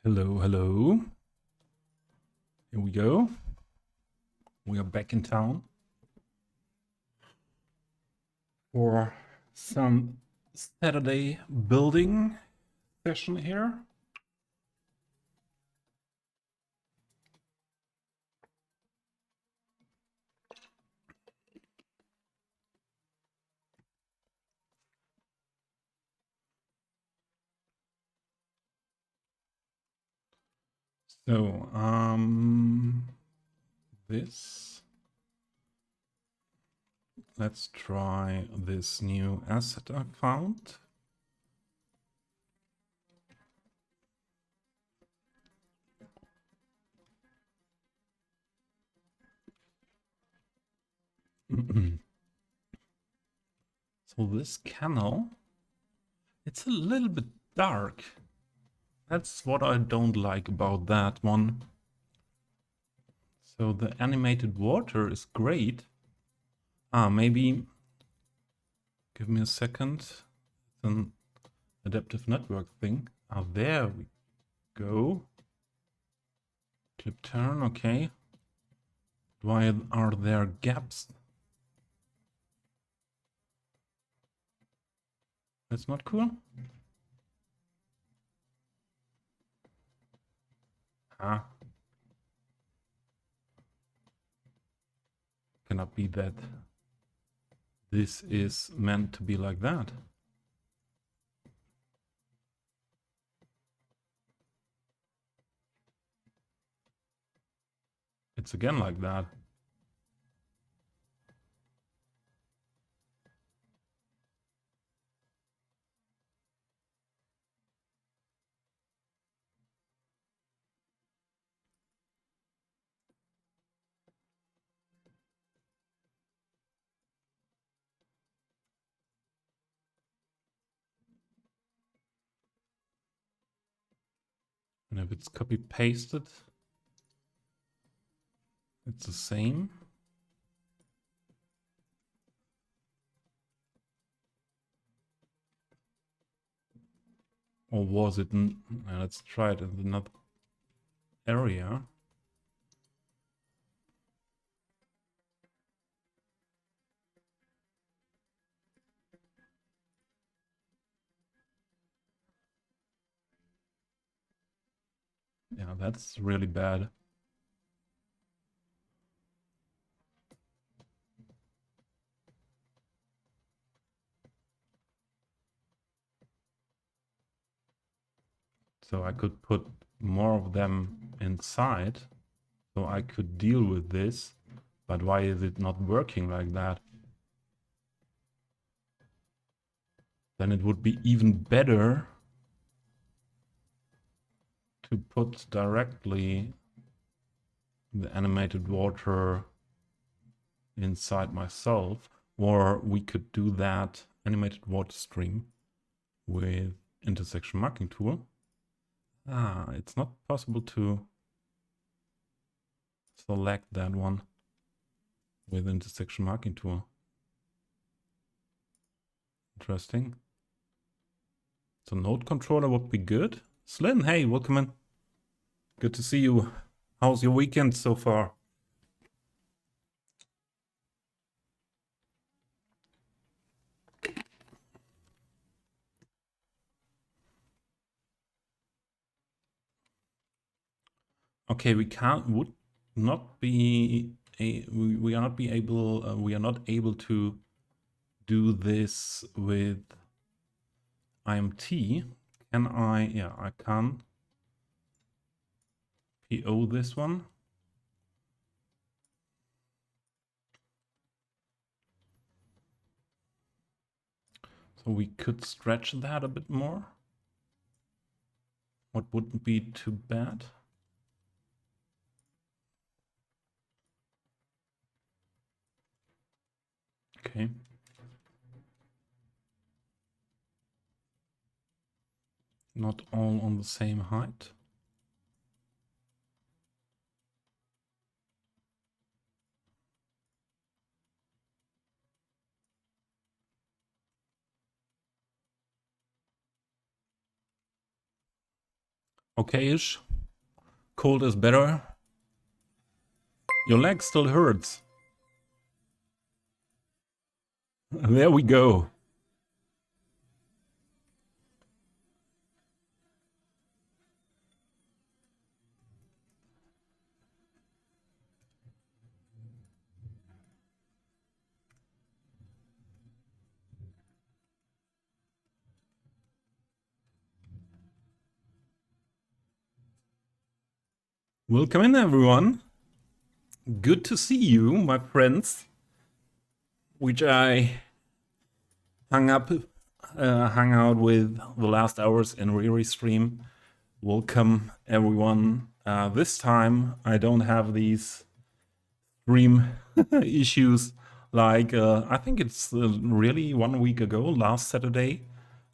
Hello, hello. Here we go. We are back in town for some Saturday building session here. So, this. Let's try this new asset I found. So this canal, it's a little bit dark. That's what I don't like about that one. So the animated water is great. Maybe give me a second. It's an adaptive network thing. There we go. Clip turn, okay. Why are there gaps? That's not cool. Cannot be that this is meant to be like that. It's again like that. And if it's copy pasted, it's the same. Or was it? Let's try it in another area. Yeah, that's really bad. So I could put more of them inside, so I could deal with this. But why is it not working like that? Then it would be even better to put directly the animated water inside myself, or we could do that animated water stream with intersection marking tool. It's not possible to select that one with intersection marking tool. Interesting. So node controller would be good. Slyn, hey, welcome in. Good to see you. How's your weekend so far? Okay, we would not be we are not able to do this with IMT. Can I? Yeah, I can PO this one. So we could stretch that a bit more. What wouldn't be too bad. Okay. Not all on the same height. okay-ish. Cold is better. Your leg still hurts. There we go. Welcome in, everyone. Good to see you, my friends, which I hung out with the last hours in Riri stream. Welcome, everyone. This time I don't have these stream issues like I think it's really 1 week ago, last Saturday,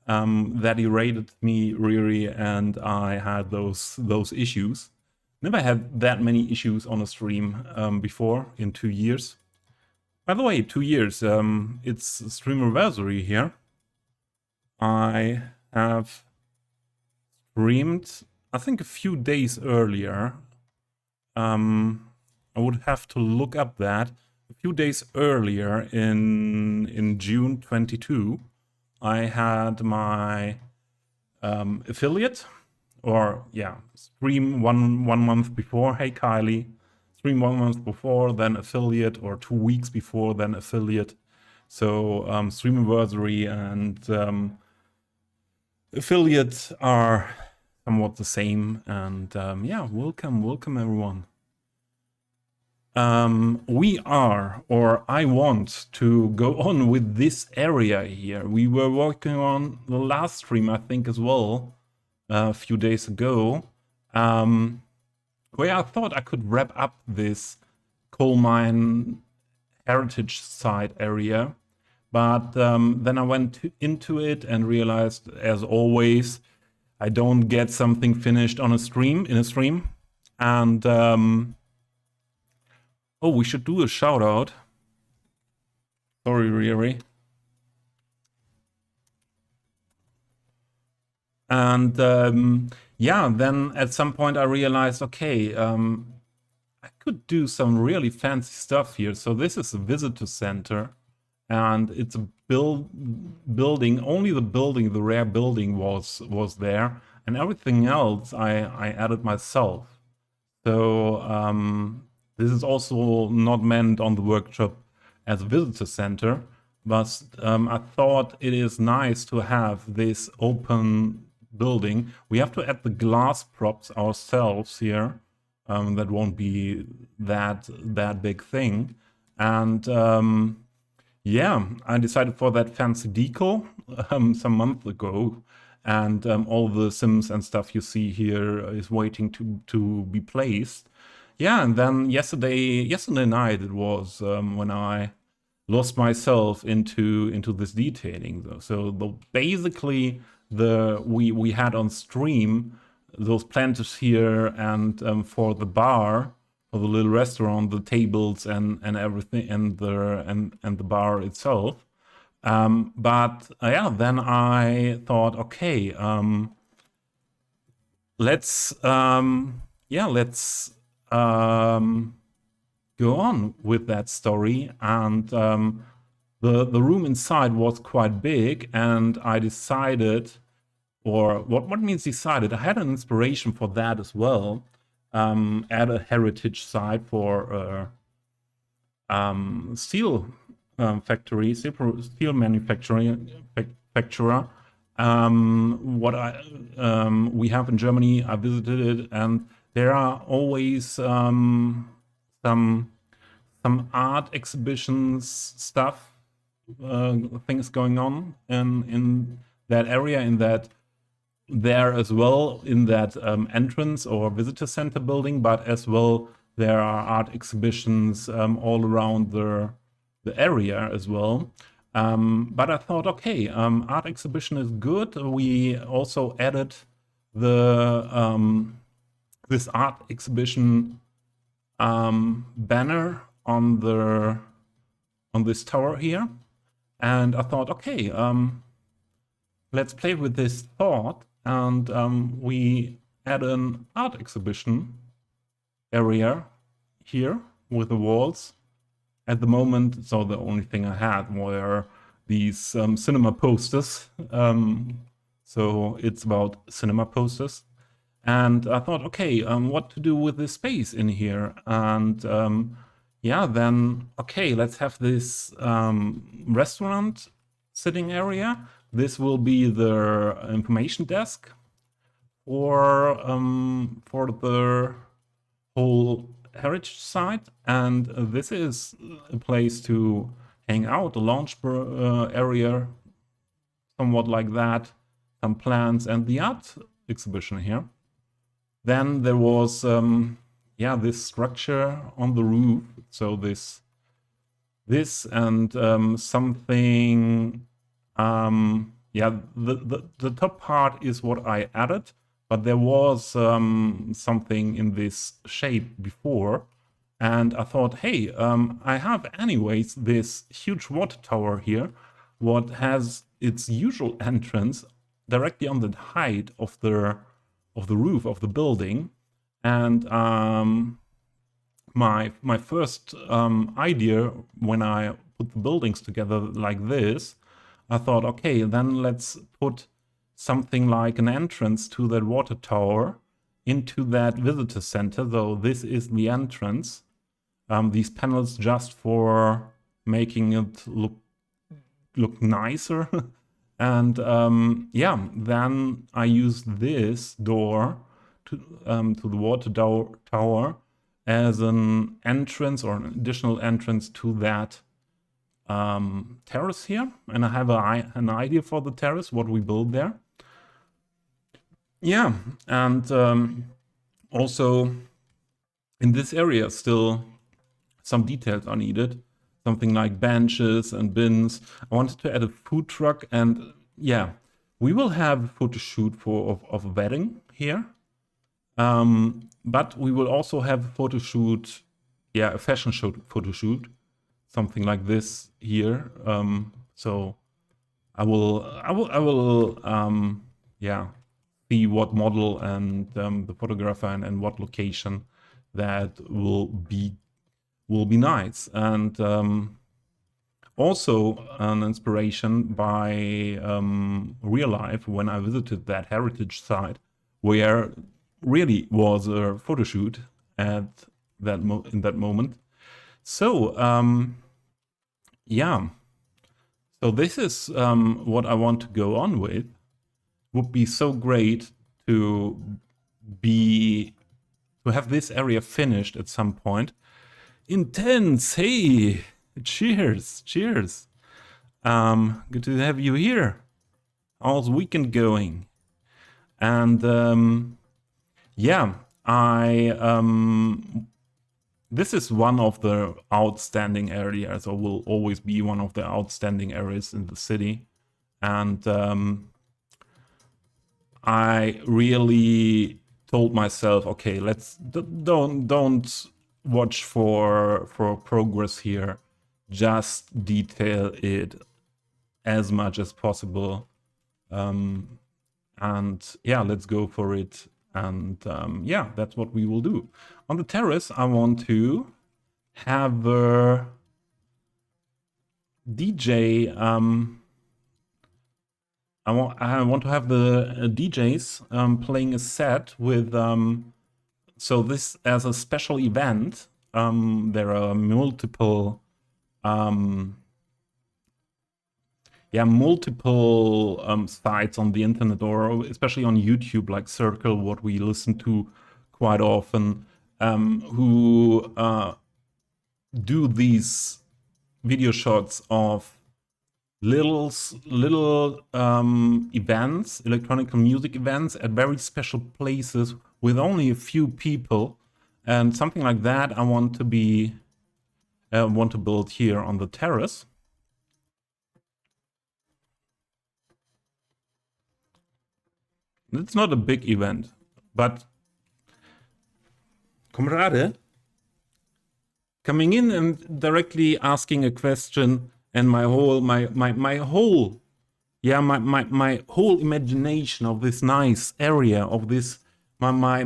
that he raided me, Riri, and I had those issues. Never had that many issues on a stream before in 2 years. By the way, 2 years, it's streamiversary here. I have streamed, I think, a few days earlier. I would have to look up that. A few days earlier in June 22, I had my affiliate, or yeah, stream one month before. Hey Kylie, stream 1 month before, then affiliate, or 2 weeks before, then affiliate. So streamiversary and affiliate are somewhat the same. And yeah, welcome everyone. We are, or I want to go on with this area here. We were working on the last stream, I think, as well, a few days ago, where I thought I could wrap up this coal mine heritage site area. But then I went into it and realized, as always, I don't get something finished on a stream, and oh, we should do a shout out. Sorry, Riri. And yeah, then at some point I realized, okay, I could do some really fancy stuff here. So this is a visitor center, and it's a building. Only the building, the rare building, was there, and everything else I added myself. So this is also not meant on the workshop as a visitor center, but I thought it is nice to have this open building. We have to add the glass props ourselves here. That won't be that big thing. And yeah, I decided for that fancy deco some month ago. And all the sims and stuff you see here is waiting to be placed. Yeah, and then yesterday night it was when I lost myself into this detailing though. So basically we had on stream those planters here, and for the bar, for the little restaurant, the tables and everything, and the bar itself. But yeah, then I thought, okay, let's go on with that story. And the room inside was quite big, and I decided, or what means decided? I had an inspiration for that as well. At a heritage site for steel factory, steel manufacturer. We have in Germany, I visited it, and there are always some art exhibitions stuff, things going on in that area, in that there as well, in that entrance or visitor center building, but as well there are art exhibitions all around the area as well. But I thought, okay, art exhibition is good. We also added the this art exhibition banner on this tower here, and I thought, okay, let's play with this thought, and we at an art exhibition area here with the walls. At the moment, so the only thing I had were these cinema posters. So it's about cinema posters. And I thought, okay, what to do with this space in here? And yeah, then, okay, let's have this restaurant sitting area. This will be the information desk for the whole heritage site. And this is a place to hang out, a lounge area, somewhat like that, some plants, and the art exhibition here. Then there was, yeah, this structure on the roof. So this and something, yeah, the top part is what I added, but there was something in this shape before. And I thought, hey, I have anyways this huge water tower here, what has its usual entrance directly on the height of the roof of the building. And my first idea when I put the buildings together like this, I thought, okay, then let's put something like an entrance to that water tower into that visitor center. So this is the entrance. These panels just for making it look nicer. And yeah, then I used this door to the water tower as an entrance or an additional entrance to that terrace here. And I have an idea for the terrace, what we build there. Yeah, and also in this area still some details are needed. Something like benches and bins. I wanted to add a food truck, and yeah, we will have a photo shoot of a wedding here. But we will also have a photo shoot, yeah, a fashion show photo shoot, something like this here. So I will yeah, see what model and the photographer and what location that will be nice. And also an inspiration by real life when I visited that heritage site, where really was a photo shoot at that in that moment. So yeah, so this is what I want to go on with. Would be so great to have this area finished at some point. Intense, hey, cheers. Good to have you here. How's the weekend going? And yeah, this is one of the outstanding areas, or will always be one of the outstanding areas in the city. And I really told myself, okay, let's don't watch for progress here, just detail it as much as possible, and yeah, let's go for it. And yeah, that's what we will do. On the terrace, I want to have a DJ. I want to have the DJs playing a set with. So this as a special event. There are multiple. Multiple sites on the internet, or especially on YouTube, like Circle, what we listen to quite often, who do these video shots of little events, electronic music events at very special places with only a few people, and something like that I want to build here on the terrace. It's not a big event, but Comrade coming in and directly asking a question, and my whole whole imagination of this nice area, of this my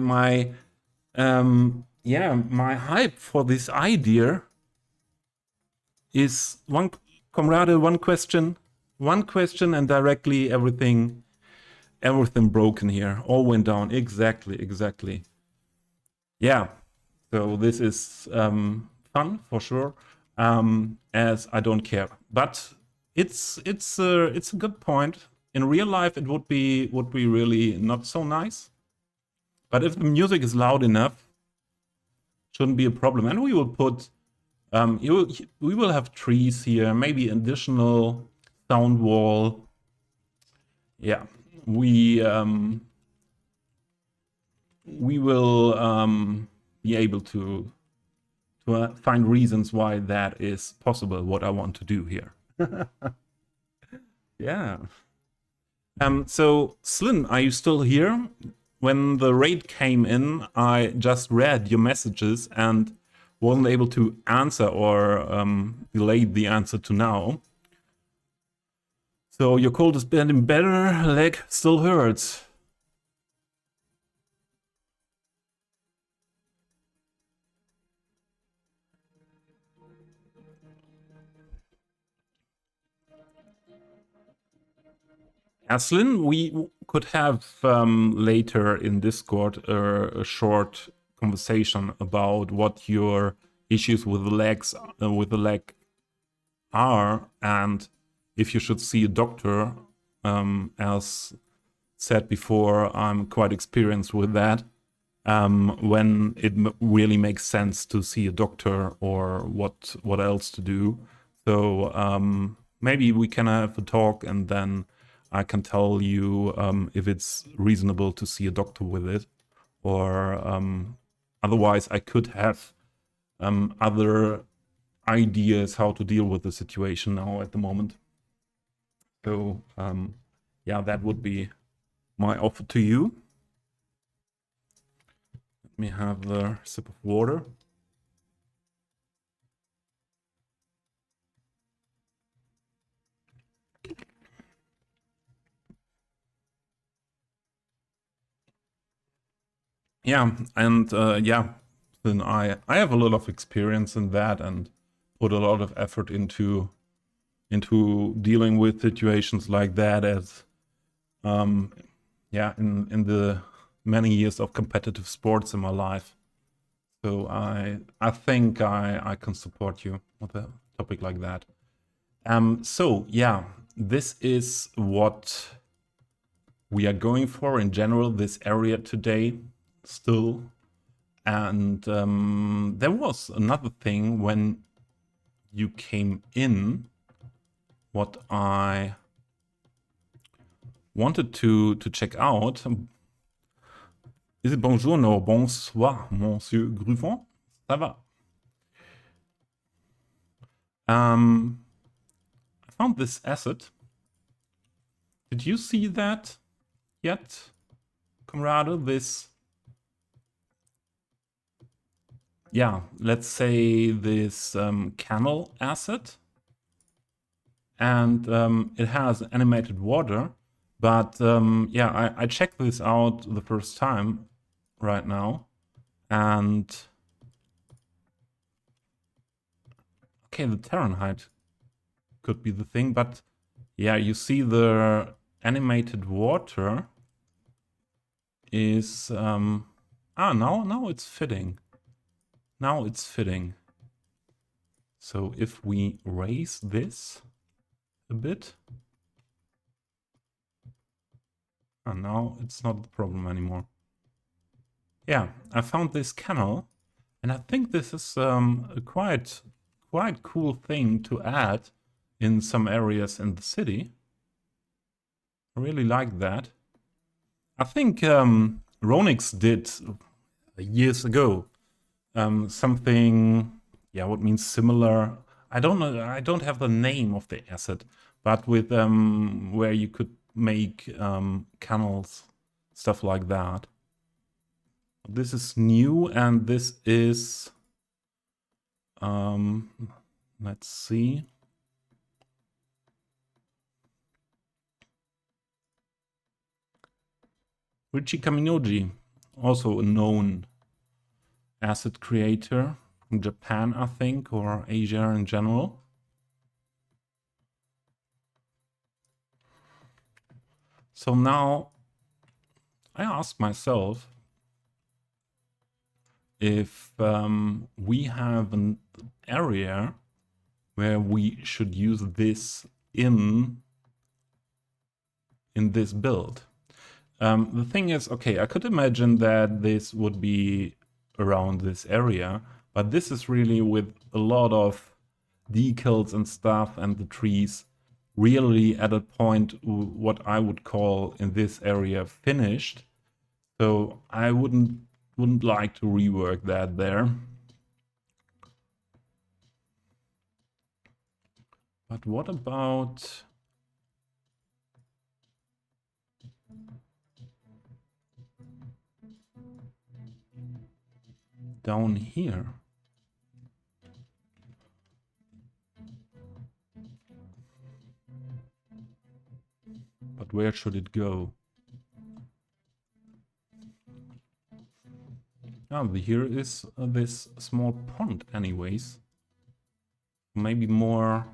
hype for this idea is one comrade, one question, and directly everything broken here. All went down. Exactly. Yeah. So this is fun for sure. As I don't care, but it's a good point. In real life, it would be really not so nice. But if the music is loud enough, shouldn't be a problem. And we will put we will have trees here, maybe additional sound wall. Yeah, we will be able to find reasons why that is possible. What I want to do here. Yeah. So Slyn, are you still here? When the raid came in, I just read your messages and wasn't able to answer, or delayed the answer to now. So your cold is getting better, leg still hurts. Aslin, we could have later in Discord a short conversation about what your issues with the legs, with the leg are, and if you should see a doctor. As said before, I'm quite experienced with that. When it really makes sense to see a doctor, or what else to do. So maybe we can have a talk, and then I can tell you if it's reasonable to see a doctor with it, or otherwise I could have other ideas how to deal with the situation now at the moment. So yeah, that would be my offer to you. Let me have a sip of water. Yeah, and yeah, then I have a lot of experience in that, and put a lot of effort into dealing with situations like that, as yeah, in the many years of competitive sports in my life. So I think I can support you with a topic like that. So yeah, this is what we are going for in general, this area today still. And there was another thing when you came in, what I wanted to check out. Is it bonjour? No, bonsoir, monsieur Gruffon. Ça va. I found this asset. Did you see that yet, comrade? This, yeah, let's say this canal asset. And it has animated water. But yeah, I checked this out the first time right now. And okay, the Terran height could be the thing, but yeah, you see the animated water is now it's fitting. Now it's fitting. So if we raise this a bit, and now it's not the problem anymore. Yeah, I found this canal, and I think this is a quite cool thing to add in some areas in the city. I really like that. I think Ronix did years ago something, yeah, what means similar. I don't know. I don't have the name of the asset, but with where you could make canals, stuff like that. This is new, and this is let's see. Richie Kaminoji. also a known asset creator from Japan, I think, or Asia in general. So now I ask myself if we have an area where we should use this in this build. The thing is, okay, I could imagine that this would be around this area, but this is really with a lot of decals and stuff, and the trees really at a point what I would call in this area finished. So I wouldn't like to rework that there. But what about down here? But where should it go? Ah, here is this small pond anyways. Maybe more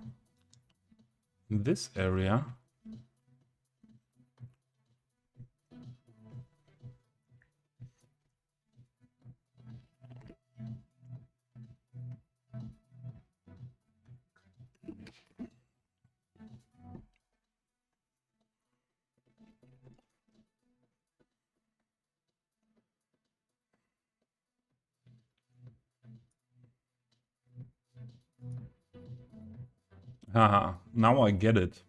in this area. Haha, now I get it.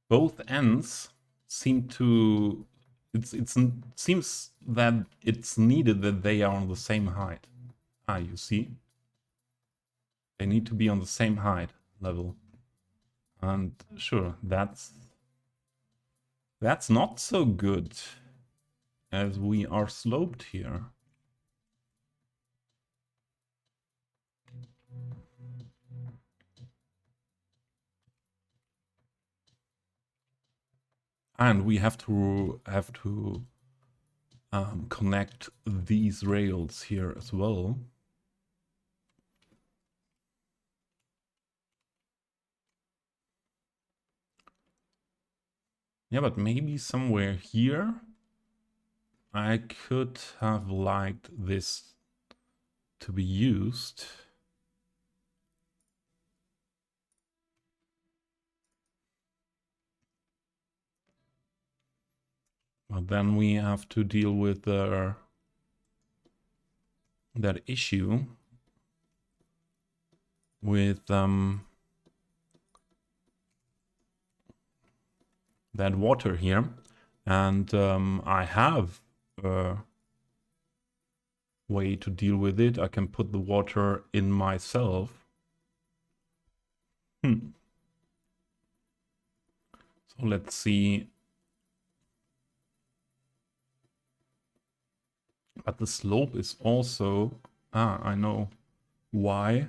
Both ends seem to... It seems that it's needed that they are on the same height. Ah, you see? They need to be on the same height level. And sure, that's not so good, as we are sloped here. And we have to connect these rails here as well. Yeah, but maybe somewhere here I could have liked this to be used. But then we have to deal with that issue with that water here. And I have a way to deal with it. I can put the water in myself. So let's see. But the slope is also... Ah, I know why.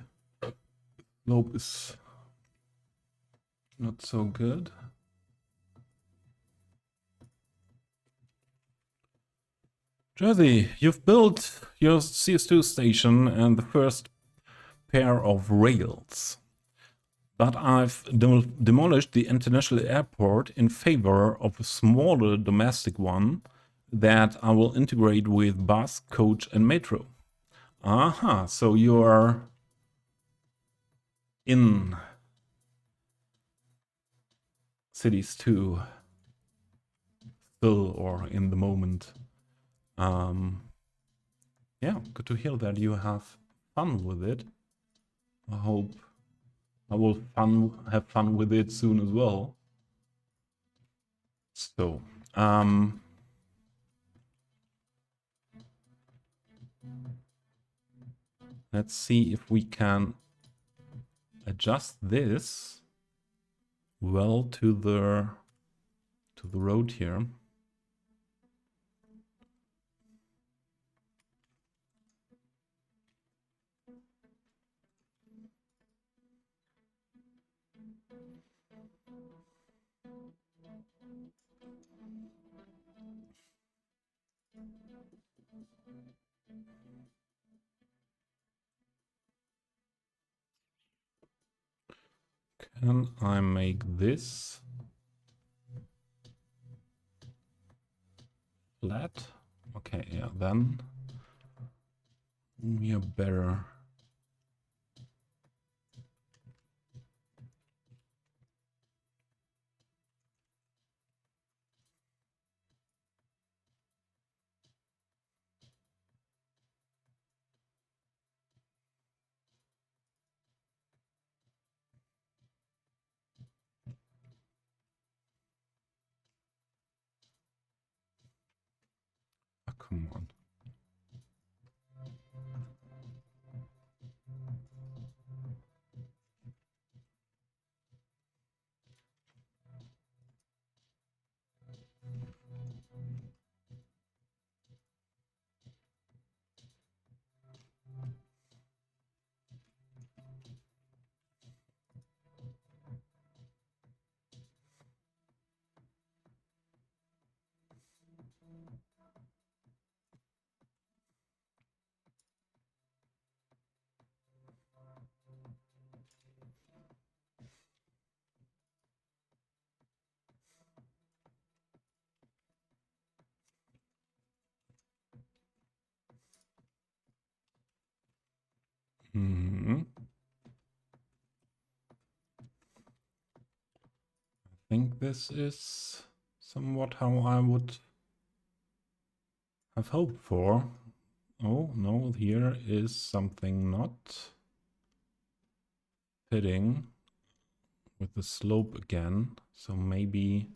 Slope is not so good. Jersey, you've built your CS2 station and the first pair of rails. But I've demolished the international airport in favor of a smaller domestic one that I will integrate with bus, coach, and metro. Aha, so you're in cities too, still, or in the moment. Yeah, good to hear that you have fun with it. I hope I will have fun with it soon as well. So, let's see if we can adjust this well to the road here. And I make this flat. Okay, yeah, then we are better. Oh, come on. Hmm. I think this is somewhat how I would have hoped for. Oh, no, here is something not fitting with the slope again. So maybe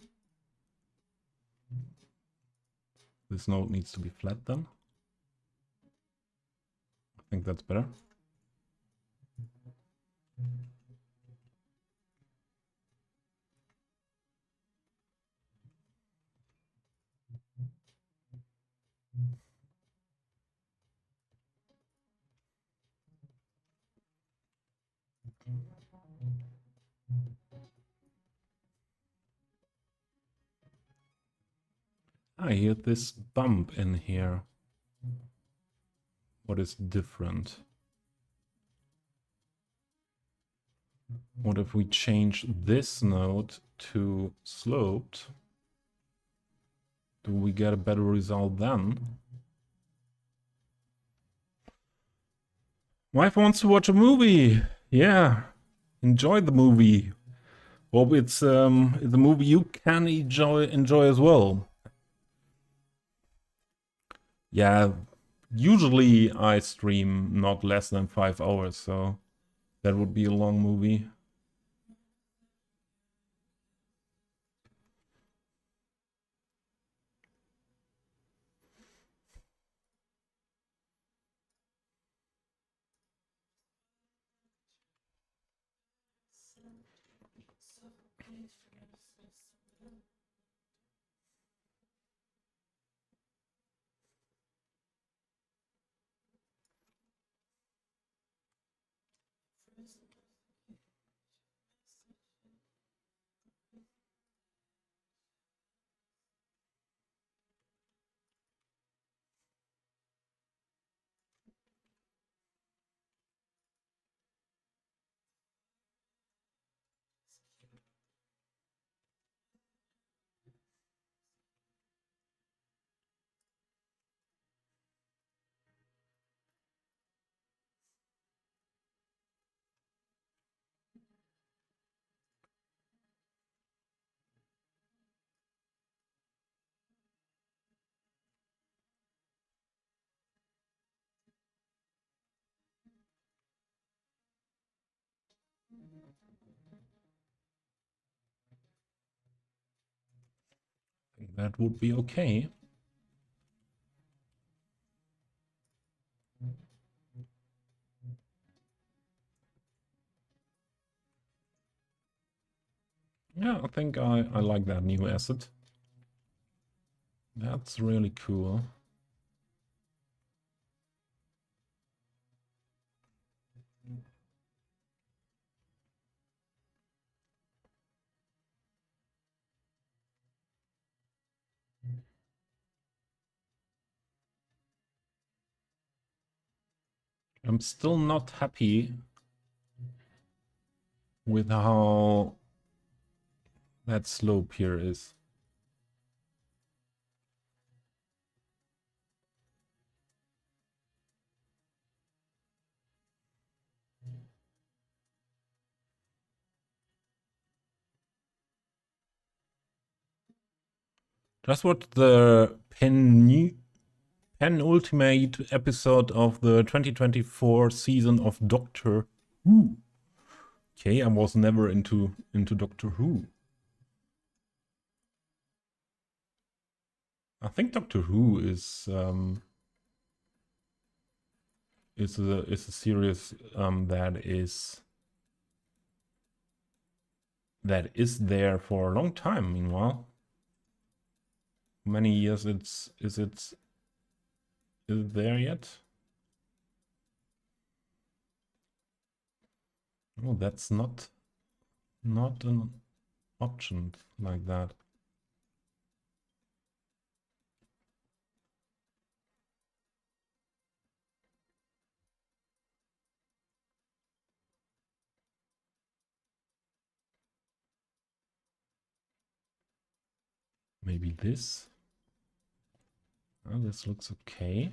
this node needs to be flat then. I think that's better. I hear this bump in here. What is different? What if we change this node to sloped? Do we get a better result then? Wife wants to watch a movie. Yeah, enjoy the movie. Hope it's a movie you can enjoy as well. Yeah, usually I stream not less than 5 hours, so that would be a long movie. I think that would be okay. Yeah, I think I like that new asset. That's really cool. I'm still not happy with how that slope here is. That's what the penultimate episode of the 2024 season of Doctor Who. Okay, I was never into Doctor Who. I think Doctor Who is a series that is there for a long time. Meanwhile, many years is it there yet? Oh, that's not an option like that. Maybe this. Oh, this looks okay.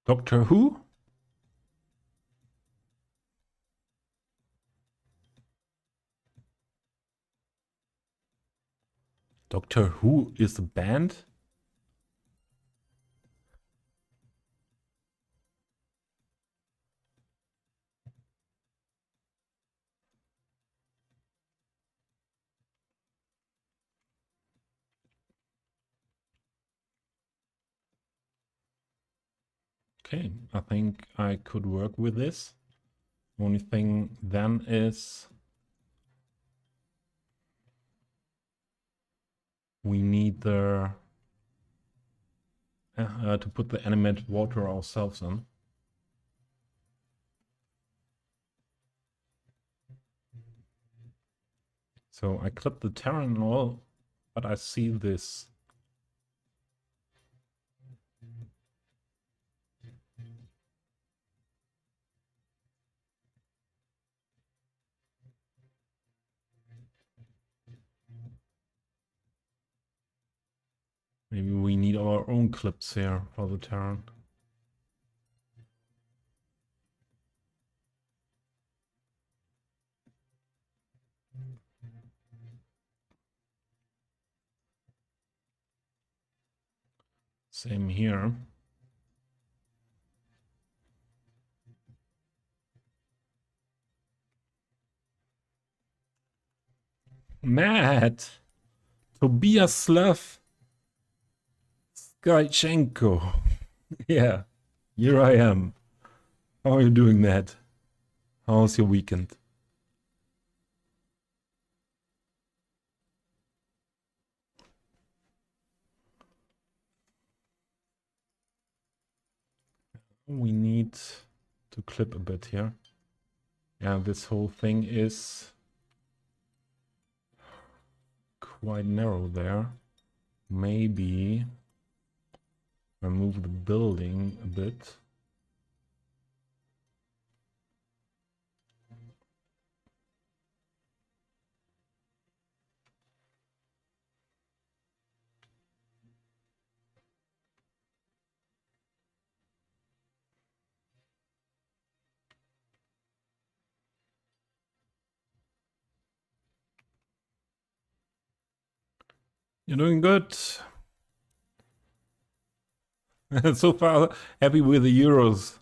Doctor Who? Doctor Who is a band? Okay, I think I could work with this. Only thing then is we need to put the animated water ourselves in. So I clip the terrain and all, but I see this. Maybe we need our own clips here for the terrain. Same here. Matt! Tobias Slav Skychenko. Yeah, here I am. How are you doing, Matt? How's your weekend? We need to clip a bit here. Yeah, this whole thing is quite narrow there. Maybe I move the building a bit. You're doing good. So far, happy with the Euros.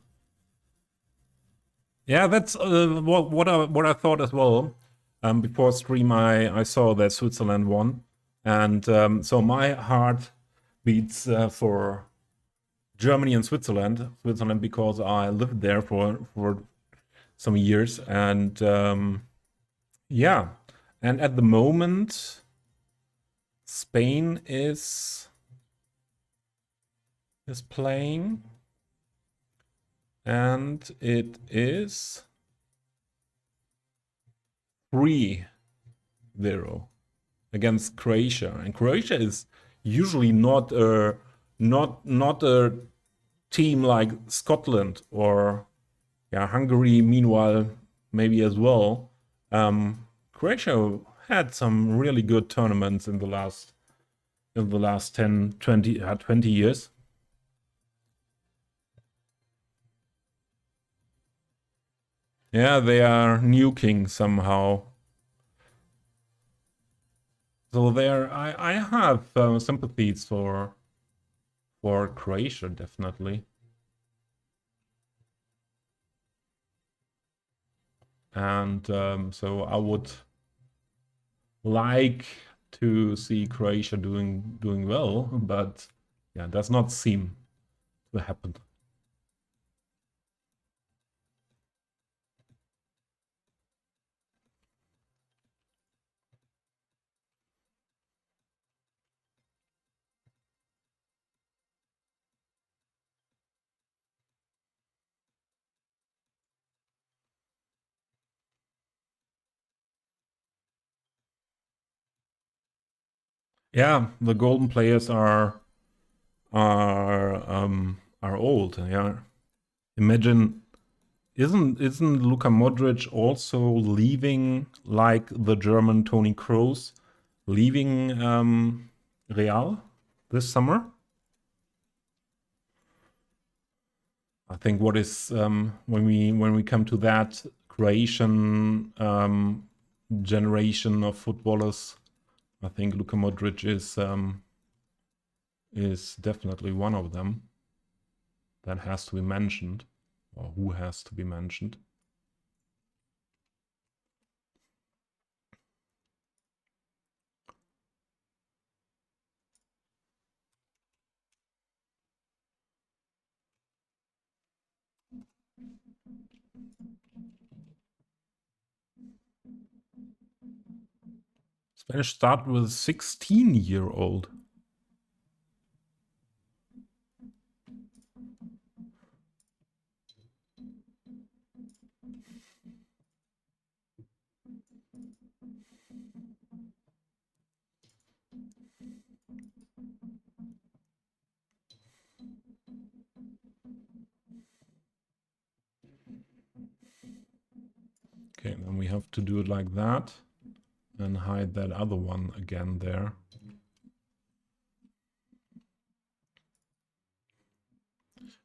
Yeah, that's what I thought as well. Before stream, I saw that Switzerland won, and so my heart beats for Germany and Switzerland. Switzerland because I lived there for some years, and yeah, and at the moment, Spain is playing, and it is 3-0 against Croatia, and Croatia is usually not a team like Scotland or Hungary. Meanwhile, maybe as well. Croatia had some really good tournaments in the last 10, 20 years. Yeah, they are nuking somehow. So there, I have sympathies for Croatia, definitely. And so I would like to see Croatia doing well, but yeah, does not seem to happen. Yeah, the golden players are old. Yeah, imagine, isn't Luka Modric also leaving like the German Toni Kroos, leaving Real this summer? I think what is when we come to that Croatian generation of footballers, I think Luka Modric is definitely one of them that has to be mentioned, or who has to be mentioned. Spanish start with 16-year-old. Okay, then we have to do it like that and hide that other one again there.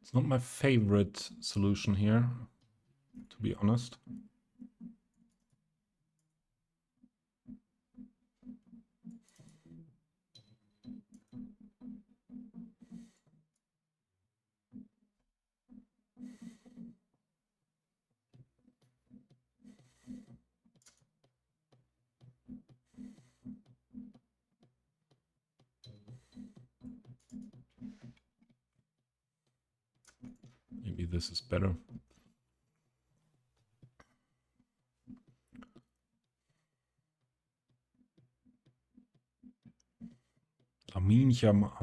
It's not my favorite solution here, to be honest. Maybe this is better. Amin Jamal.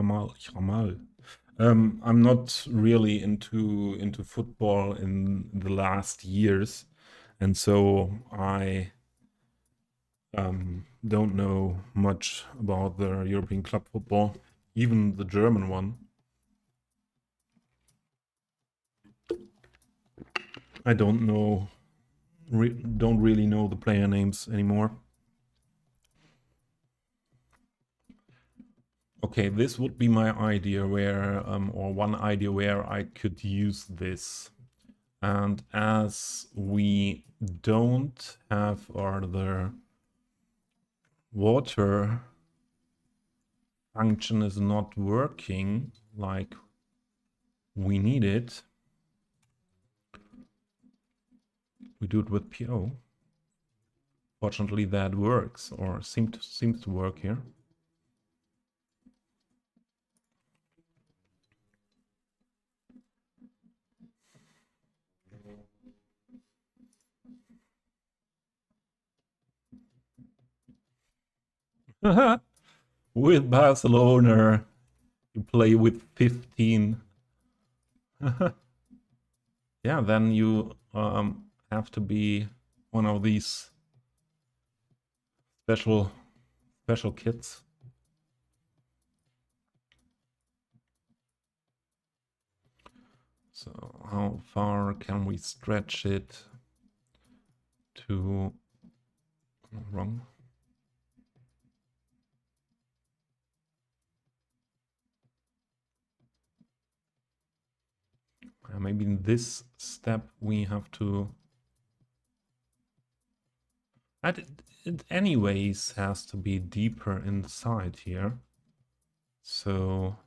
I'm not really into football in the last years, and so I don't know much about the European club football, even the German one. I don't really know the player names anymore. Okay, this would be my idea where, or one idea where I could use this. And as we don't have, or the water function is not working like we need it, we do it with PO. Fortunately, that works, or seems to work here. With Barcelona, you play with 15. Yeah, then you have to be one of these special kids. So how far can we stretch it to wrong? Maybe in this step we have to. It anyways has to be deeper inside here. So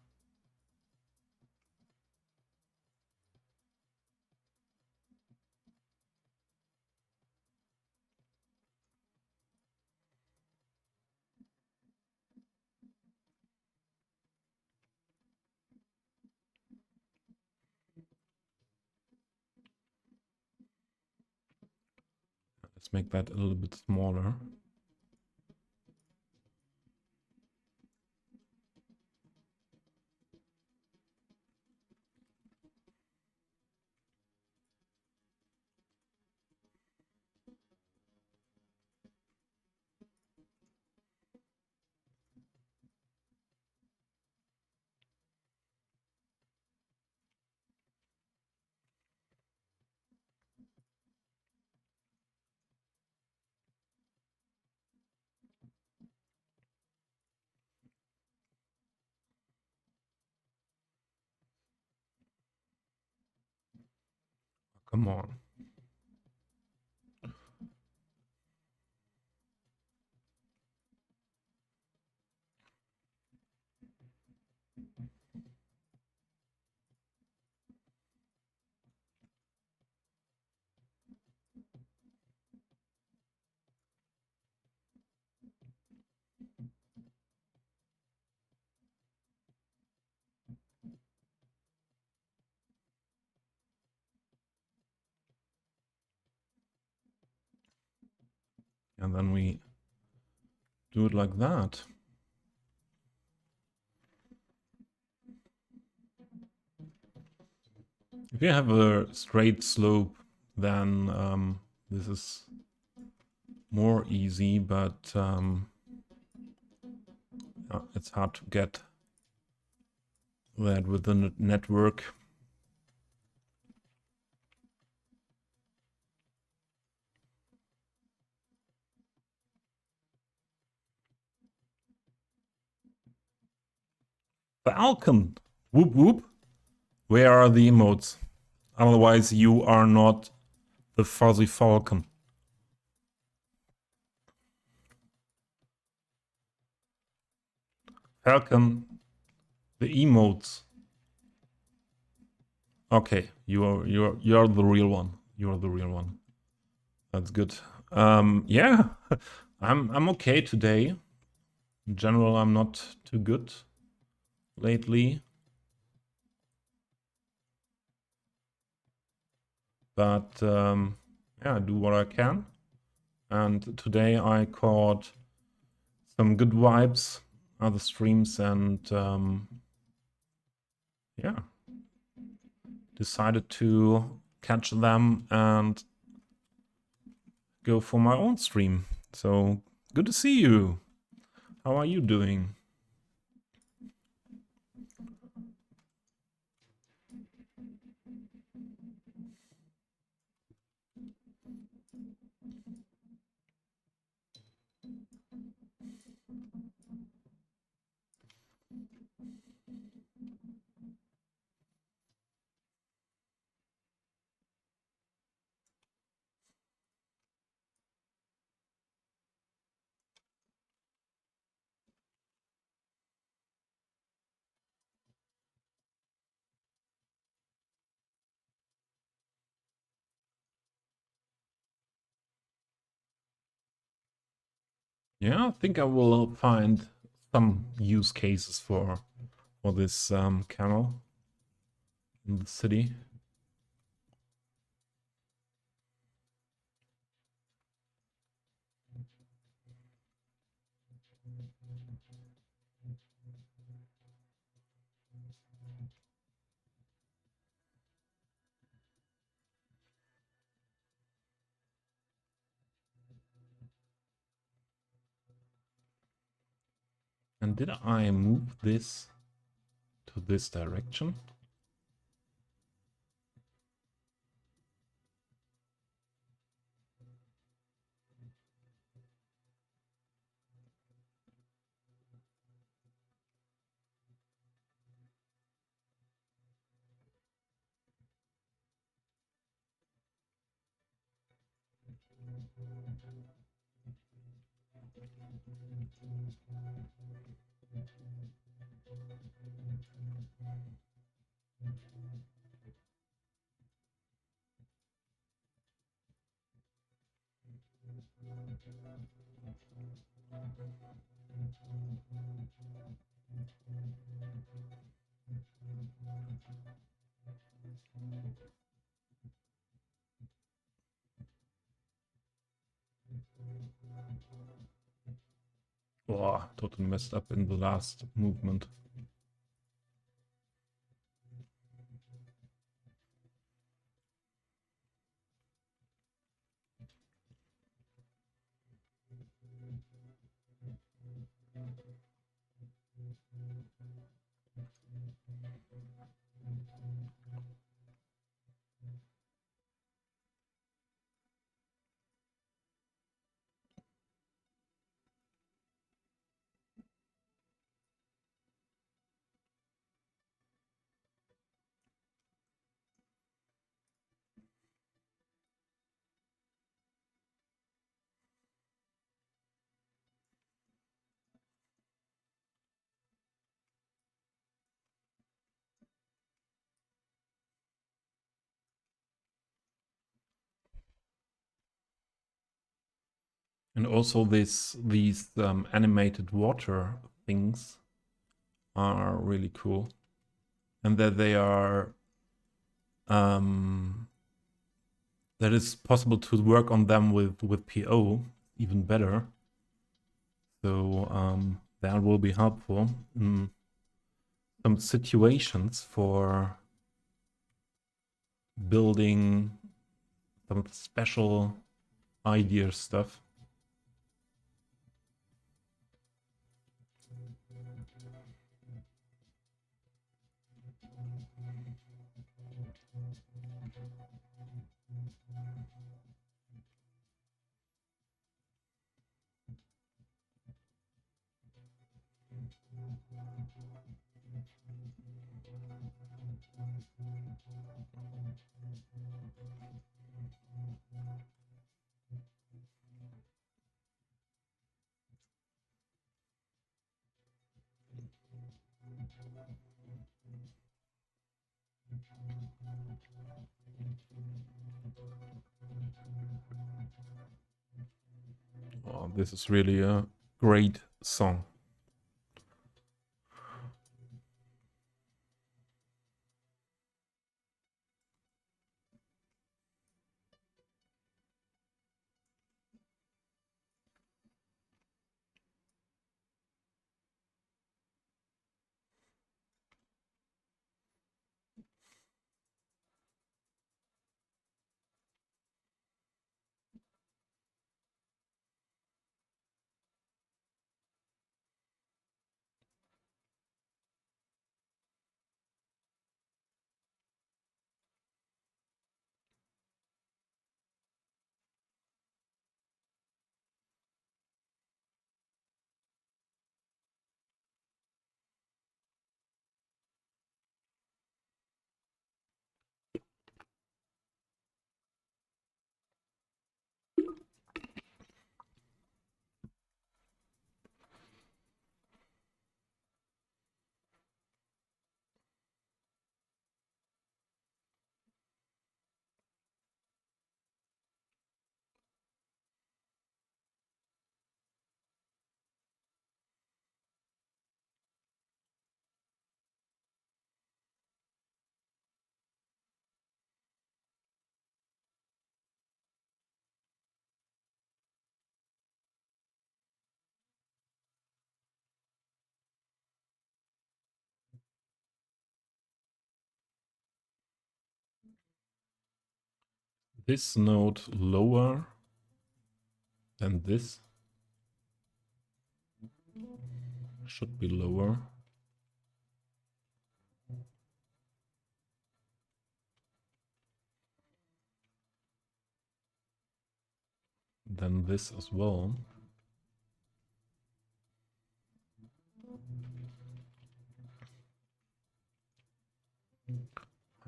let's make that a little bit smaller. Come on. And then we do it like that. If you have a straight slope, then this is more easy, but it's hard to get that with the network. Falcon! Whoop whoop! Where are the emotes? Otherwise you are not the fuzzy falcon. Falcon, the emotes. Okay, you're the real one. You're the real one. That's good. Yeah, I'm okay today. In general, I'm not too good lately. But yeah, I do what I can. And today I caught some good vibes, other streams, and yeah, decided to catch them and go for my own stream. So good to see you. How are you doing? Yeah, I think I will find some use cases for this canal in the city. And did I move this to this direction? Oh, totally messed up in the last movement. And also these animated water things are really cool. And that they are that it's possible to work on them with PO even better. So that will be helpful in some situations for building some special idea stuff. Oh, this is really a great song. This note lower than this Should be lower. Then this as well.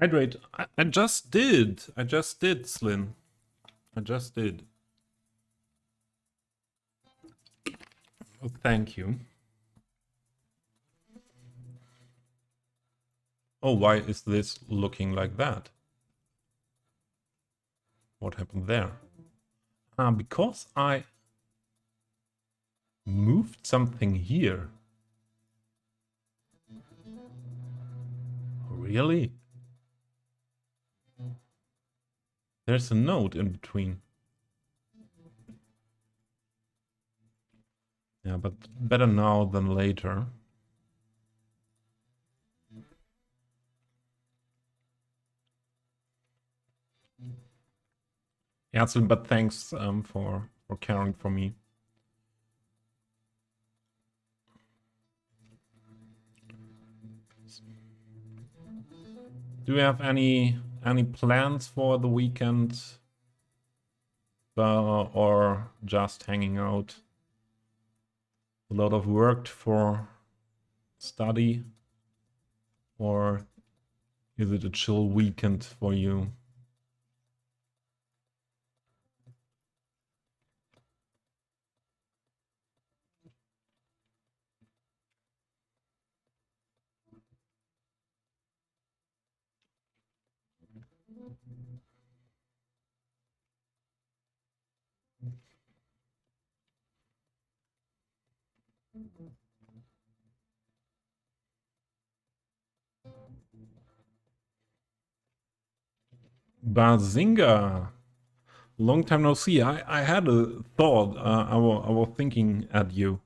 Hydrate. I just did. I just did, Slyn. I just did. Oh, thank you. Oh, why is this looking like that? What happened there? Because I moved something here. Really? There's a note in between. Yeah, but better now than later. Yeah, so, but thanks for caring for me. Do you have any plans for the weekend? Or just hanging out? A lot of work for study? Or is it a chill weekend for you? Bazinga! Long time no see. I had a thought. I was thinking at you.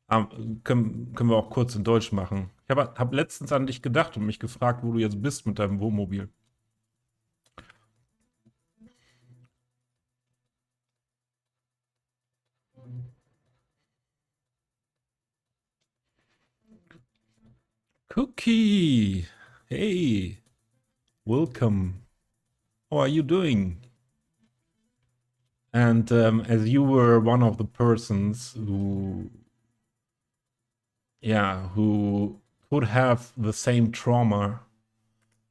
Können wir auch kurz in Deutsch machen. Ich hab letztens an dich gedacht und mich gefragt, wo du jetzt bist mit deinem Wohnmobil. Cookie! Hey! Welcome! How are you doing? And as you were one of the persons who could have the same trauma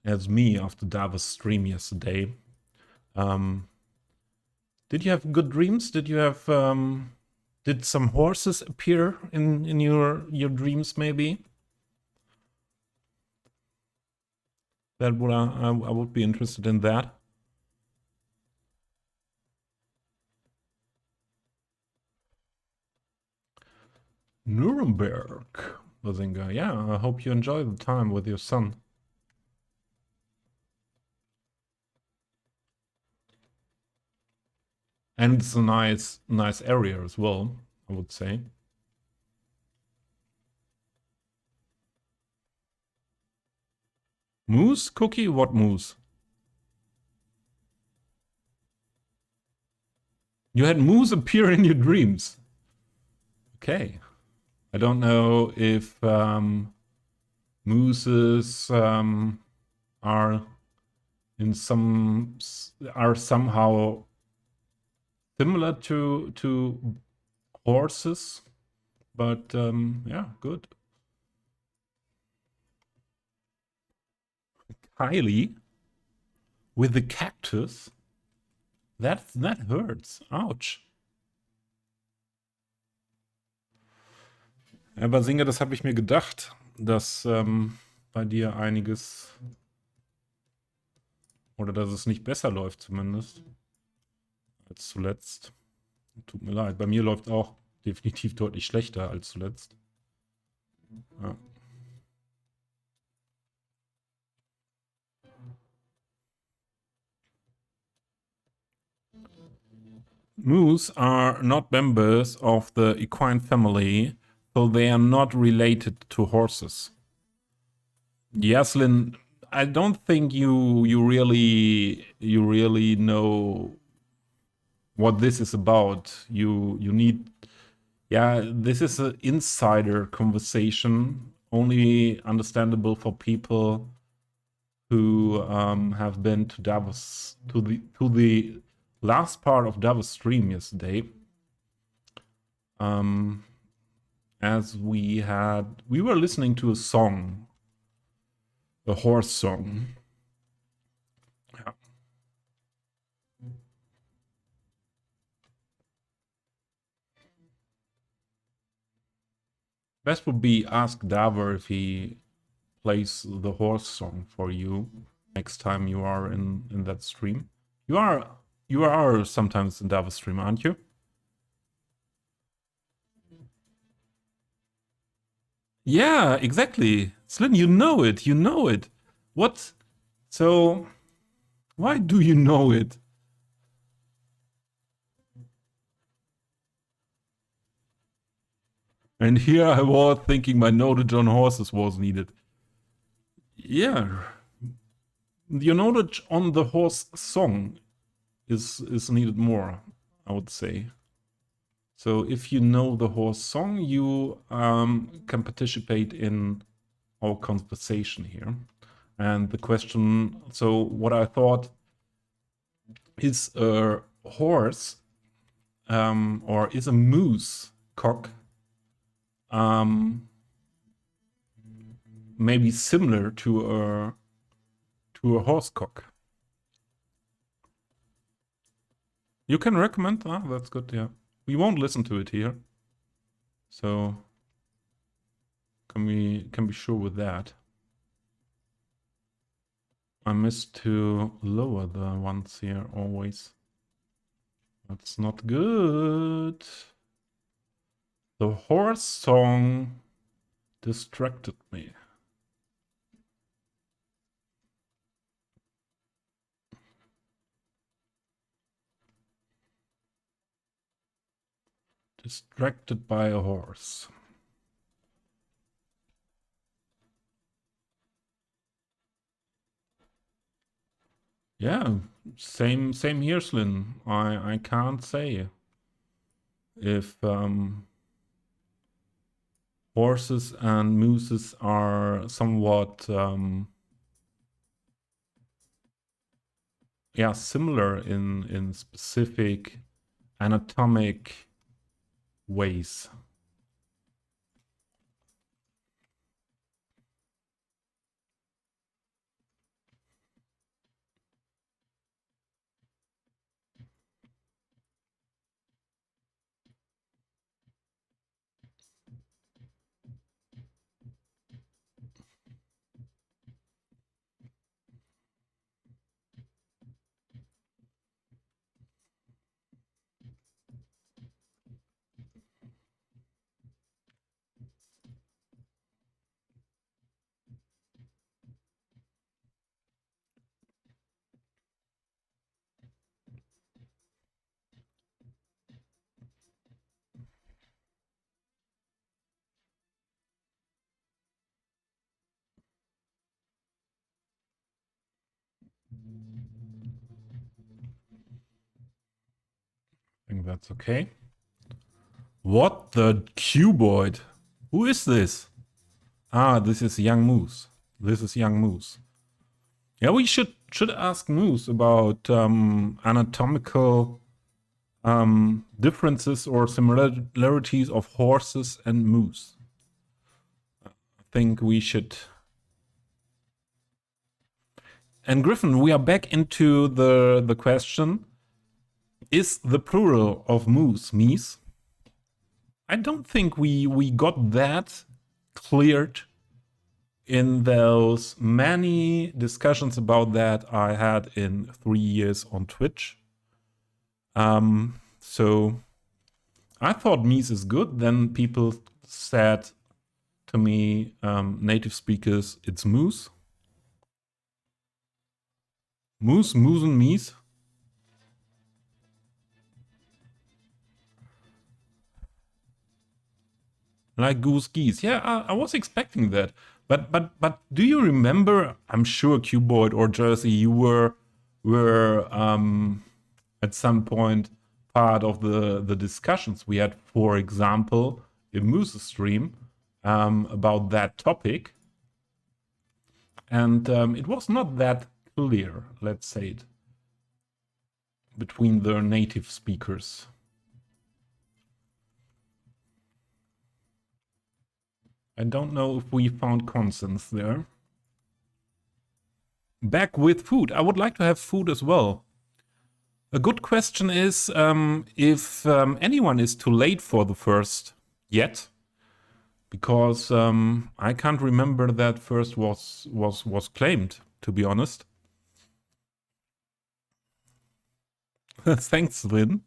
as me after Davos stream yesterday, did you have good dreams? Did you have did some horses appear in your dreams maybe? That would I would be interested in that. Nuremberg, Bazinga. Yeah, I hope you enjoy the time with your son. And it's a nice area as well, I would say. Moose? Cookie? What moose? You had moose appear in your dreams. Okay. I don't know if mooses are somehow similar to horses, but yeah, good. Kylie with the cactus. That hurts. Ouch. Aber Singer, das habe ich mir gedacht, dass bei dir einiges oder dass es nicht besser läuft zumindest als zuletzt. Tut mir leid. Bei mir läuft auch definitiv deutlich schlechter als zuletzt. Ja. Moose are not members of the equine family, so they are not related to horses. Yaslin, I don't think you really know what this is about. You Yeah, this is an insider conversation, only understandable for people who have been to Davos, to the last part of Davos stream yesterday. As we were listening to a song, a horse song. Yeah. Best would be ask Davor if he plays the horse song for you next time you are in that stream. You are sometimes in Davos stream, aren't you? Yeah, exactly. Slin, you know it. You know it. What? So why do you know it? And here I was thinking my knowledge on horses was needed. Yeah, your knowledge on the horse song is needed more, I would say. So if you know the horse song, you can participate in our conversation here. And the question, so what I thought is a horse or is a moose cock maybe similar to a horse cock? You can recommend. Ah, that's good. Yeah, we won't listen to it here, so can be sure with that. I missed to lower the ones here always. That's not good. The horse song distracted me. Distracted by a horse. Yeah, same here, Slin. I can't say if horses and mooses are somewhat yeah, similar in specific anatomic ways. I think that's okay. What the cuboid? Who is this? Ah, this is young moose. This is young moose. Yeah, we should ask Moose about anatomical differences or similarities of horses and moose. I think we should. And Griffin, we are back into the question: is the plural of moose meese? I don't think we got that cleared in those many discussions about that I had in 3 years on Twitch. So I thought Mies is good. Then people said to me, native speakers, it's Moose. Moose, Moose and Mies. Like goose geese. Yeah, I was expecting that. But do you remember? I'm sure Cuboid or Jersey, you were at some point part of the discussions we had, for example, in Moose's stream about that topic. And it was not that clear, let's say it, between the native speakers. I don't know if we found consensus there. Back with food. I would like to have food as well. A good question is if anyone is too late for the first yet, because I can't remember that first was claimed, to be honest. Thanks, Lynn.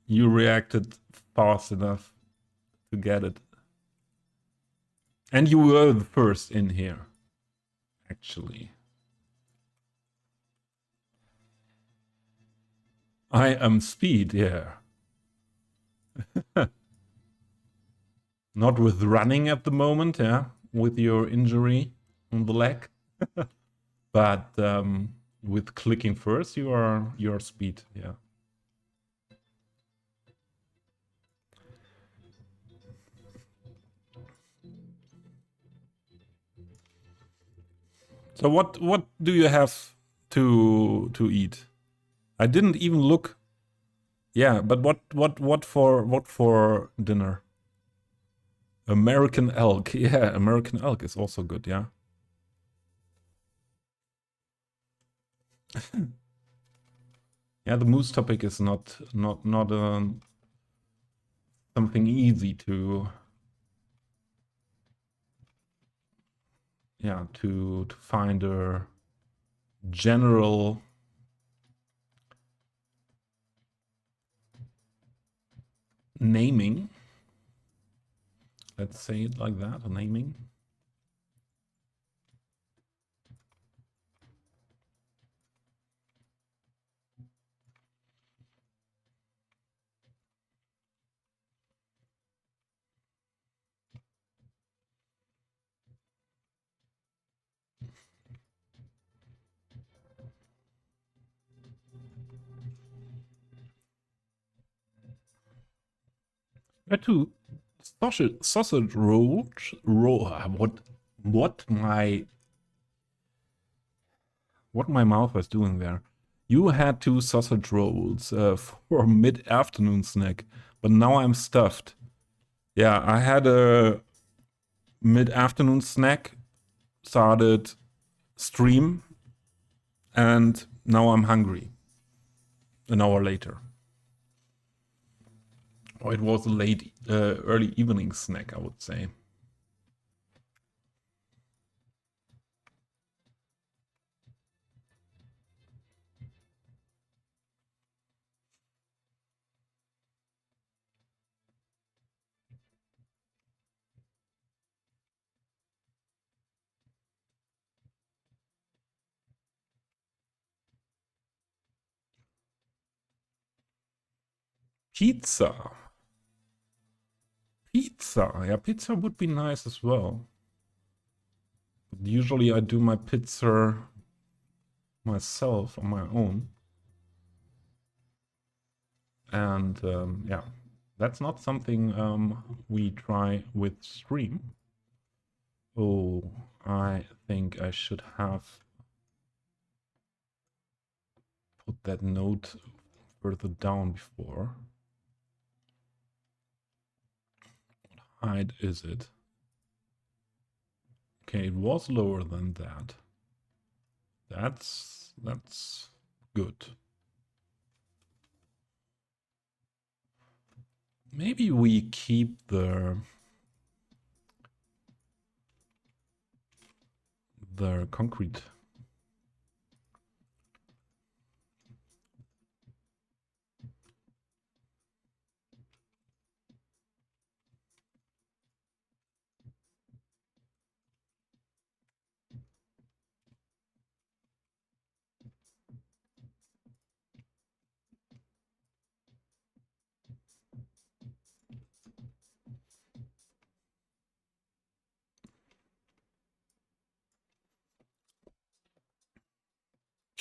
You reacted fast enough to get it. And you were the first in here, actually. I am speed, yeah. Not with running at the moment, yeah, with your injury on the leg. But with clicking first, you are speed, yeah. So what do you have to eat? I didn't even look. Yeah, but what for dinner? American elk. Yeah, American elk is also good, yeah. Yeah, the moose topic is not something easy to to find a general naming. Let's say it like that, a naming. To sausage roll. What my mouth was doing there. You had 2 sausage rolls for mid-afternoon snack, but now I'm stuffed. Yeah, I had a mid-afternoon snack, started stream, and now I'm hungry. An hour later. Or it was a late, early evening snack, I would say. Pizza. Pizza. Yeah, pizza would be nice as well. But usually I do my pizza myself on my own. And yeah, that's not something we try with stream. Oh, I think I should have put that note further down before. What height is it? Okay, it was lower than that. That's good. Maybe we keep the concrete.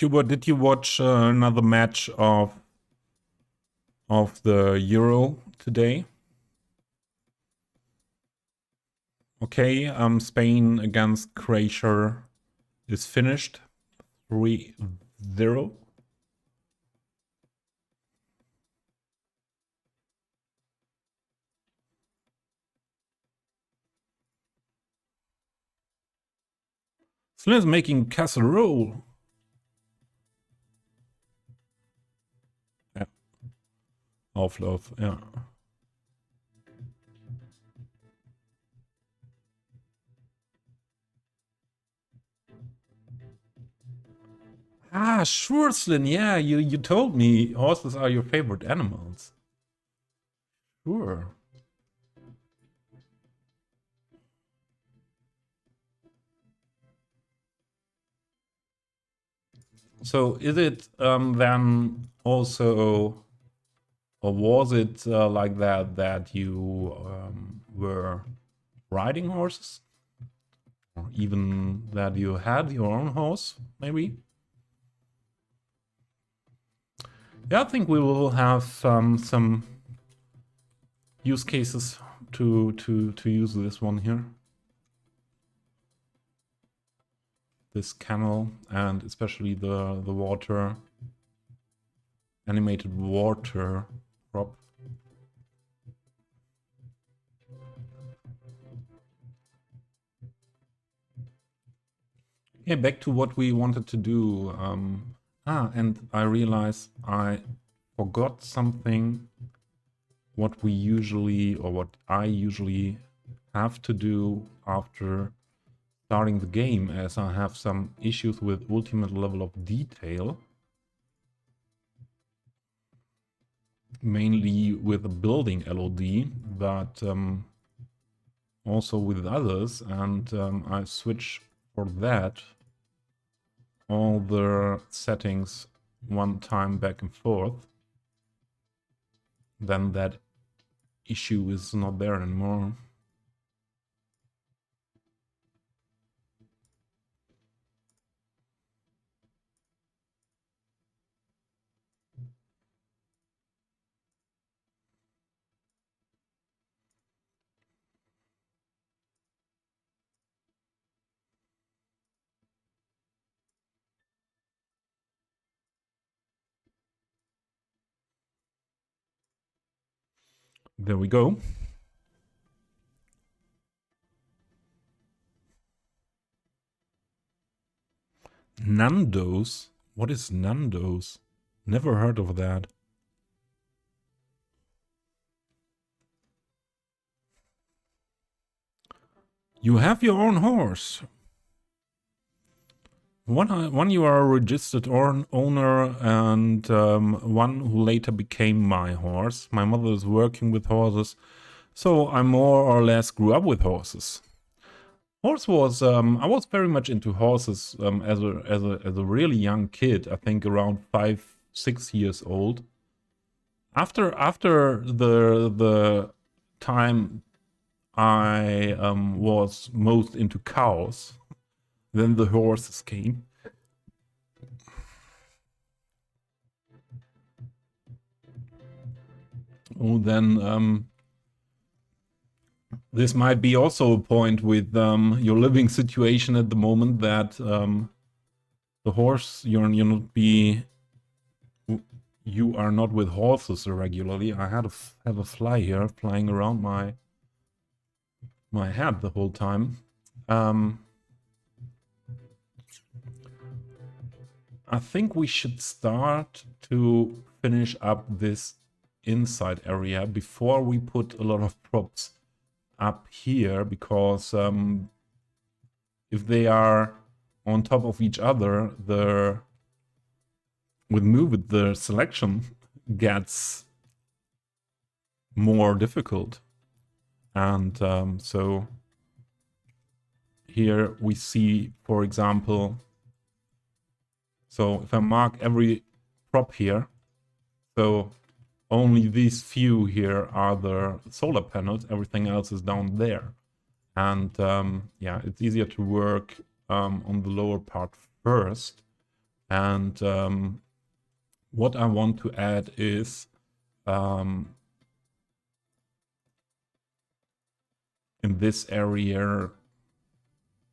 Hubert, did you watch another match of the Euro today? Okay, Spain against Croatia is finished. 3-0. Slim's making casserole. Yeah. Auflauf, yeah. Ah, sure, Slin. Yeah, you told me horses are your favorite animals. Sure. So is it then also, or was it like that you were riding horses? Or even that you had your own horse, maybe? Yeah, I think we will have some use cases to use this one here. This canal, and especially the water, animated water prop. Yeah, back to what we wanted to do. And I realized I forgot something. What we usually, or what I usually have to do after starting the game, as I have some issues with ultimate level of detail. Mainly with the building LOD, but also with others, and I switch for that all the settings one time back and forth. Then that issue is not there anymore. There we go. Nando's? What is Nando's? Never heard of that. You have your own horse. One you are a registered owner, and one who later became my horse. My mother is working with horses, so I more or less grew up with horses. Horse was I was very much into horses as a really young kid. I think around 5-6 years old. After the time I was most into cows, then the horses came. Oh, then this might be also a point with your living situation at the moment, that the horse you are not with horses regularly. I have a fly here flying around my head the whole time. I think we should start to finish up this inside area before we put a lot of props up here, because if they are on top of each other, the selection gets more difficult. And so here we see, for example, so if I mark every prop here, so only these few here are the solar panels, everything else is down there. And yeah, it's easier to work on the lower part first. And what I want to add is in this area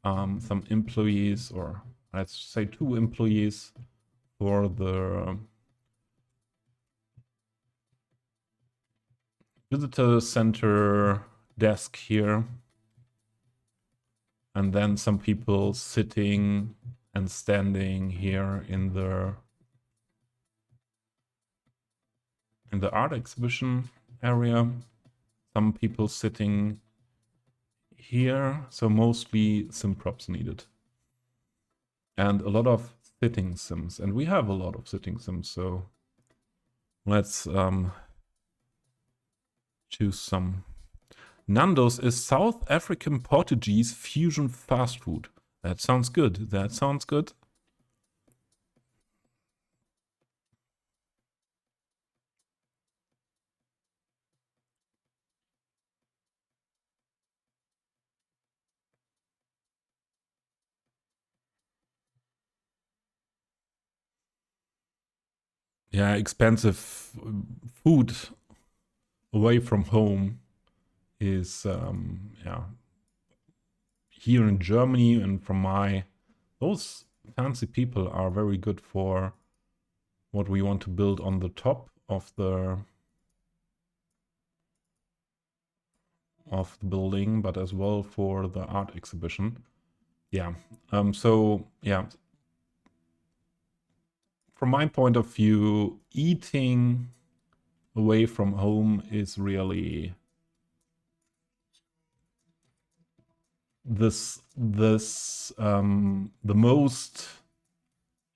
some employees, or let's say 2 employees for the visitor center desk here, and then some people sitting and standing here in the art exhibition area. Some people sitting here, so mostly sim props needed. And a lot of sitting sims, and we have a lot of sitting sims, so let's choose some. Nando's is South African Portuguese fusion fast food. That sounds good. That sounds good. Yeah, expensive food away from home is yeah, here in Germany, and from those fancy people are very good for what we want to build on the top of the building, but as well for the art exhibition. Yeah. So yeah, from my point of view, eating away from home is really the most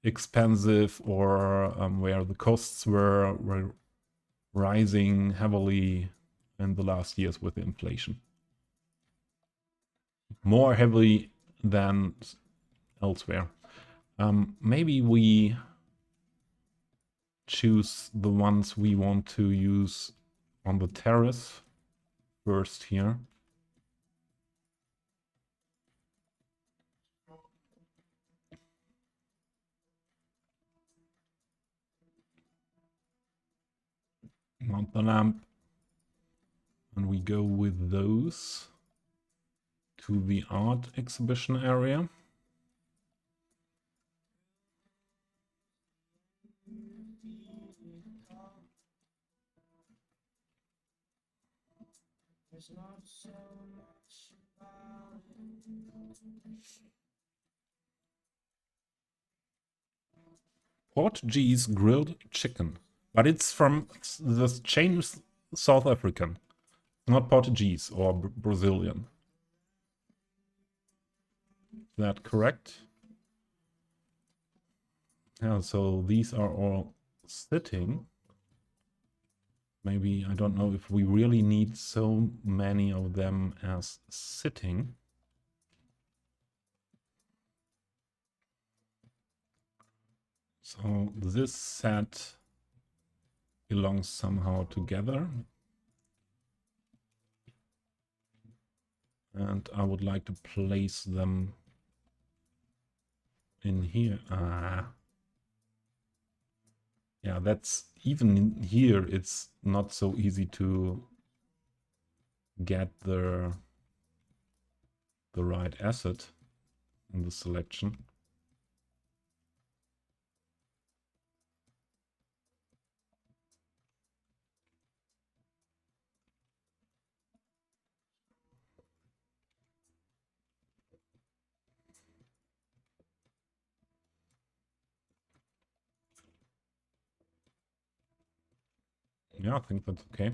expensive, or where the costs were rising heavily in the last years with inflation. More heavily than elsewhere. Maybe we choose the ones we want to use on the terrace first here. Mount the lamp, and we go with those to the art exhibition area. Portuguese grilled chicken, but it's from the chain South African, not Portuguese or Brazilian. Is that correct? Yeah, so these are all sitting. Maybe, I don't know if we really need so many of them as sitting. So this set belongs somehow together. And I would like to place them in here. Yeah, that's even in here, it's not so easy to get the right asset in the selection. Yeah, I think that's okay.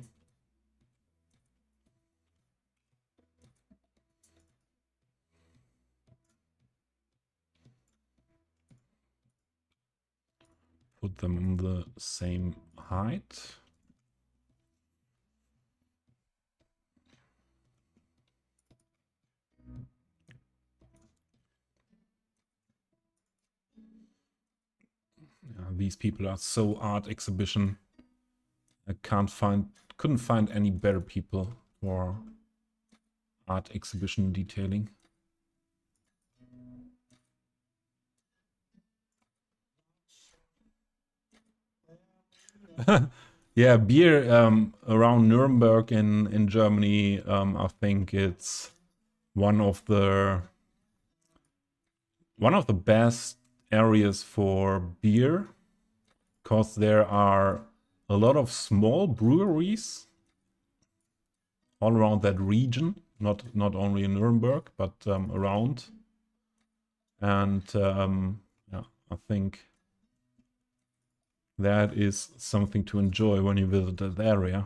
Put them on the same height. Yeah, these people are so art exhibition. I couldn't find any better people for art exhibition detailing. Yeah, beer around Nuremberg in Germany, I think it's one of the best areas for beer, because there are a lot of small breweries all around that region, not only in Nuremberg, but around. And yeah, I think that is something to enjoy when you visit that area.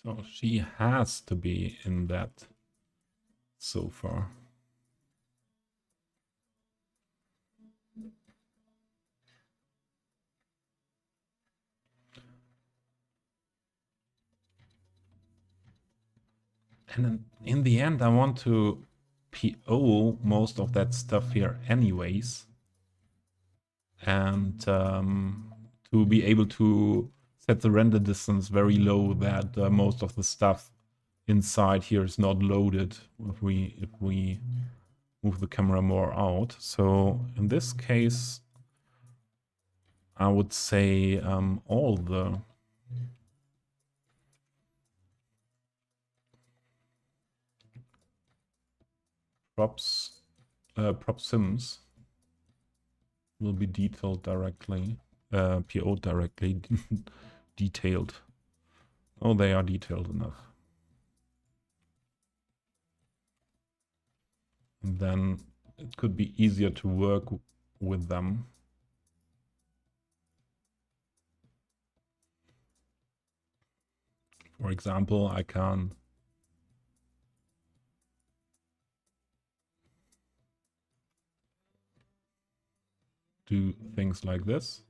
So she has to be in that so far. And in the end, I want to PO most of that stuff here anyways. And to be able to set the render distance very low, that most of the stuff inside here is not loaded if we move the camera more out. So in this case, I would say all the prop sims will be detailed directly, PO directly detailed. Oh, they are detailed enough. And then it could be easier to work with them. For example, I can do things like this.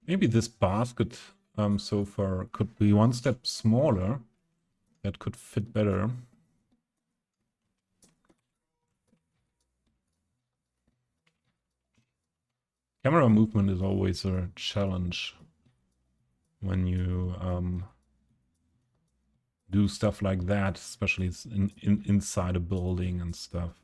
Maybe this basket so far could be one step smaller. That could fit better. Camera movement is always a challenge when you do stuff like that, especially inside a building and stuff.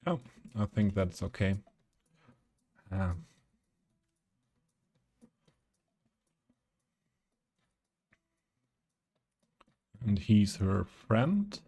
Oh, I think that's okay. And he's her friend.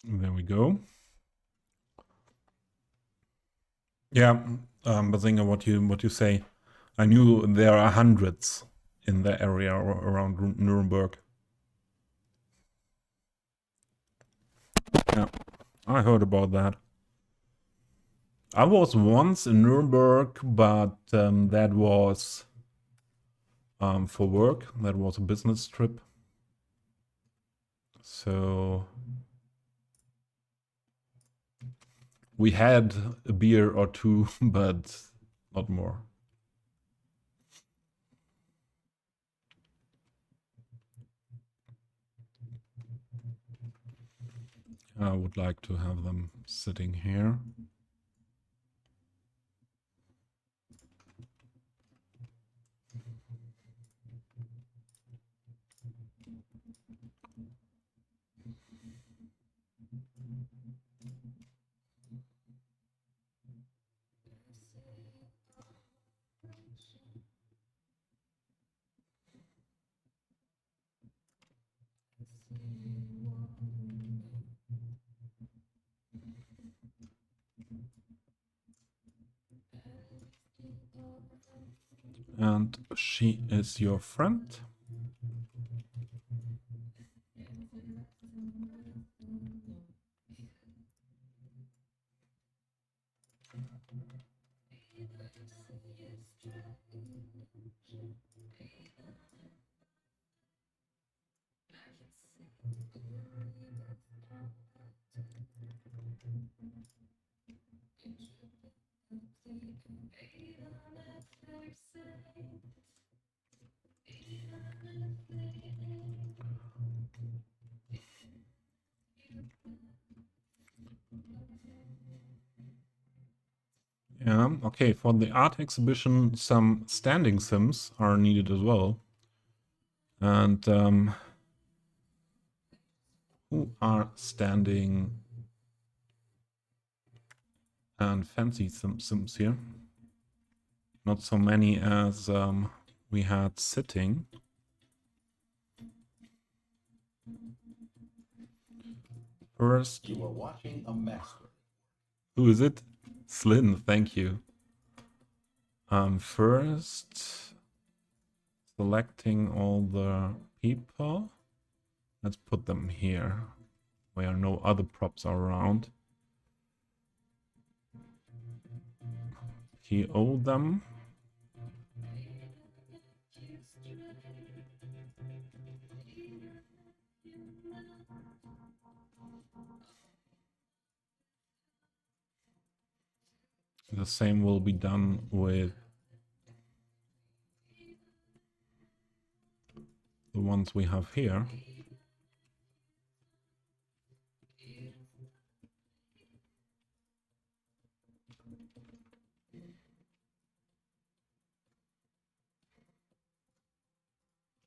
There we go. Yeah, Bazinga, what you say? I knew there are hundreds in the area around Nuremberg. Yeah, I heard about that. I was once in Nuremberg, but that was for work. That was a business trip. So We had a beer or two, but not more. I would like to have them sitting here. And she is your friend. Yeah, okay, for the art exhibition, some standing sims are needed as well. And who are standing and fancy sims here? Not so many as we had sitting. First, You are watching a master. who is it? Slyn, thank you. First, selecting all the people. Let's put them here, where no other props are around. PO them. The same will be done with the ones we have here.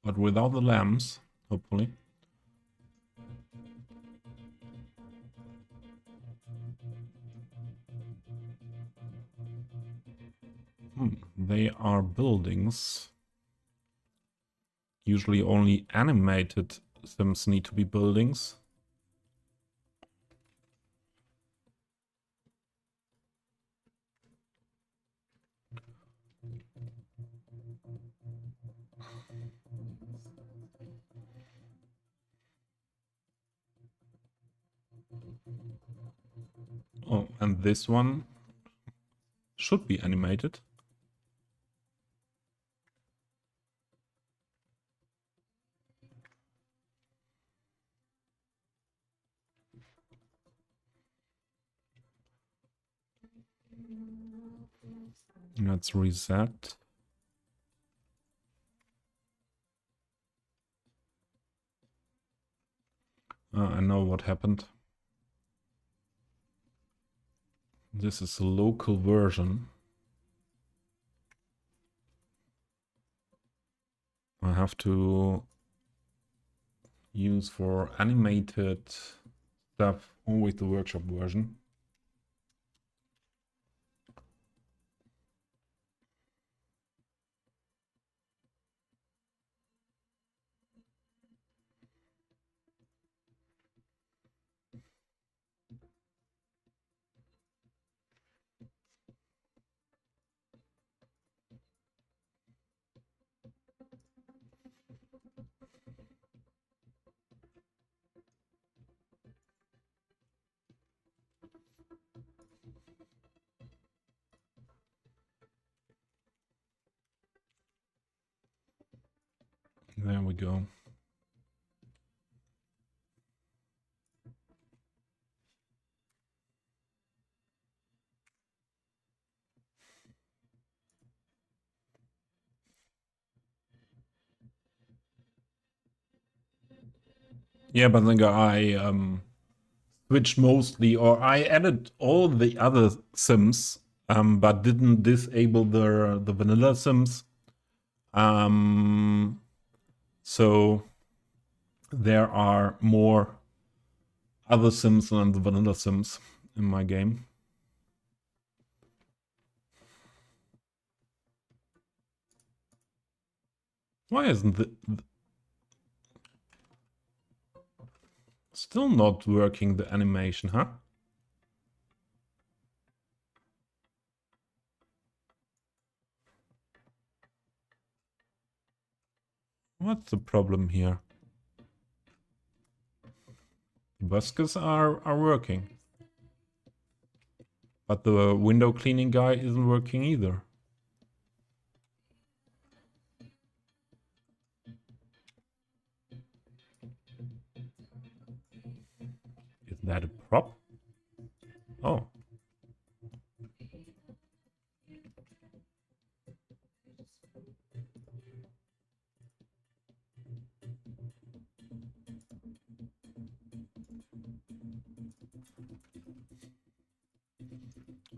But without the lamps, hopefully. They are buildings. Usually only animated sims need to be buildings. Oh, and this one should be animated. Let's reset. I know what happened. This is a local version. I have to use for animated stuff always the workshop version. There we go. Yeah, but then I switched mostly, or I added all the other sims, but didn't disable the vanilla sims. So there are more other sims than the vanilla sims in my game. Why isn't still not working, the animation, huh? What's the problem here? The buskers are working. But the window cleaning guy isn't working either. Is that a prop? Oh.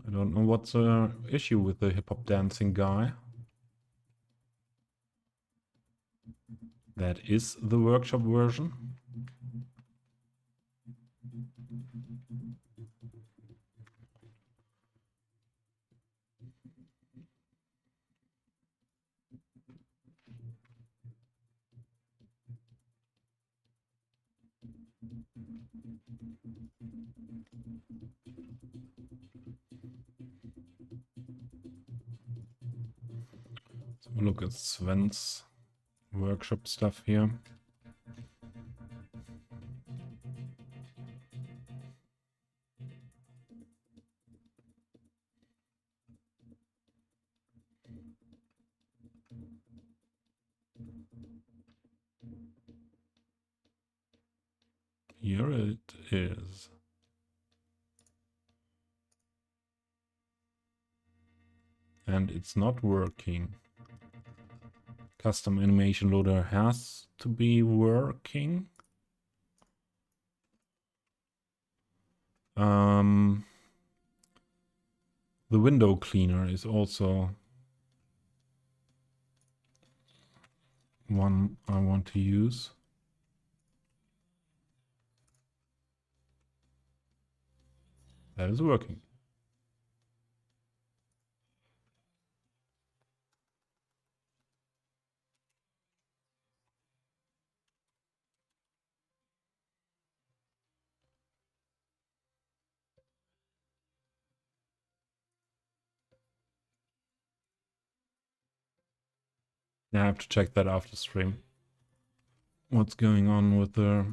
I don't know what's the issue with the hip-hop dancing guy. That is the workshop version. Let's have a look at Sven's workshop stuff here. Here it is. And it's not working. Custom animation loader has to be working. The window cleaner is also one I want to use. That is working. I have to check that after stream. What's going on with the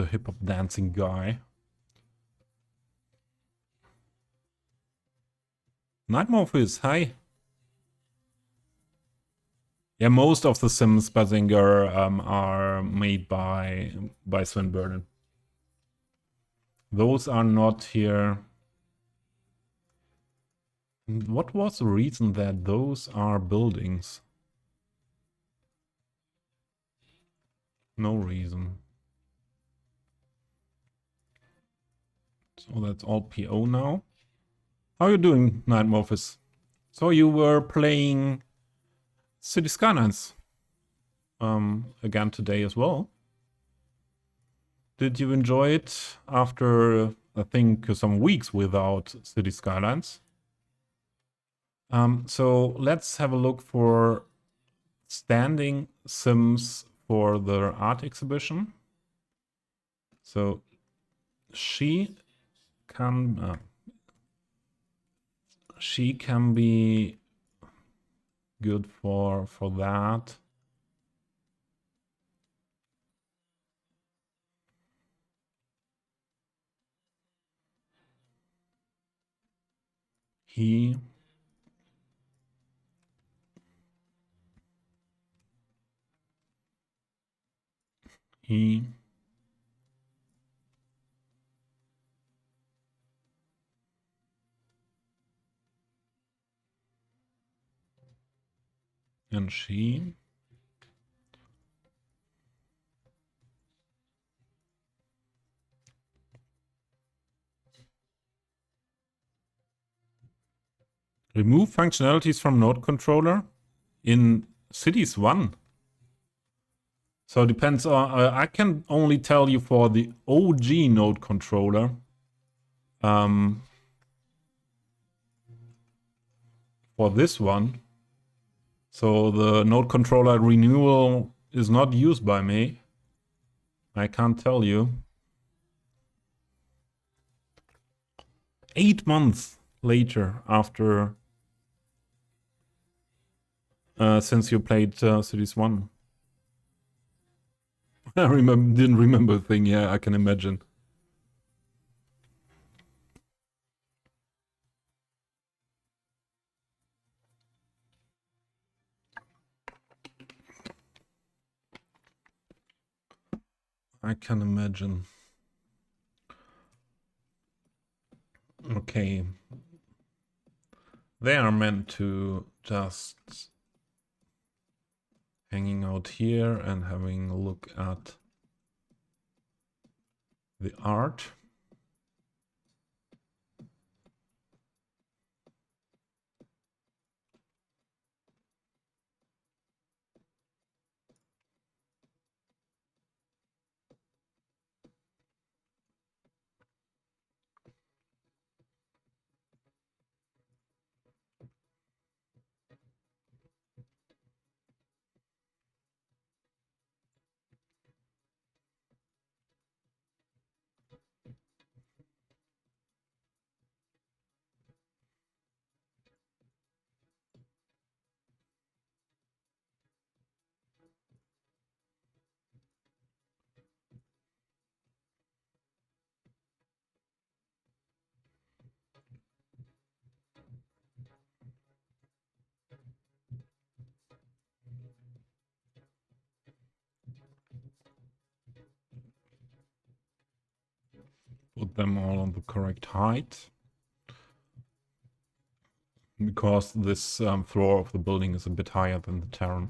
hip-hop dancing guy? Nightmorphis, hi. Yeah, most of the Sims Bazinger are made by Sven Burden. Those are not here. What was the reason that those are buildings? No reason. So that's all PO now. How are you doing, Nightmorphis? So you were playing City Skylines again today as well. Did you enjoy it after, I think, some weeks without City Skylines? So let's have a look for standing sims for the art exhibition. So she can be good for that. He and she. Remove functionalities from node controller in Cities 1. So it depends on, I can only tell you for the OG node controller. For this one. So the node controller renewal is not used by me. I can't tell you. 8 months later after since you played Cities 1. I didn't remember a thing, yeah, I can imagine. I can imagine. Okay. They are meant to just hanging out here and having a look at the art. Put them all on the correct height. Because this floor of the building is a bit higher than the terrain.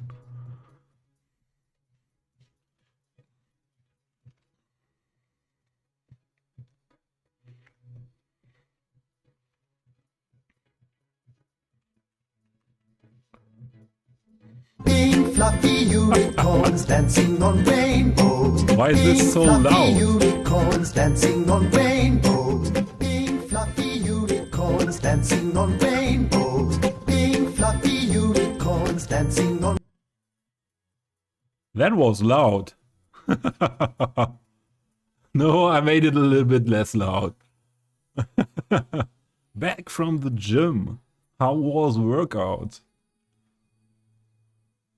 Pink fluffy unicorns dancing on rainbows. Why is this so Pink fluffy loud? Unicorns dancing on rainbows. Pink fluffy unicorns dancing on rainbows. Pink fluffy unicorns dancing on. That was loud. No, I made it a little bit less loud. Back from the gym. How was workout?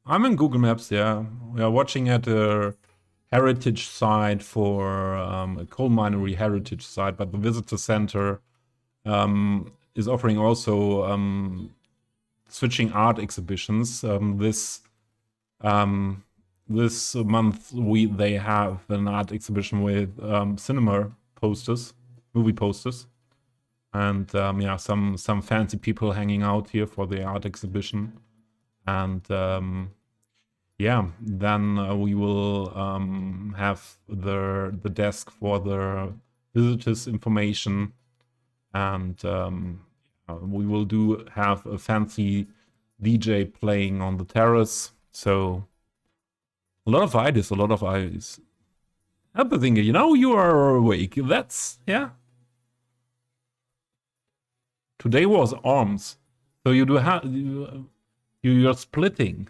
I'm in Google Maps, yeah. We are watching at a heritage site for a coal minery heritage site, but the visitor center is offering also switching art exhibitions. This month they have an art exhibition with cinema posters, movie posters, and yeah, some fancy people hanging out here for the art exhibition. And yeah, then we will have the desk for the visitors information, and we will have a fancy DJ playing on the terrace. So a lot of ideas, a lot of ideas. I'm thinking, you know, you are awake. That's, yeah. Today was arms, so you do have you're splitting.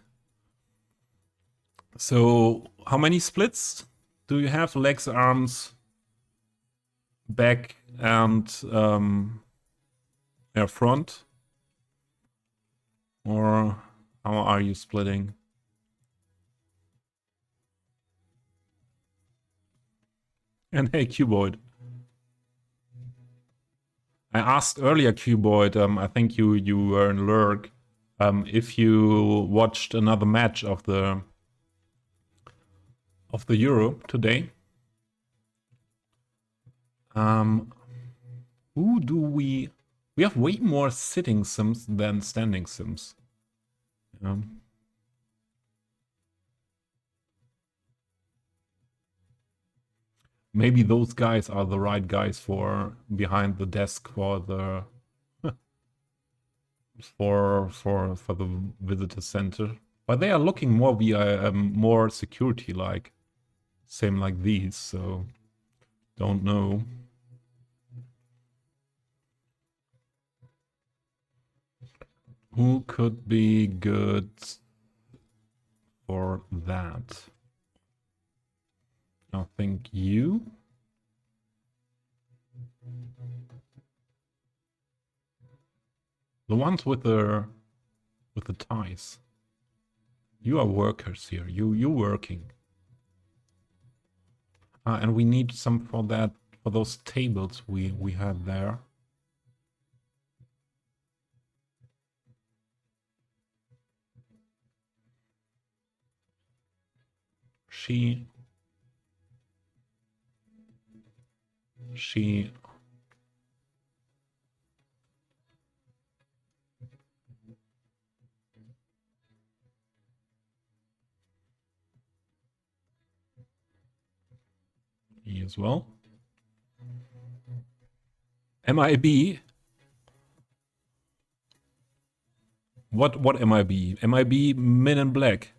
So how many splits do you have? Legs, arms, back, and front? Or how are you splitting? And hey, Cuboid. I asked earlier, Cuboid, I think you were in Lurk, if you watched another match of the Euro today. Who do we have way more sitting sims than standing sims. Maybe those guys are the right guys for behind the desk for the for the visitor center, but they are looking more via more security like, same like these. So don't know. Who could be good for that? I think you. The ones with the ties. You are workers here. You working. And we need some for that, for those tables we had there. She he as well. MIB. What MIB? MIB Men in Black.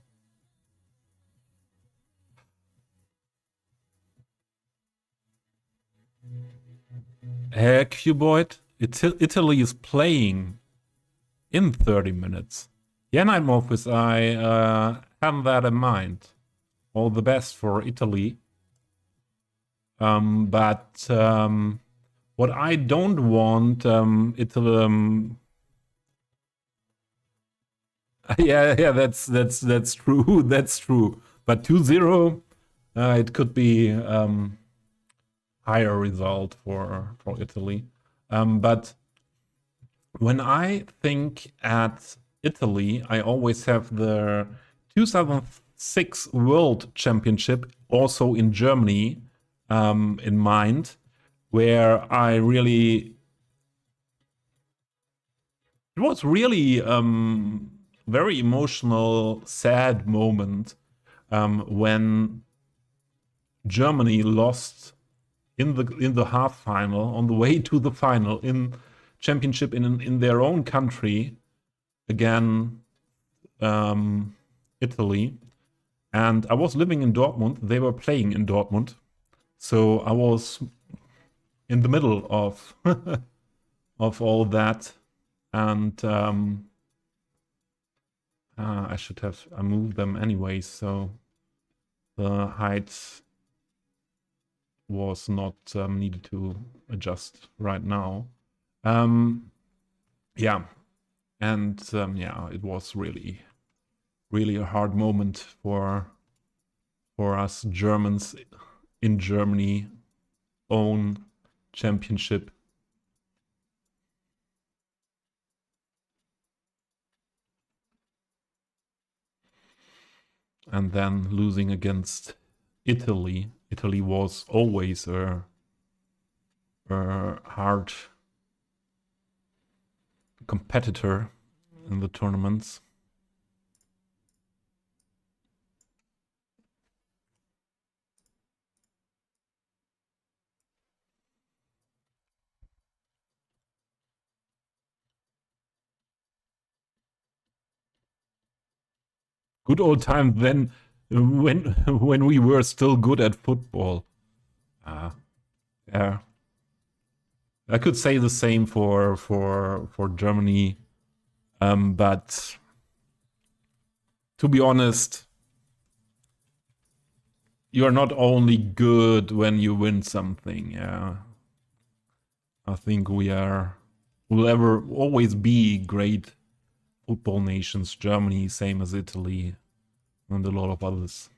Cuboid. Italy is playing in 30 minutes. Yeah, Nightmorphous, I have that in mind. All the best for Italy. But what I don't want, Italy. Yeah, that's true. That's true. But 2-0, it could be higher result for Italy. But when I think at Italy, I always have the 2006 World Championship, also in Germany, in mind, where I really, it was really very emotional, sad moment when Germany lost in the half final, on the way to the final in championship in their own country, again, Italy. And I was living in Dortmund. They were playing in Dortmund, so I was in the middle of of all that. And I should have moved them anyway, so the height was not needed to adjust right now. Yeah, and yeah, it was really a hard moment for us Germans in Germany, own championship. And then losing against Italy. Italy was always a hard competitor in the tournaments. Good old time then, when we were still good at football. Yeah. I could say the same for Germany, but to be honest, you are not only good when you win something. Yeah, I think will ever always be great football nations. Germany, same as Italy, and a lot of others.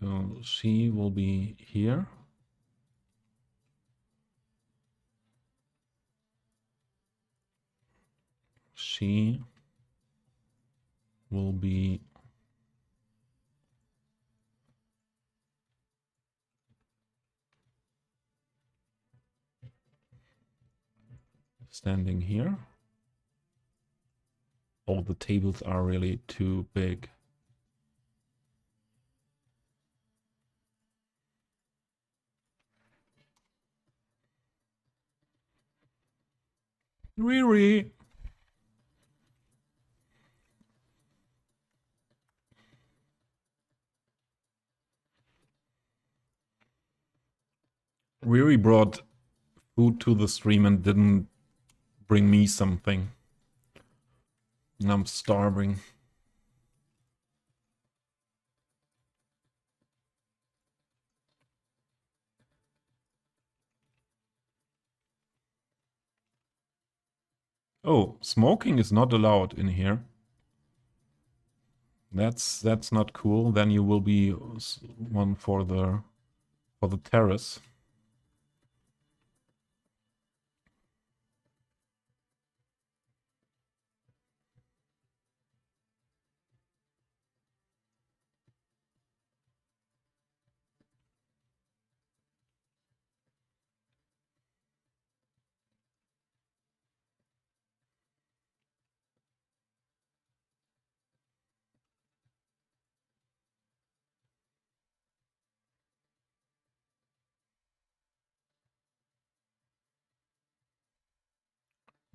So she will be here. She will be standing here. All the tables are really too big. Riri. Riri brought food to the stream and didn't bring me something. And I'm starving. Oh, smoking is not allowed in here. That's not cool. Then you will be one for the terrace.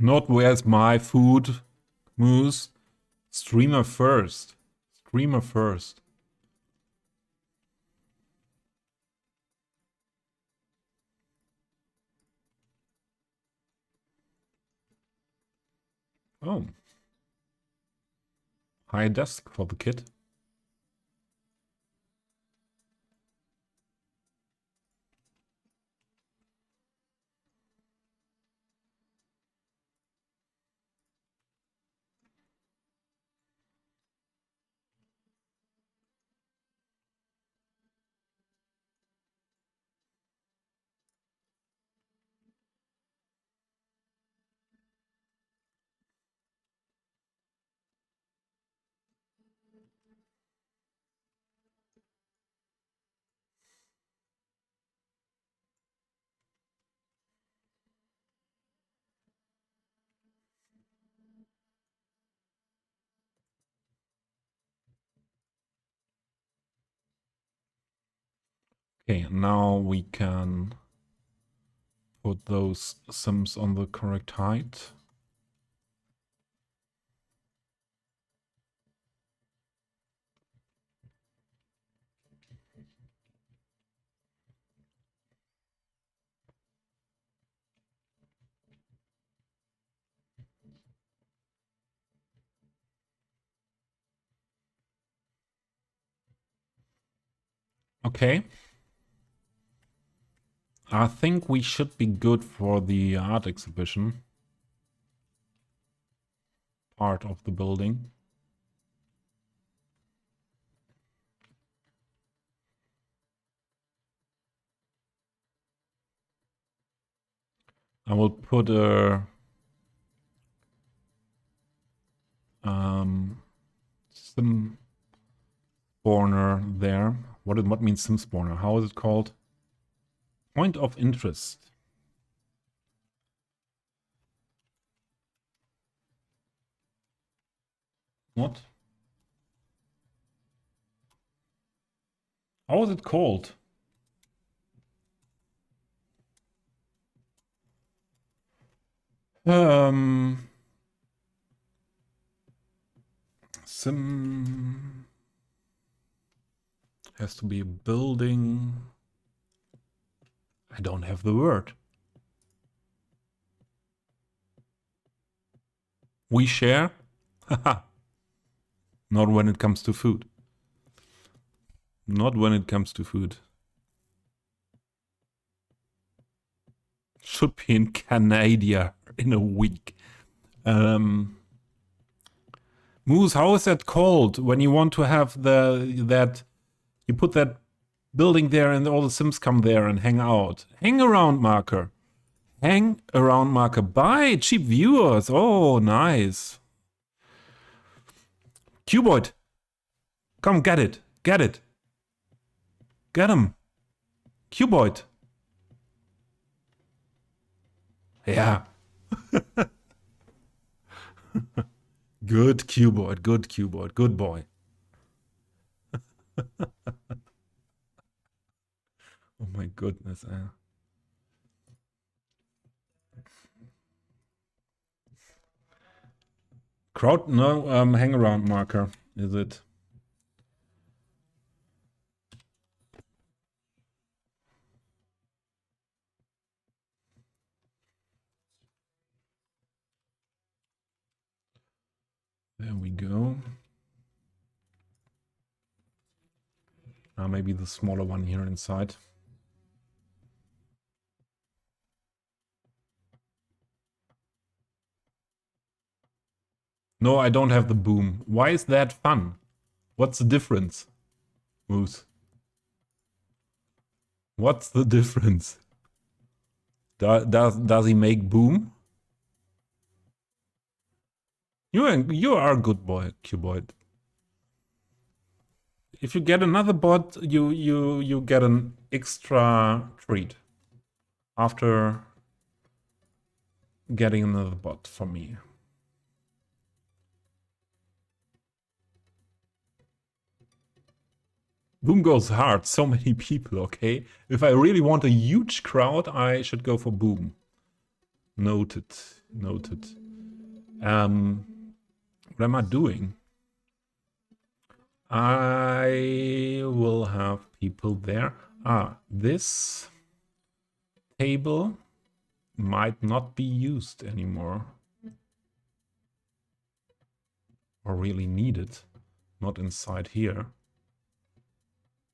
Not where's my food, Moose. Streamer first. Streamer first. Oh. High desk for the kid. Okay, now we can put those sims on the correct height. Okay. I think we should be good for the art exhibition part of the building. I will put a sim spawner there. What means sim spawner? How is it called? Point of interest. What? How is it called? Sim has to be a building. I don't have the word. We share? Haha. Not when it comes to food. Not when it comes to food. Should be in Canada in a week. Moose, how is that called when you want to have that you put that building there and all the Sims come there and hang out? Hang around marker. Hang around marker. Buy cheap viewers. Oh, nice. Cuboid. Come get it. Get it. Get him. Cuboid. Yeah. Good Cuboid. Good Cuboid. Good boy. Oh my goodness. Crowd, no, hang around marker, is it? There we go. Maybe the smaller one here inside. No, I don't have the boom. Why is that fun? What's the difference, Moose? What's the difference? Does he make boom? You are a good boy, Cuboid. If you get another bot, you get an extra treat after getting another bot from me. Boom goes hard, so many people, okay? If I really want a huge crowd, I should go for boom. Noted, noted. What am I doing? I will have people there. This table might not be used anymore. Or really needed. Not inside here.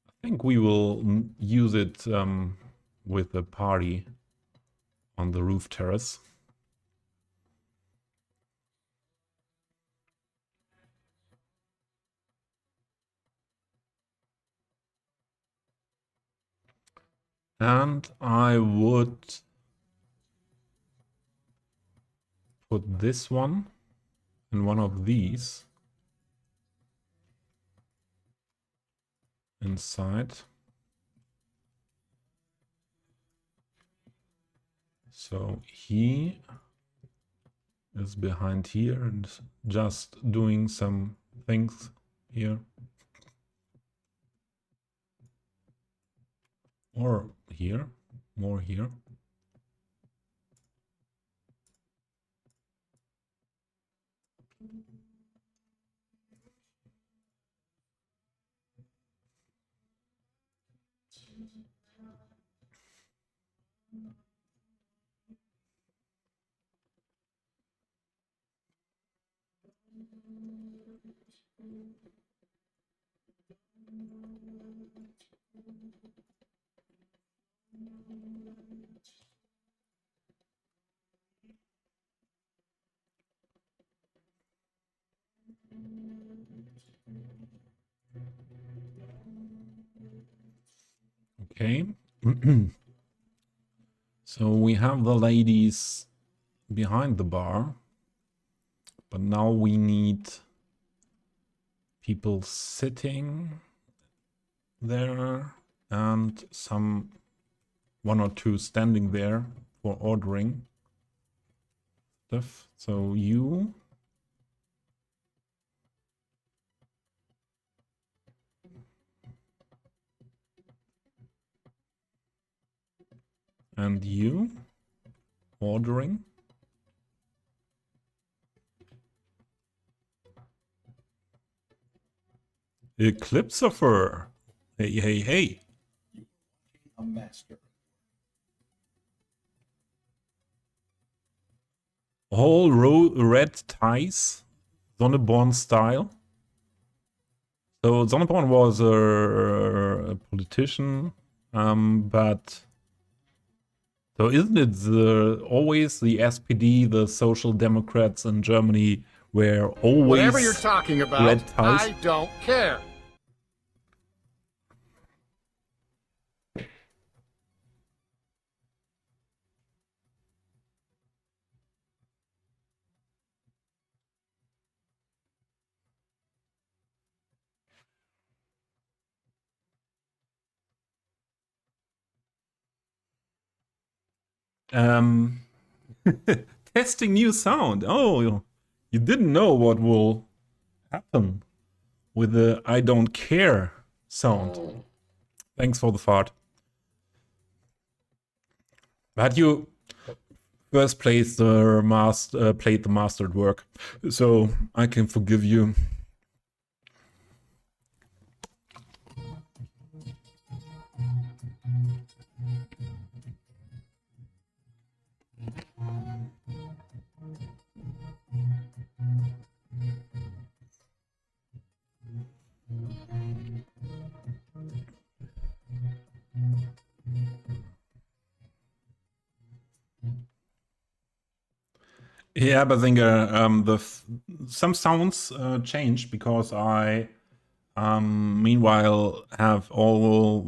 I think we will use it with a party on the roof terrace. And I would put this one in one of these inside. So he is behind here and just doing some things here. Or here, more here. Okay. So we have the ladies behind the bar, but now we need people sitting there and one or two standing there for ordering stuff. So you and you ordering. Eclipsifer. Hey, hey, hey. A master. All red ties, Sonneborn style. So Sonneborn was a politician, but so isn't it always the SPD, the Social Democrats in Germany, were always Whatever you're talking about, red ties? I don't care. Testing new sound. Oh, you didn't know what will happen with the I don't care sound. Thanks for the fart. But first place the played the mastered work, so I can forgive you. Yeah, Bazinga, some sounds changed because I meanwhile have all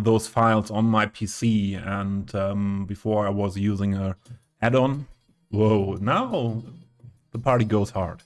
those files on my PC, and before I was using a add-on. Whoa, now the party goes hard.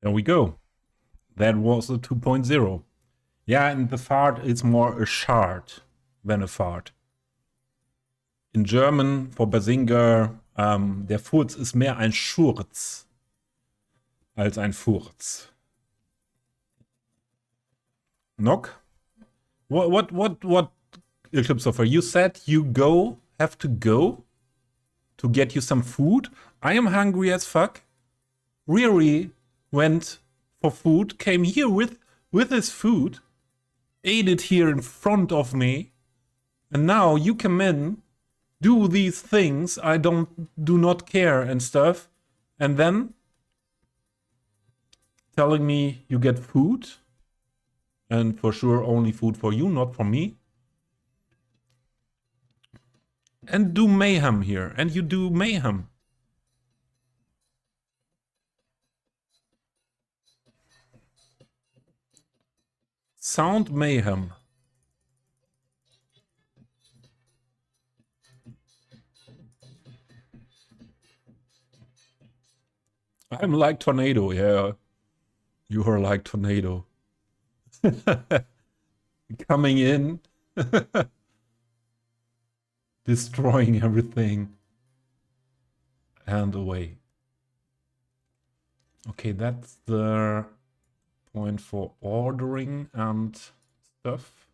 There we go. That was the 2.0. Yeah, and the fart is more a shard than a fart. In German, for Basinger, der Furz ist mehr ein Schurz als ein Furz. Knock? What, Eclipse Offer? You said you have to go to get you some food? I am hungry as fuck. Riri went for food, came here with his food, ate it here in front of me, and now you come in, do these things I do not care and stuff, and then telling me you get food, and for sure only food for you, not for me, and do mayhem here, and you do mayhem. Sound mayhem. I'm like Tornado, yeah. You are like Tornado. Coming in. Destroying everything. And away. Okay, that's the point for ordering and stuff.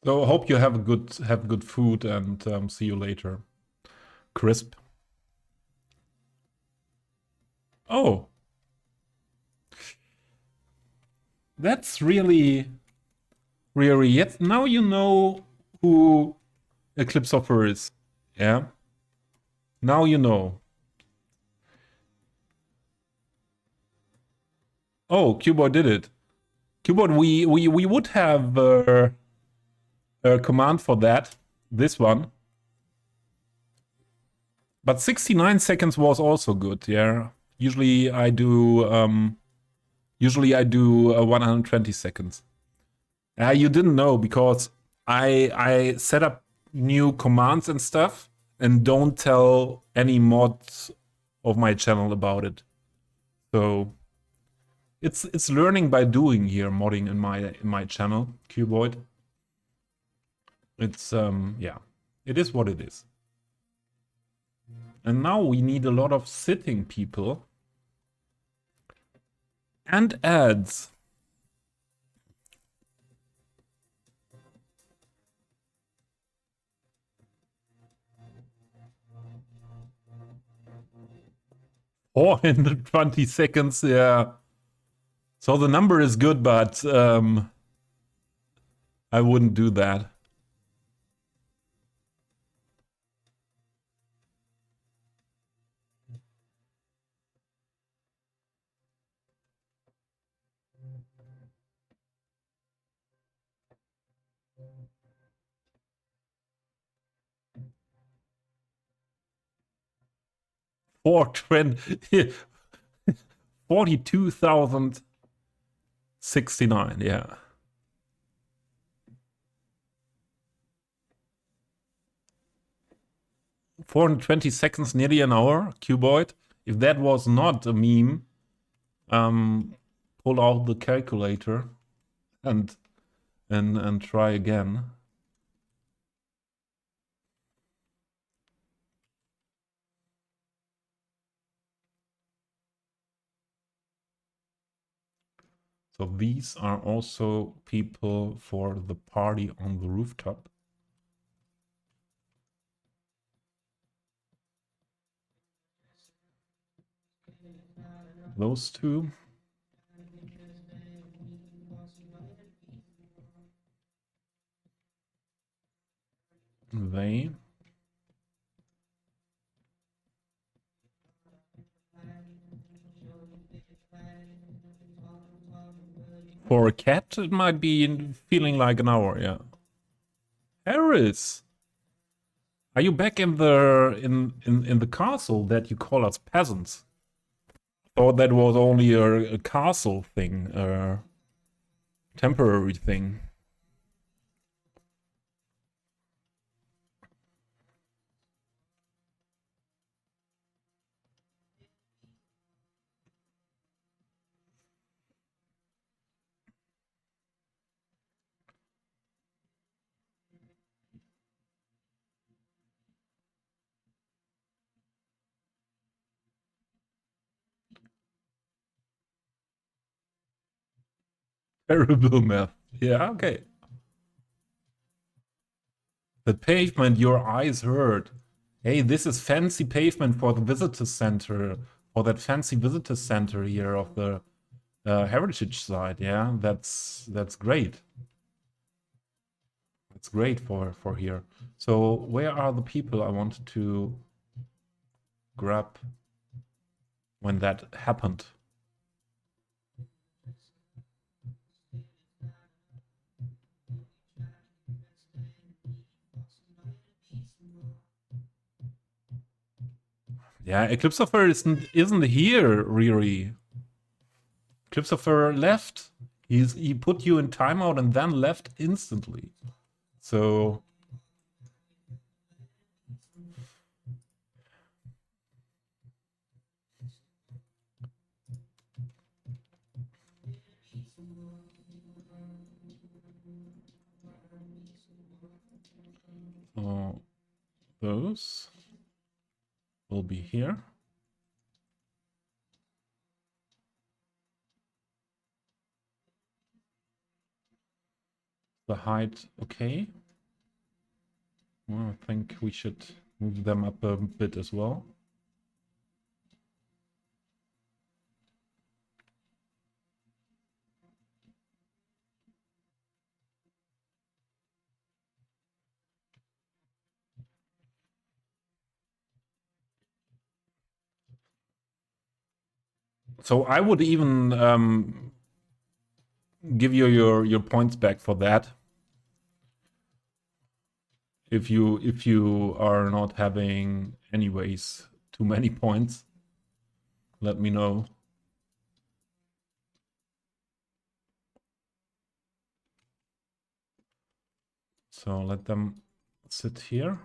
So I hope you have good food, and see you later. Crisp. Oh. That's really yes. Now you know who Eclipse Offer is. Yeah. Now you know. Oh, Qboy did it. Qboy, we would have a command for that. This one. But 69 seconds was also good, yeah. Usually I do 120 seconds. You didn't know because I set up new commands and stuff and don't tell any mods of my channel about it. So it's learning by doing here, modding in my channel, Qboy. It's yeah, it is what it is. And now we need a lot of sitting people. And ads. Oh, in the 20 seconds, yeah. So the number is good, but I wouldn't do that. Four 20, 42,069, yeah. 420 seconds, nearly an hour, cuboid. If that was not a meme, pull out the calculator and try again. So these are also people for the party on the rooftop. Those two. They. For a cat, it might be feeling like an hour, yeah. Harris! Are you back in the castle that you call us peasants? Or that was only a castle thing, a temporary thing? Terrible math. Yeah, okay. The pavement your eyes heard. Hey, this is fancy pavement for the visitor center, for that fancy visitor center here of the heritage site. Yeah, that's great. That's great for here. So where are the people I wanted to grab when that happened? Yeah, Eclipsopher isn't here, Riri. Eclipsopher left. He put you in timeout and then left instantly. So those will be here. The height, okay. Well, I think we should move them up a bit as well. So I would even give you your points back for that. If you are not having anyways too many points, let me know. So let them sit here.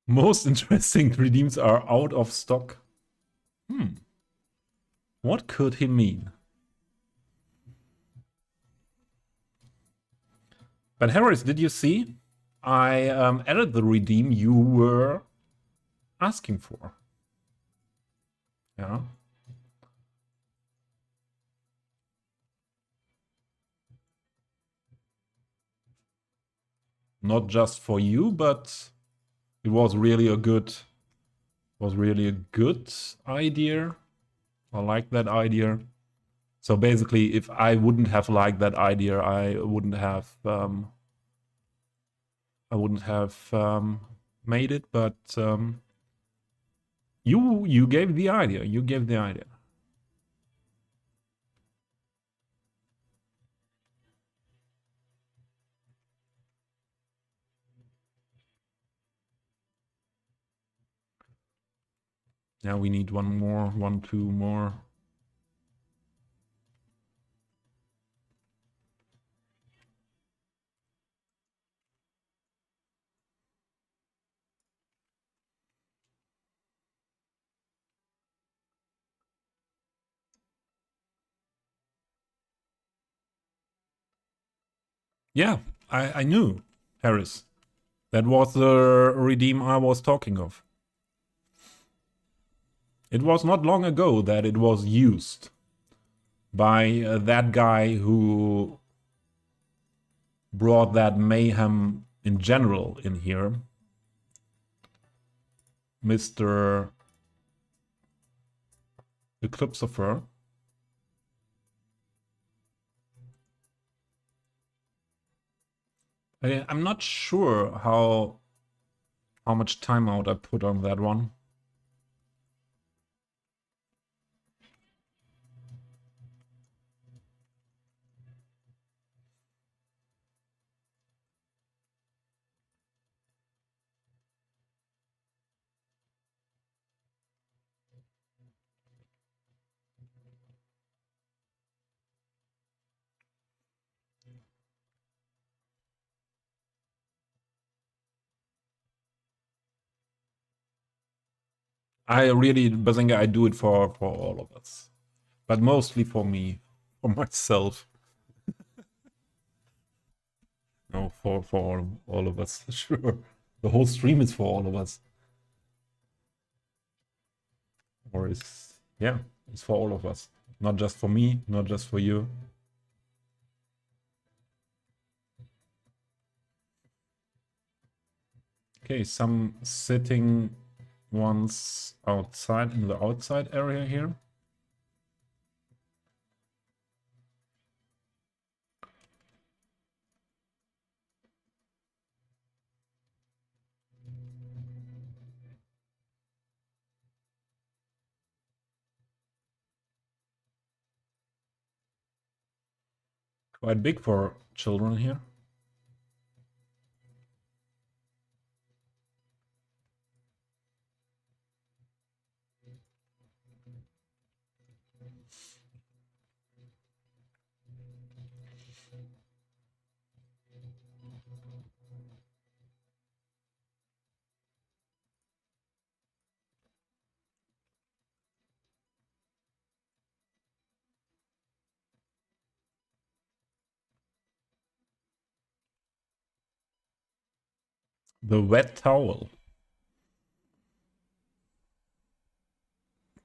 Most interesting redeems are out of stock. What could he mean? But Harris, did you see? I added the redeem you were asking for. Yeah. Not just for you, but it was really a good idea. I like that idea. So basically, if I wouldn't have liked that idea, I wouldn't have made it. But you gave the idea. You gave the idea. Now we need one, two more. Yeah, I knew, Harris. That was the redeem I was talking of. It was not long ago that it was used by that guy who brought that mayhem in general in here. Mr. Eclipsopher. I'm not sure how much timeout I put on that one. I really, Bazinga, I do it for all of us. But mostly for me, for myself. No, for all of us, sure. The whole stream is for all of us. Or it's for all of us. Not just for me, not just for you. Okay, some sitting ones outside, in the outside area here. Quite big for children here. The wet towel.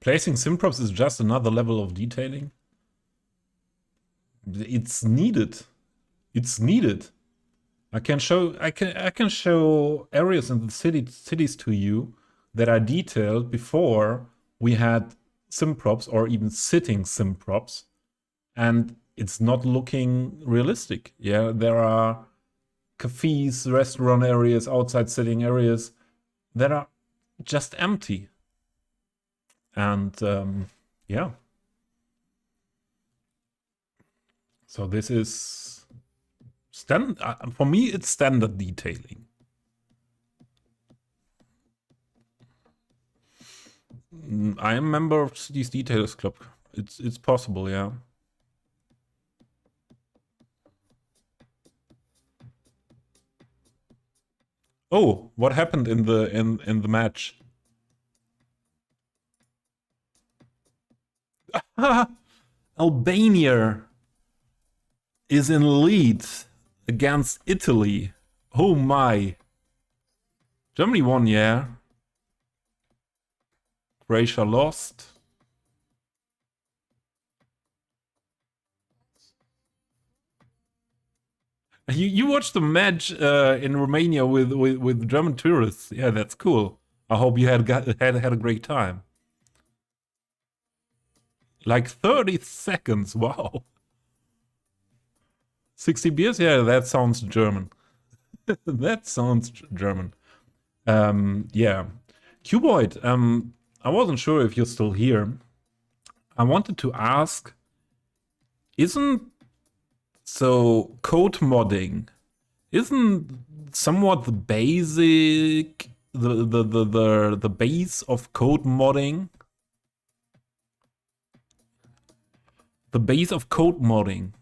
Placing simprops is just another level of detailing. It's needed. It's needed. I can show areas in the cities to you that are detailed before we had simprops or even sitting simprops, and it's not looking realistic. Yeah, there are cafes, restaurant areas, outside sitting areas that are just empty. And yeah. So this is for me, it's standard detailing. I am a member of Cities Detailers Club. It's possible, yeah. Oh, what happened in the match? Albania is in lead against Italy. Oh my. Germany won, yeah. Croatia lost. You watched the match in Romania with German tourists. Yeah, that's cool. I hope you had a great time. Like 30 seconds. Wow. 60 beers? Yeah, that sounds German. That sounds German. Yeah. Cuboid, I wasn't sure if you're still here. I wanted to ask, isn't code modding isn't somewhat the basic the base of code modding? The base of code modding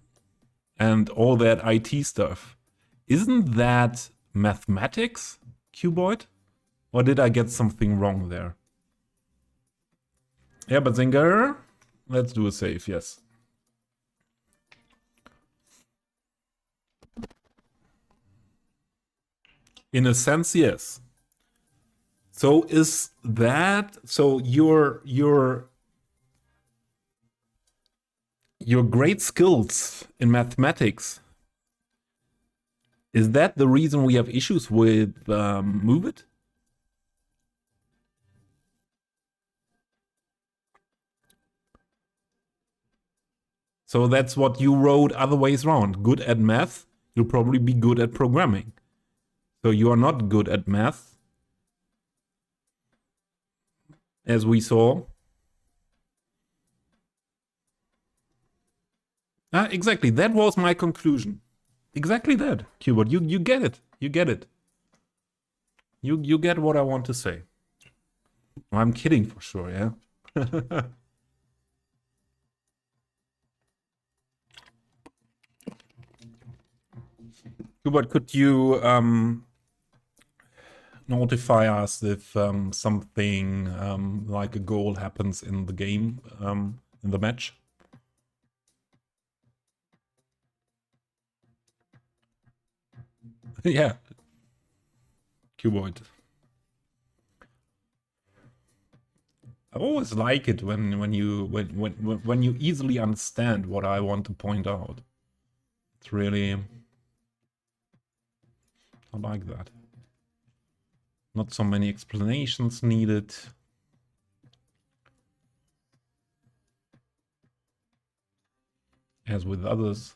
and all that IT stuff. Isn't that mathematics, Cuboid? Or did I get something wrong there? Yeah, but Zinger, let's do a save, yes. In a sense, yes. So is that so your great skills in mathematics, is that the reason we have issues with Move It? So that's what you wrote other ways around. Good at math, you'll probably be good at programming. So you are not good at math, as we saw. Exactly, that was my conclusion. Exactly that, Hubert. You get it. You get it. You get what I want to say. I'm kidding for sure, yeah. Hubert, could you notify us if something like a goal happens in the game, in the match? Yeah, Cuboid. I always like it when you easily understand what I want to point out. It's really, I like that. Not so many explanations needed. As with others.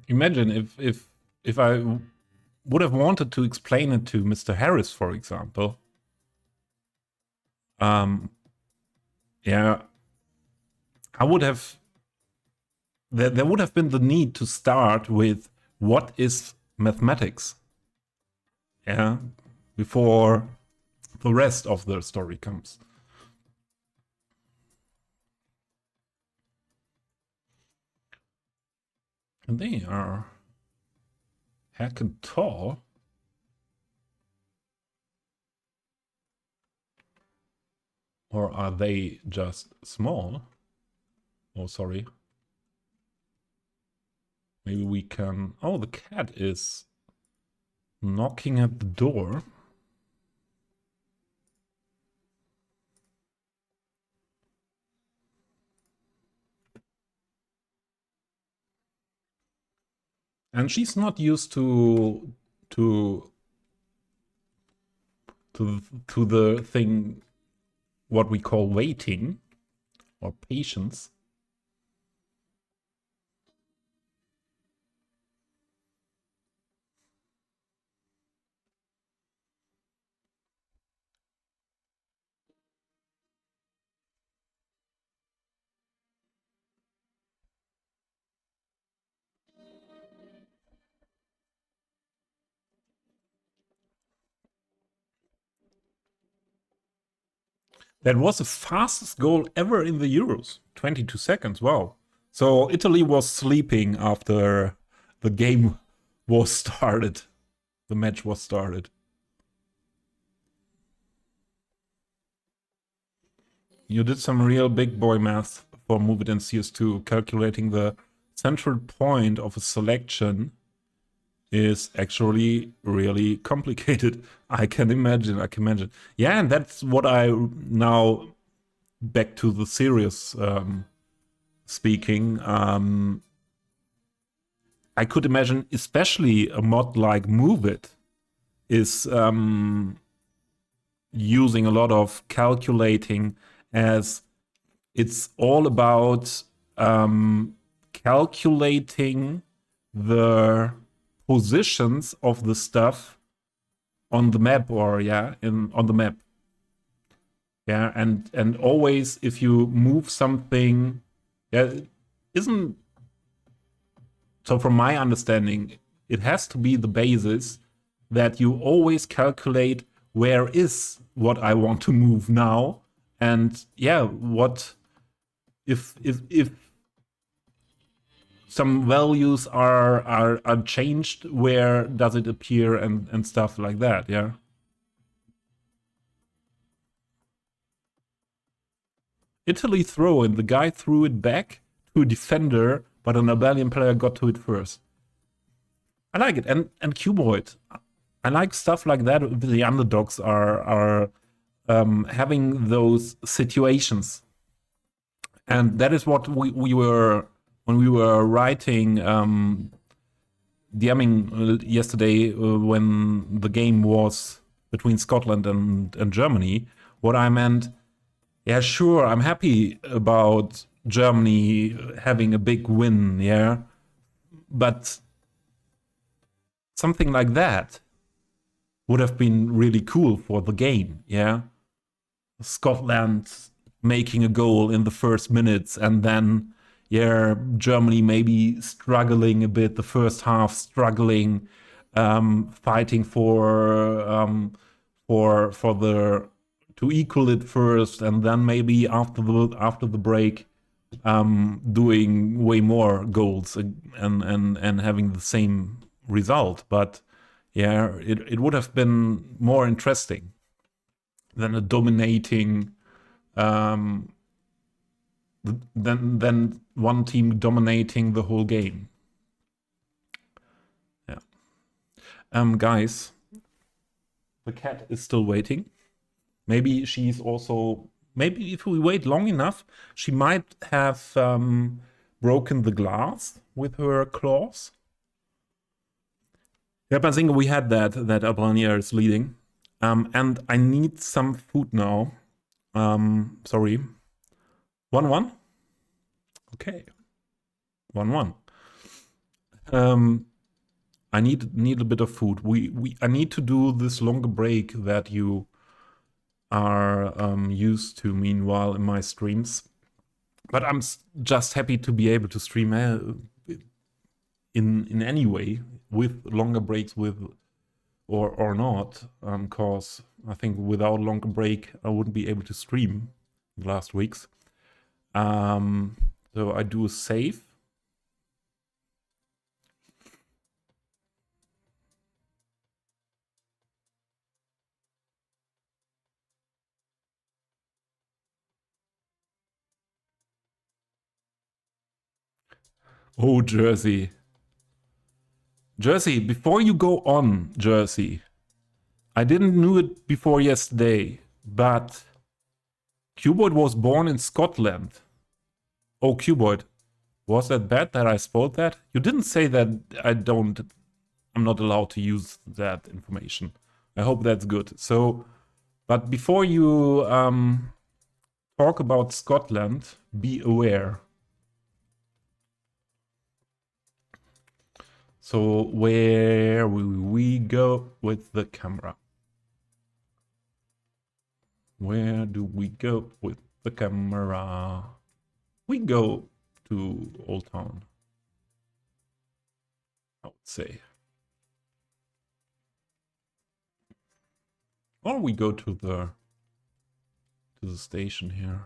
Imagine if I would have wanted to explain it to Mr. Harris, for example. Yeah, I would have. There would have been the need to start with what is mathematics. Yeah, before the rest of the story comes. And they are heckin' tall. Or are they just small? Oh, sorry. Maybe we can... Oh, the cat is knocking at the door. And she's not used to the thing what we call waiting or patience. That was the fastest goal ever in the Euros. 22 seconds, wow. So Italy was sleeping after the game was started. The match was started. You did some real big boy math for Move It and CS2. Calculating the central point of a selection is actually really complicated. I can imagine. Yeah, and that's what I now, back to the serious speaking. I could imagine, especially a mod like Move It is using a lot of calculating, as it's all about calculating the positions of the stuff on the map, or on the map. Yeah, and always if you move something, isn't, so from my understanding, it has to be the basis that you always calculate where is what I want to move now, and what if some values are changed, where does it appear, and stuff like that. Yeah. Italy throw, and the guy threw it back to a defender, but an Albanian player got to it first. I like it. And Cuboid, I like stuff like that. The underdogs are having those situations. And that is what we were, when we were writing DMing yesterday, when the game was between Scotland and Germany, what I meant, yeah, sure, I'm happy about Germany having a big win, yeah, but something like that would have been really cool for the game, yeah. Scotland making a goal in the first minutes, and then Germany maybe struggling a bit, the first half struggling, fighting for the to equal it first, and then maybe after the break doing way more goals and having the same result. But it would have been more interesting than a dominating than one team dominating the whole game. Yeah. Guys, the cat is still waiting. Maybe she's also, maybe if we wait long enough, she might have broken the glass with her claws. Yeah, but I think we had that Albania is leading. And I need some food now. Sorry. 1-1? Okay. 1-1. I need a bit of food. I need to do this longer break that you are used to meanwhile in my streams. But I'm just happy to be able to stream in any way, with longer breaks, with or not, because I think without longer break I wouldn't be able to stream last week's. So I do a save. Oh, Jersey. Jersey, before you go on, Jersey, I didn't know it before yesterday, but Cuboid was born in Scotland. Oh, Cuboid, was that bad that I spoiled that? You didn't say that I'm not allowed to use that information. I hope that's good. So, but before you talk about Scotland, be aware. So where will we go with the camera? Where do we go with the camera? We go to Old Town, I would say. Or we go to to the station here.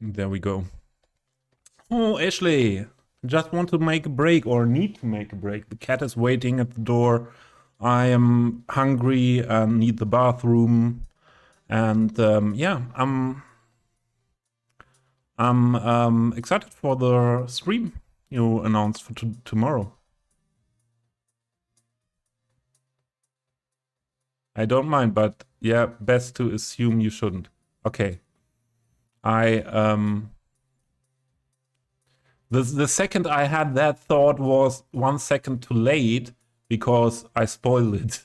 There we go. Oh, Ashley, just want to make a break or need to make a break. The cat is waiting at the door. I am hungry and need the bathroom. And yeah, I'm excited for the stream you announced for tomorrow. I don't mind, but yeah, best to assume you shouldn't. Okay. The second I had that thought was 1 second too late because I spoiled it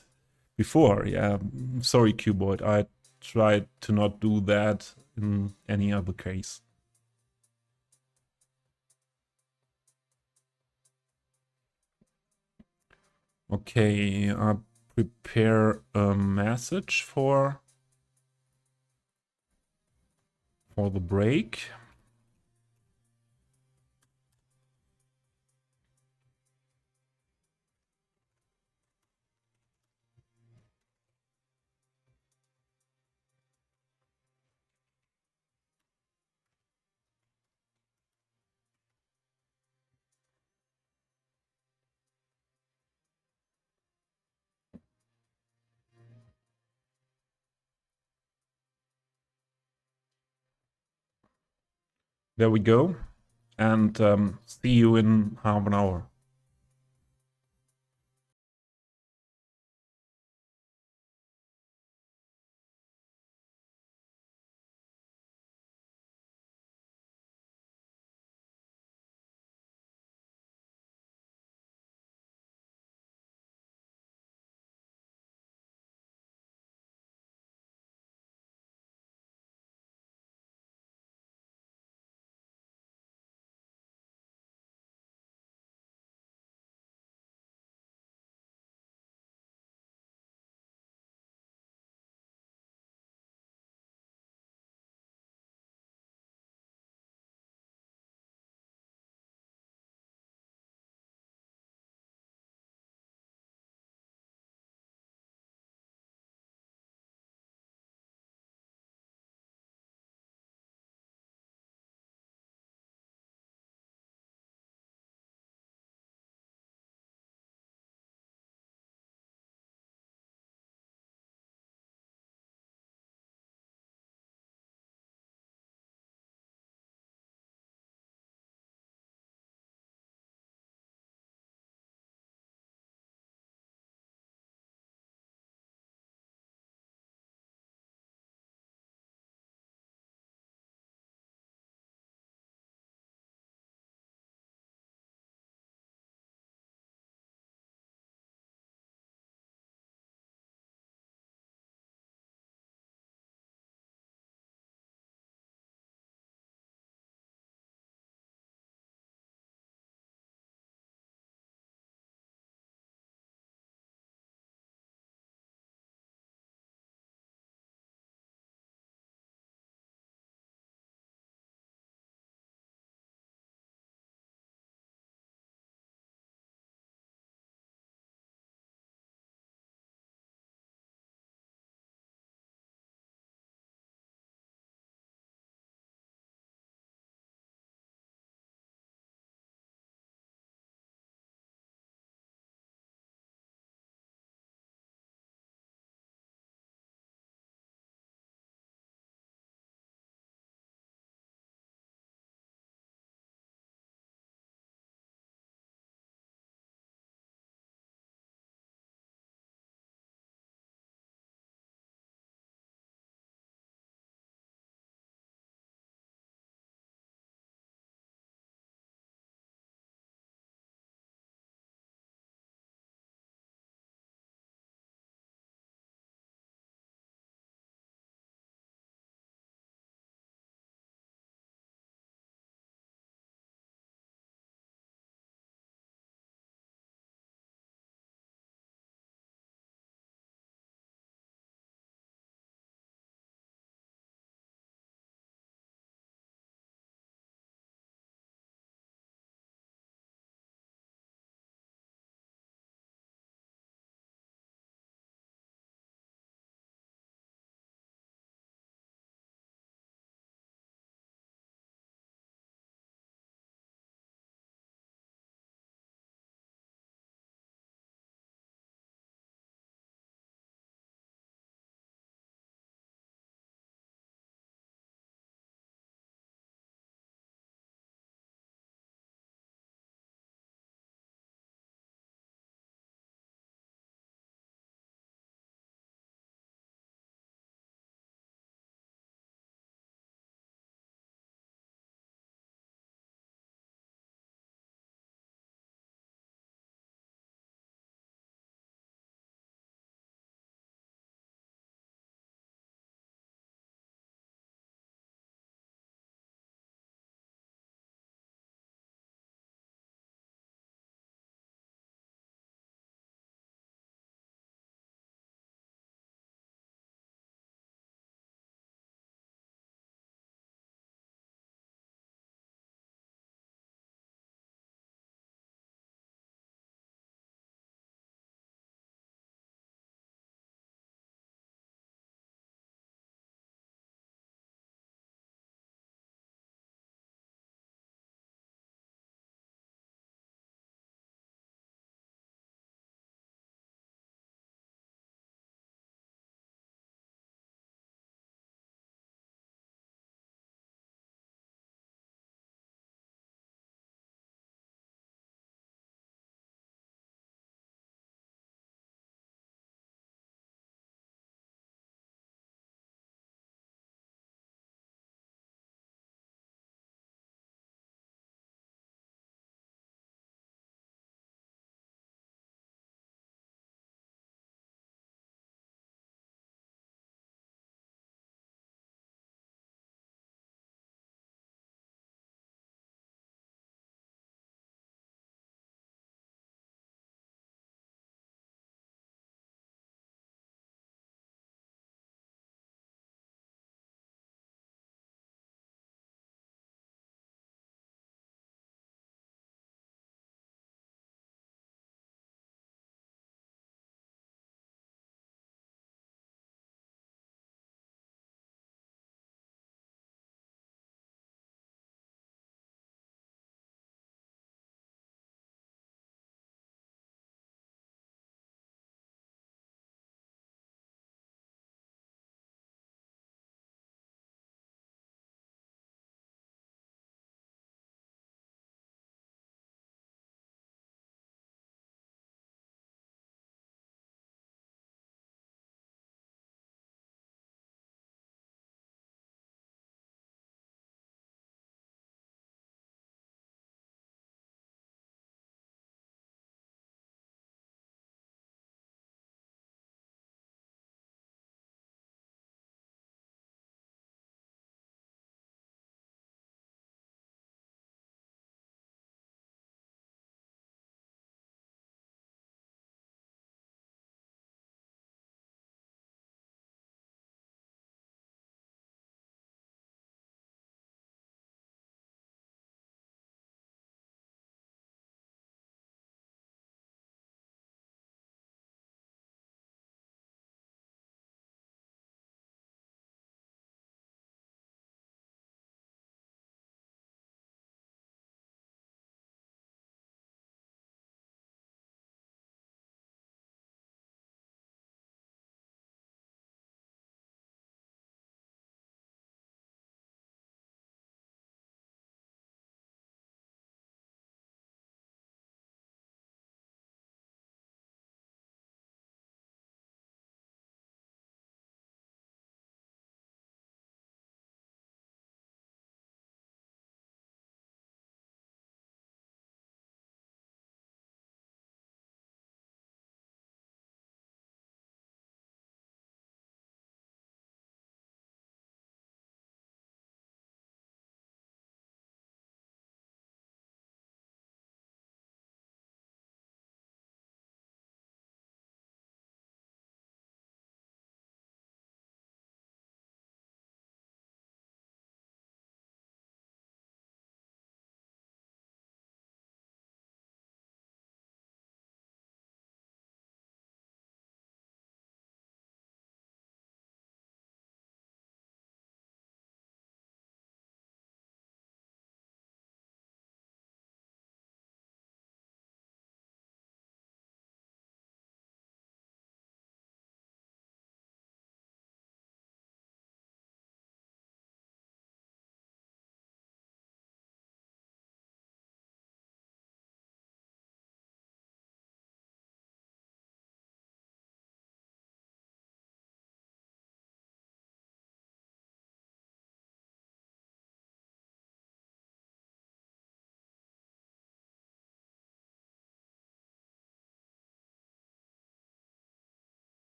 before. Yeah, sorry, Cuboid. I tried to not do that in any other case. Okay, prepare a message for the break. There we go. And see you in half an hour.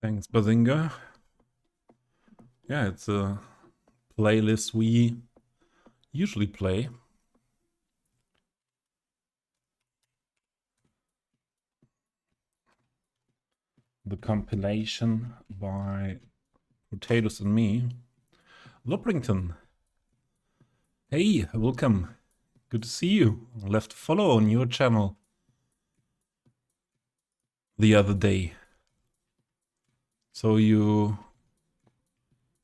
Thanks, Bazinga. Yeah, it's a playlist we usually play. The compilation by Potatoes and Me. Loprington. Hey, welcome. Good to see you. I left a follow on your channel the other day. So you're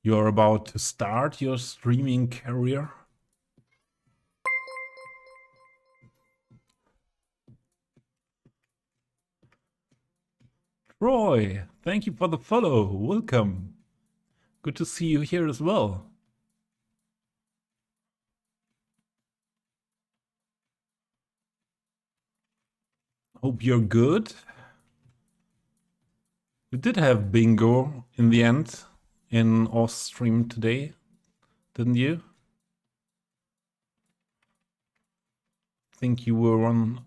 about to start your streaming career? Troy, thank you for the follow. Welcome. Good to see you here as well. Hope you're good. You did have bingo in the end in our stream today, didn't you? I think you were one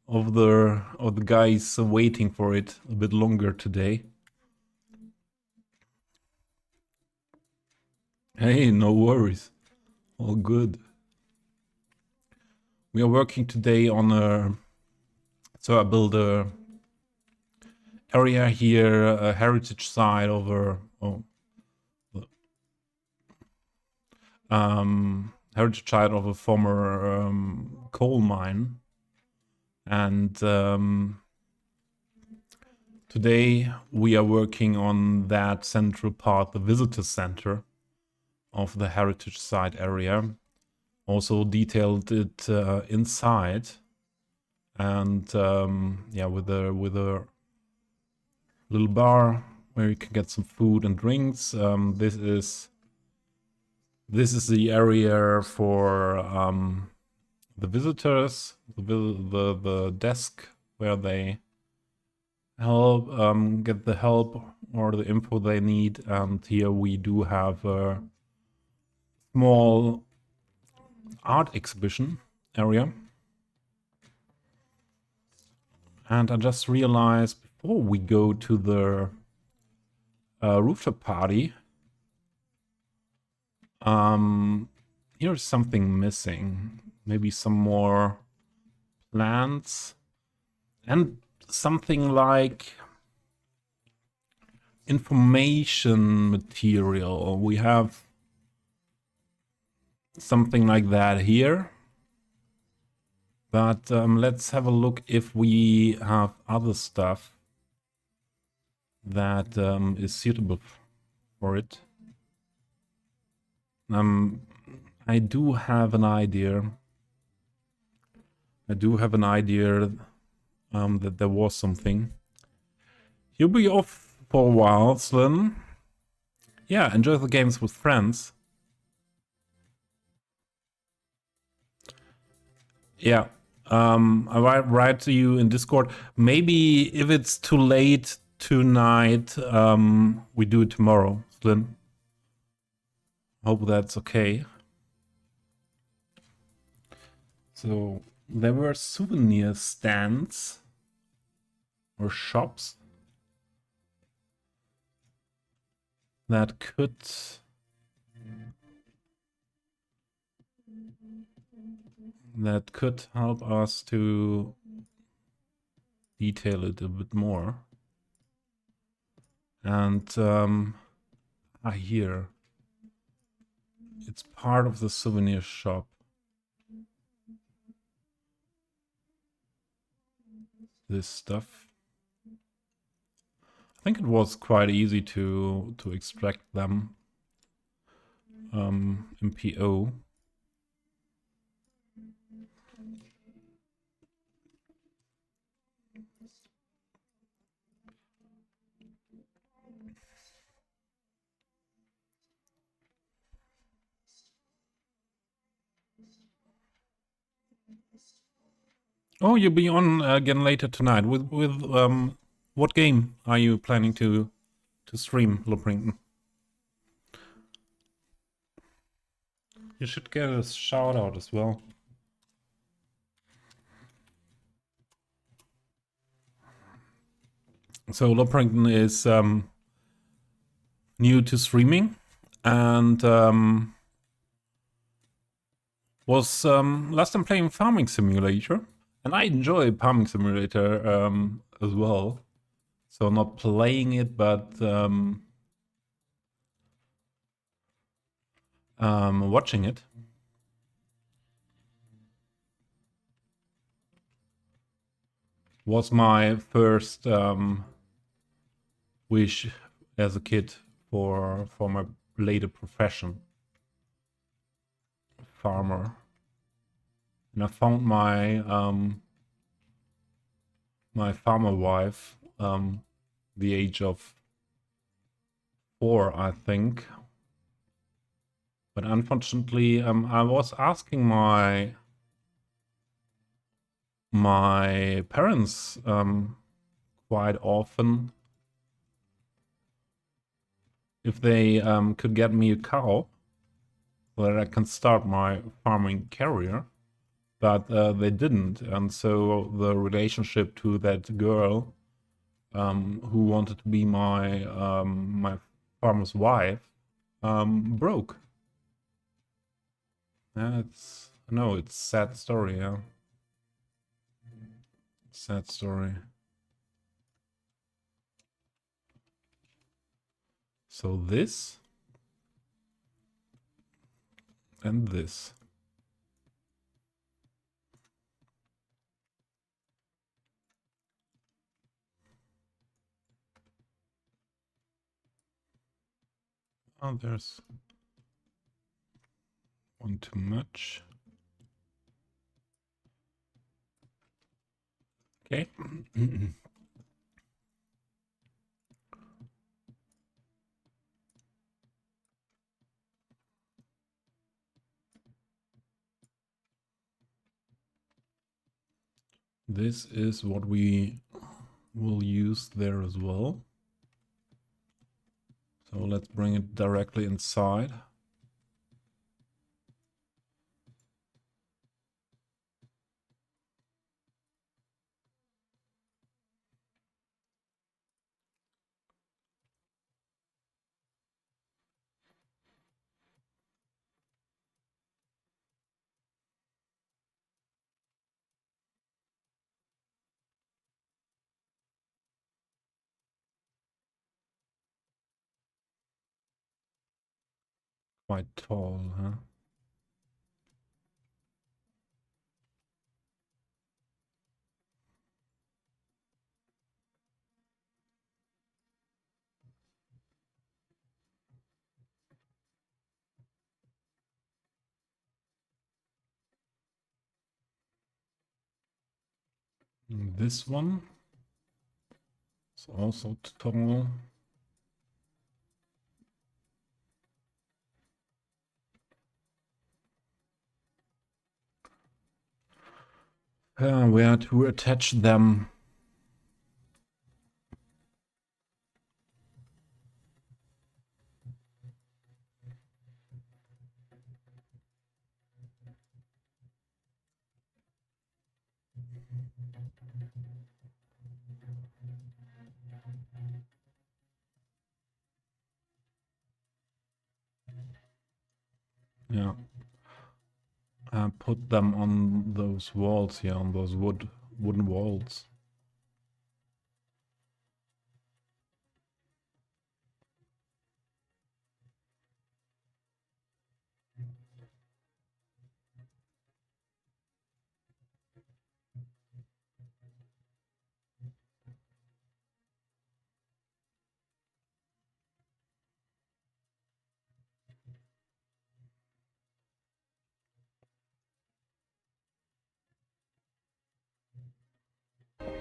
of the guys waiting for it a bit longer today. Hey, no worries. All good. We are working today on so I build a area here, a heritage site over heritage site of a former coal mine, and today we are working on that central part, the visitor center of the heritage site area. Also detailed it inside, and yeah, with a little bar where you can get some food and drinks. This is the area for the visitors, the desk where they help get the help or the info they need. And here we do have a small art exhibition area. And I just realized before we go to the rooftop party, here's something missing. Maybe some more plants and something like information material. We have something like that here. But let's have a look if we have other stuff that is suitable for it. I do have an idea. That there was something. You'll be off for a while, Slim. Yeah, enjoy the games with friends. Yeah, I write to you in Discord. Maybe if it's too late tonight, we do it tomorrow, Slim. Hope that's okay. So there were souvenir stands or shops that could help us to detail it a bit more. And here it's part of the souvenir shop. This stuff. I think it was quite easy to extract them in PO. Oh, you'll be on again later tonight. With what game are you planning to stream, Loprington? You should get a shout out as well. So Loprankton is new to streaming and was last time playing Farming Simulator, and I enjoy Farming Simulator as well. So not playing it, but watching it. Was my first wish as a kid for my later profession, farmer. And I found my farmer wife the age of 4, I think. But unfortunately, I was asking my parents quite often if they could get me a cow so that I can start my farming career, but they didn't, and so the relationship to that girl who wanted to be my my farmer's wife broke. Yeah, it's a sad story. Yeah, sad story. So this and this. Oh, there's one too much. Okay. This is what we will use there as well. So let's bring it directly inside. Quite tall, huh? And this one is also tall. Where to attach them? Yeah. Put them on those walls here, on those wooden walls.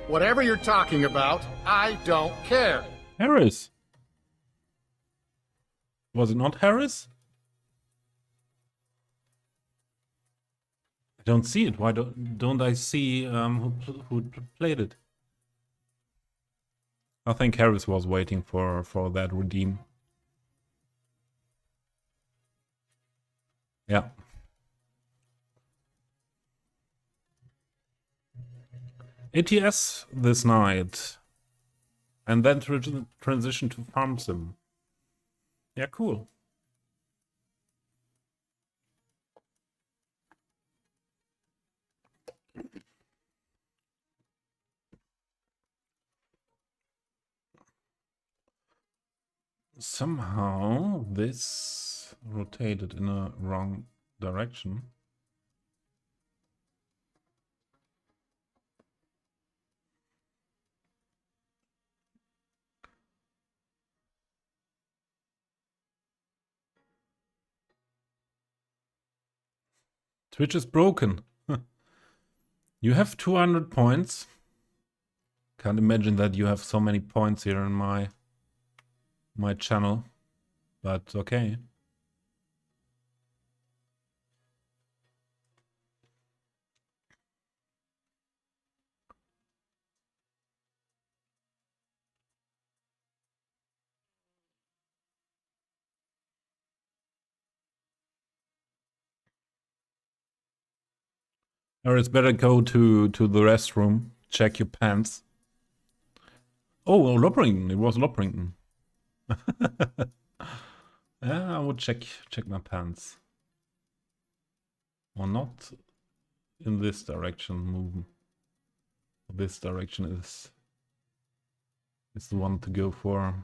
Whatever you're talking about, I don't care. Harris. Was it not Harris? I don't see it. Why don't I see who played it? I think Harris was waiting for that redeem. Yeah. ATS this night. and then transition to farm sim. Yeah, cool. Somehow this rotated in a wrong direction. Twitch is broken. You have 200 points. Can't imagine that you have so many points here in my channel, but okay. Or it's better go to the restroom, check your pants. Oh, Lopprington. It was Lopprington. Yeah, I would check my pants. Or not in this direction. Move. This direction is the one to go for.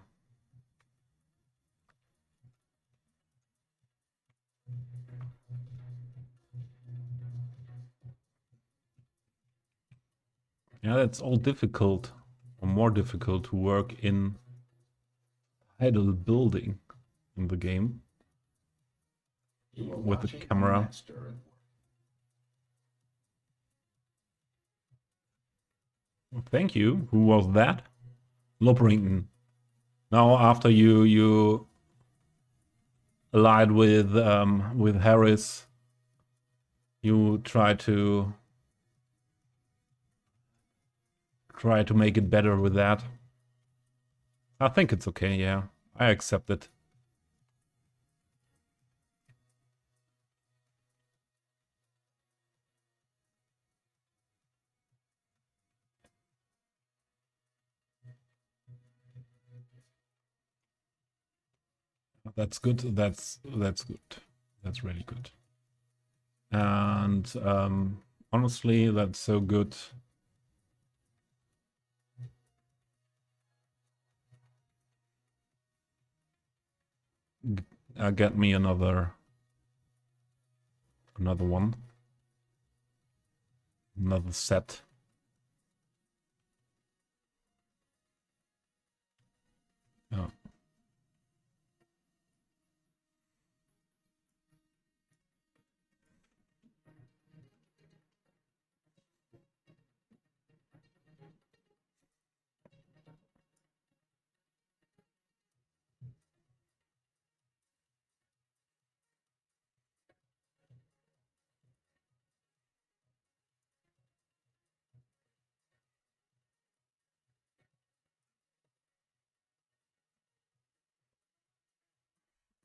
Yeah, it's all difficult, or more difficult to work in idle building in the game with the camera. Thank you. Who was that? Lopprington. Now, after you allied with Harris, you try to make it better with that. I think it's okay. Yeah, I accept it. That's good. That's good. That's really good. And honestly, that's so good. Get me another one, another set. Yeah.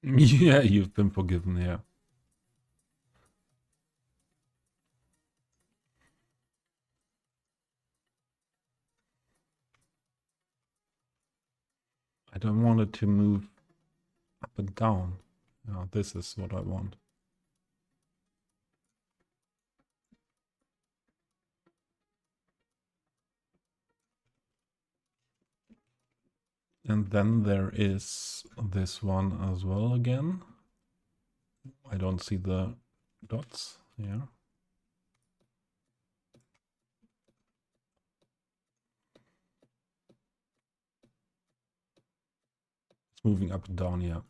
Yeah, you've been forgiven. Yeah. I don't want it to move up and down. No, this is what I want. And then there is this one as well again. I don't see the dots here. It's moving up and down, yeah.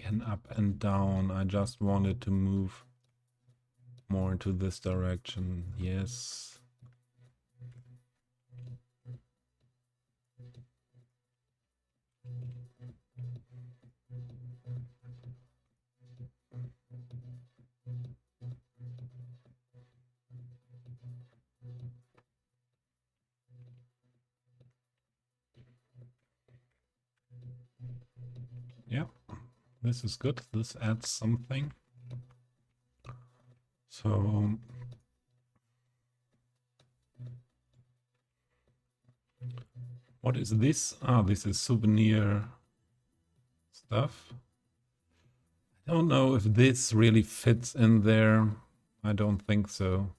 Again, up and down. I just wanted to move more into this direction. Yes. Yeah, this is good. This adds something. So what is this? Ah, this is souvenir stuff. I don't know if this really fits in there. I don't think so.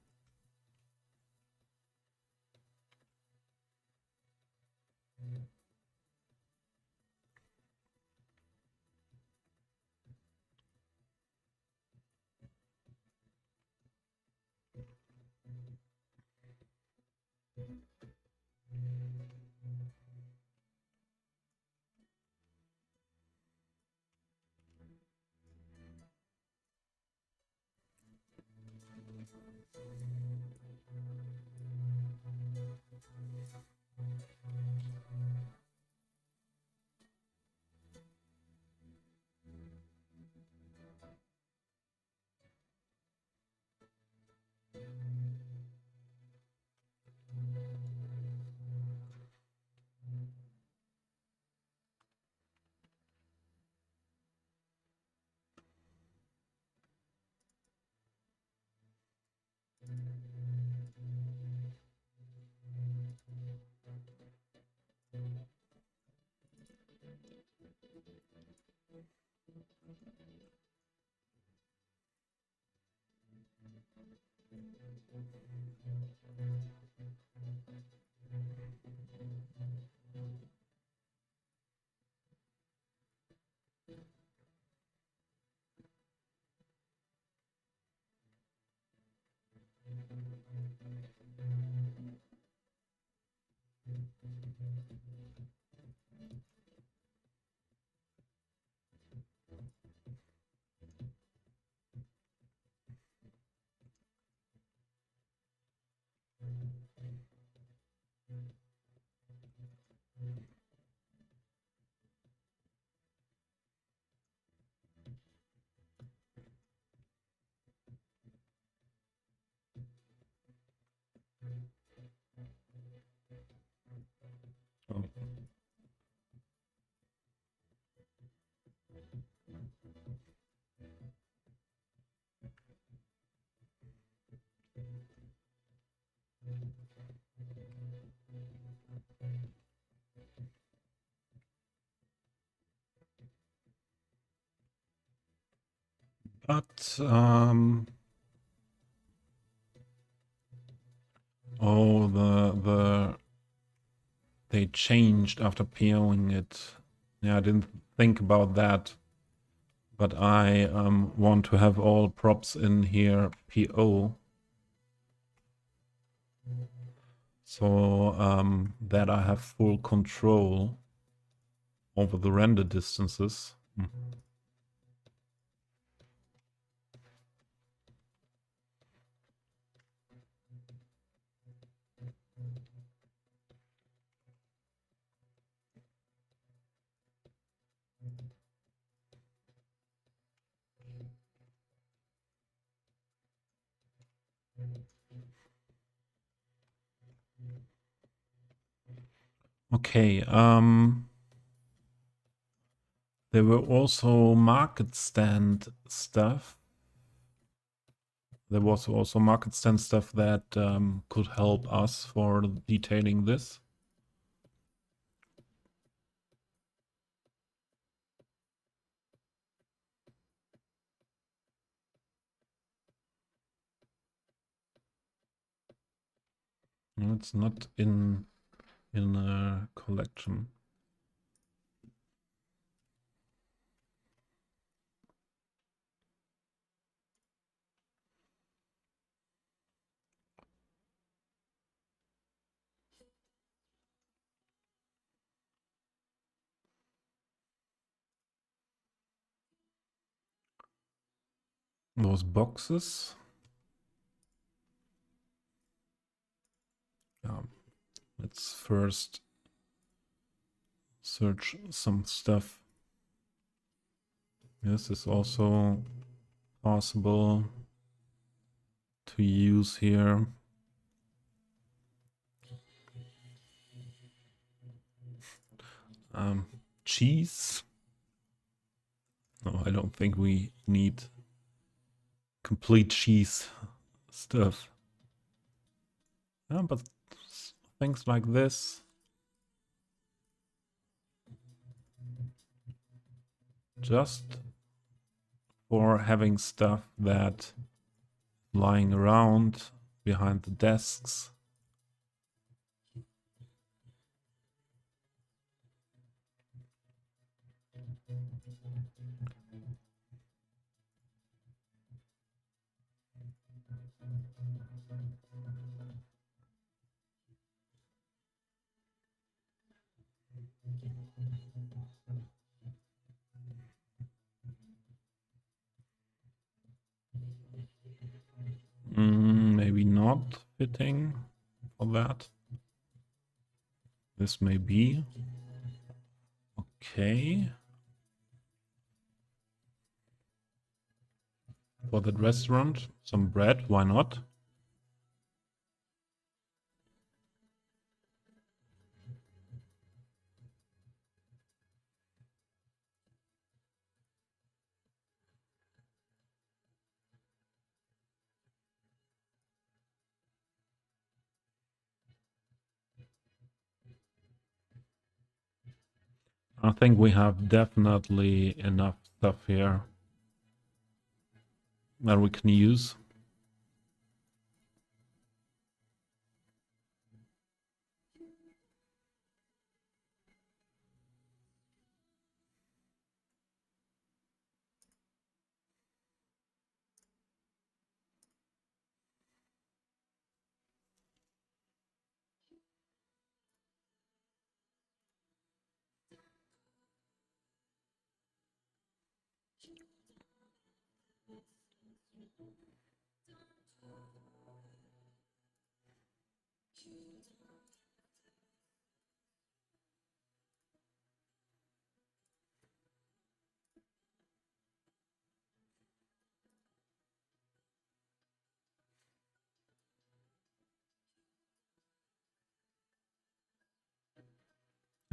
Oh. But oh, they changed after POing it. Yeah, I didn't think about that. But I want to have all props in here PO. So that I have full control over the render distances. Okay, there were also market stand stuff. There was also market stand stuff that could help us for detailing this. No, it's not in a collection. those boxes. Let's first search some stuff. This is also possible to use here. Cheese. No, I don't think we need complete cheese stuff. Yeah, but things like this. Just for having stuff that lying around behind the desks. Maybe not fitting for that. This may be. Okay. For that restaurant, some bread, why not? I think we have definitely enough stuff here that we can use.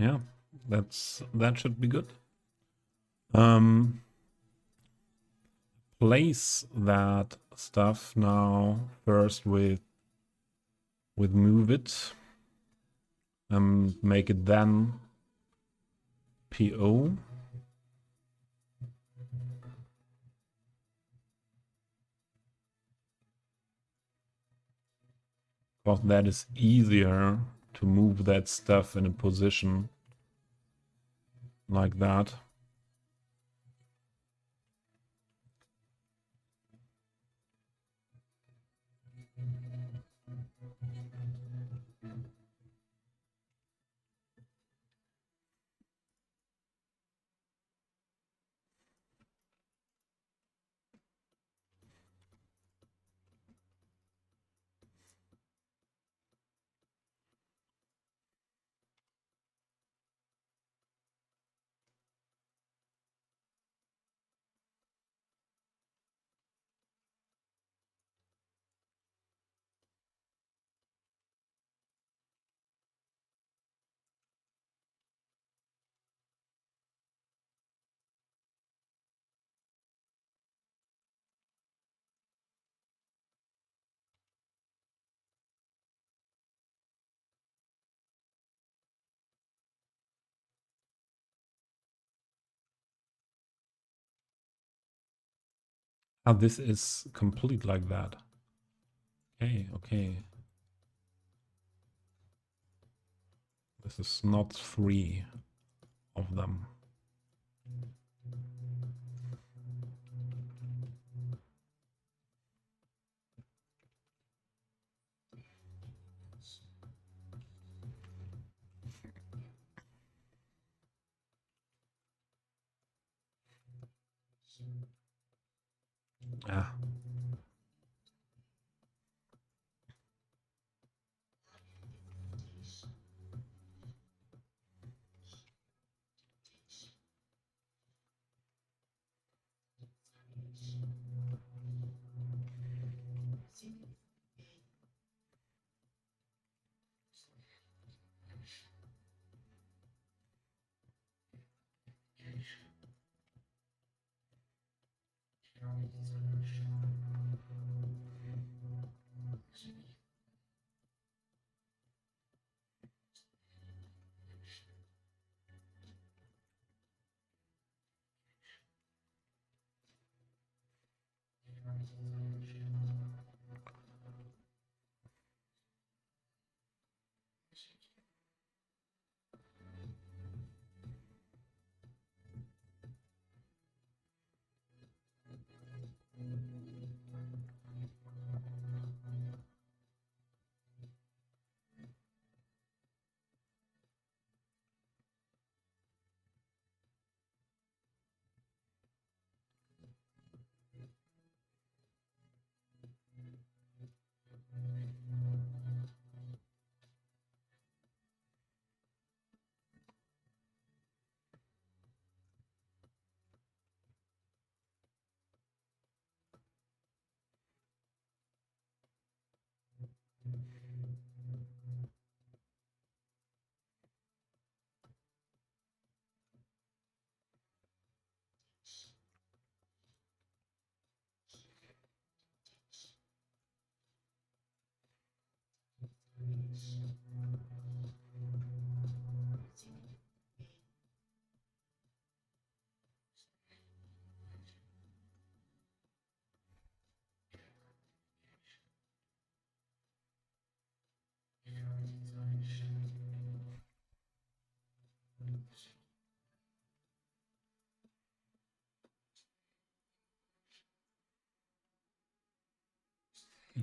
Yeah, that should be good. Place that stuff now first with move it and make it then PO. Because that is easier to move that stuff in a position like that. Ah, this is complete like that. Okay, okay. This is not 3 of them. Ah.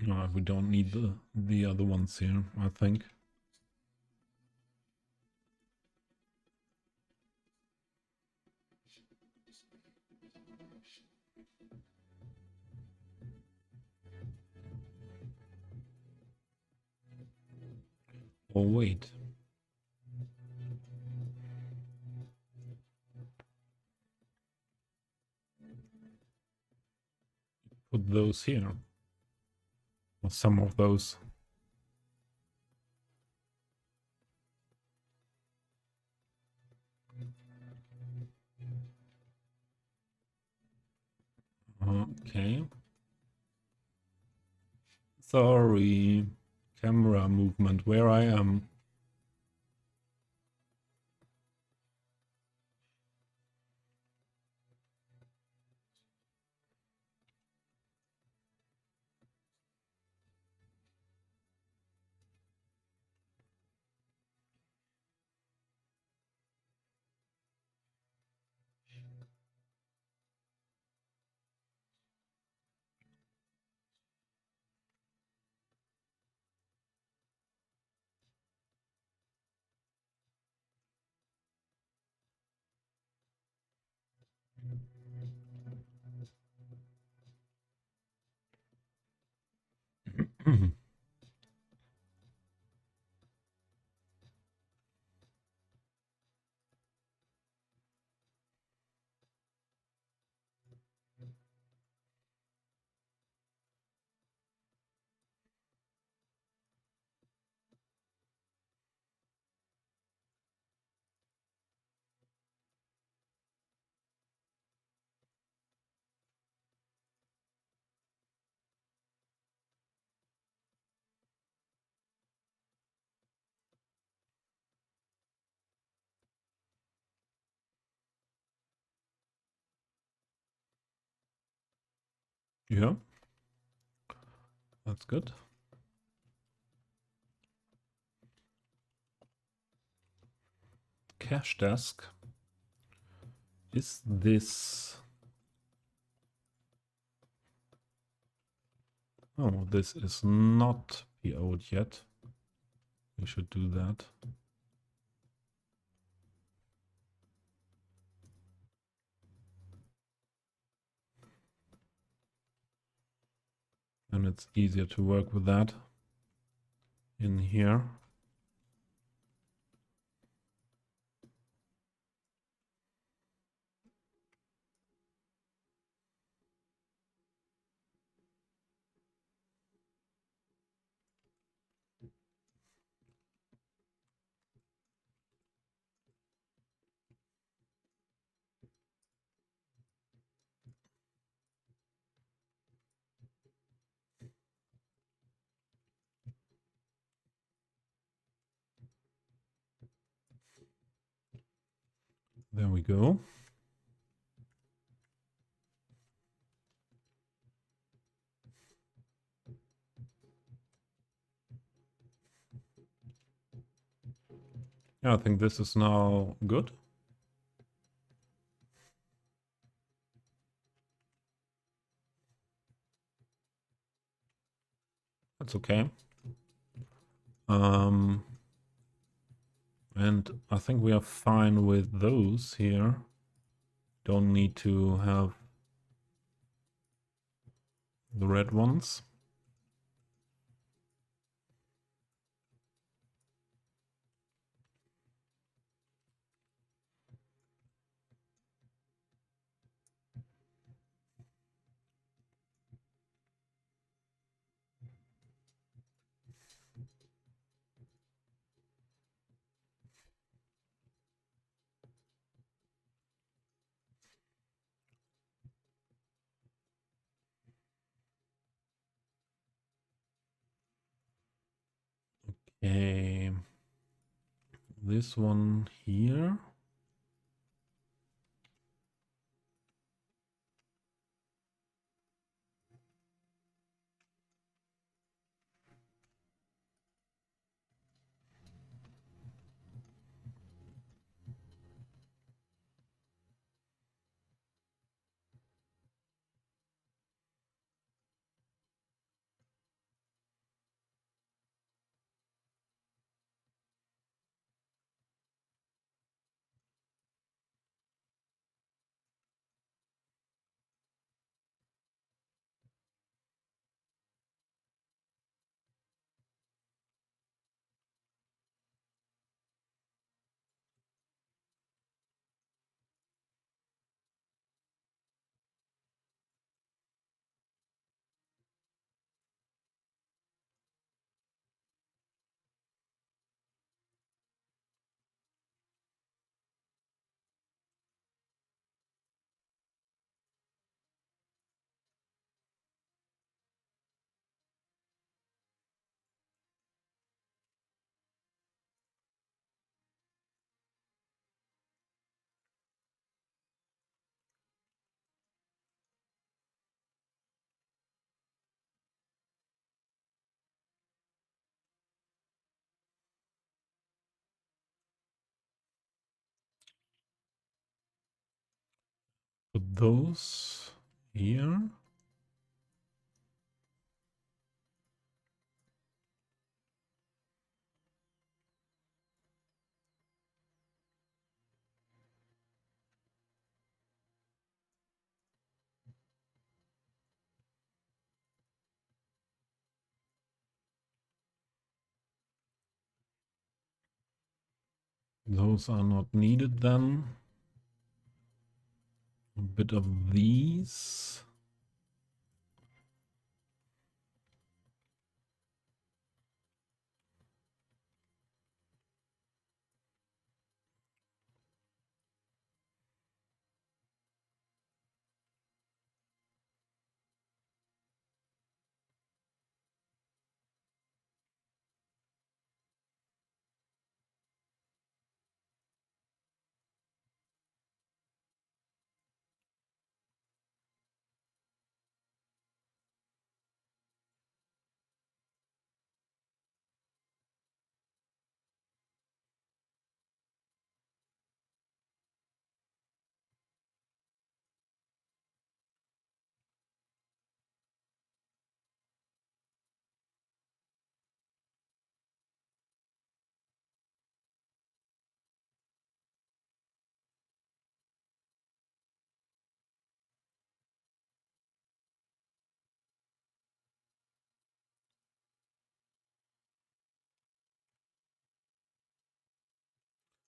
No, we don't need the other ones here, I think. Oh, wait. Put those here. Or some of those. Okay. Sorry. Camera movement, where I am. Yeah, that's good. Cache desk. Is this... Oh, this is not PO'd yet. We should do that. And it's easier to work with that in here. There we go. Yeah, I think this is now good. That's okay. And I think we are fine with those here. Don't need to have the red ones. Okay. This one here. Put those here. Those are not needed then. A bit of these.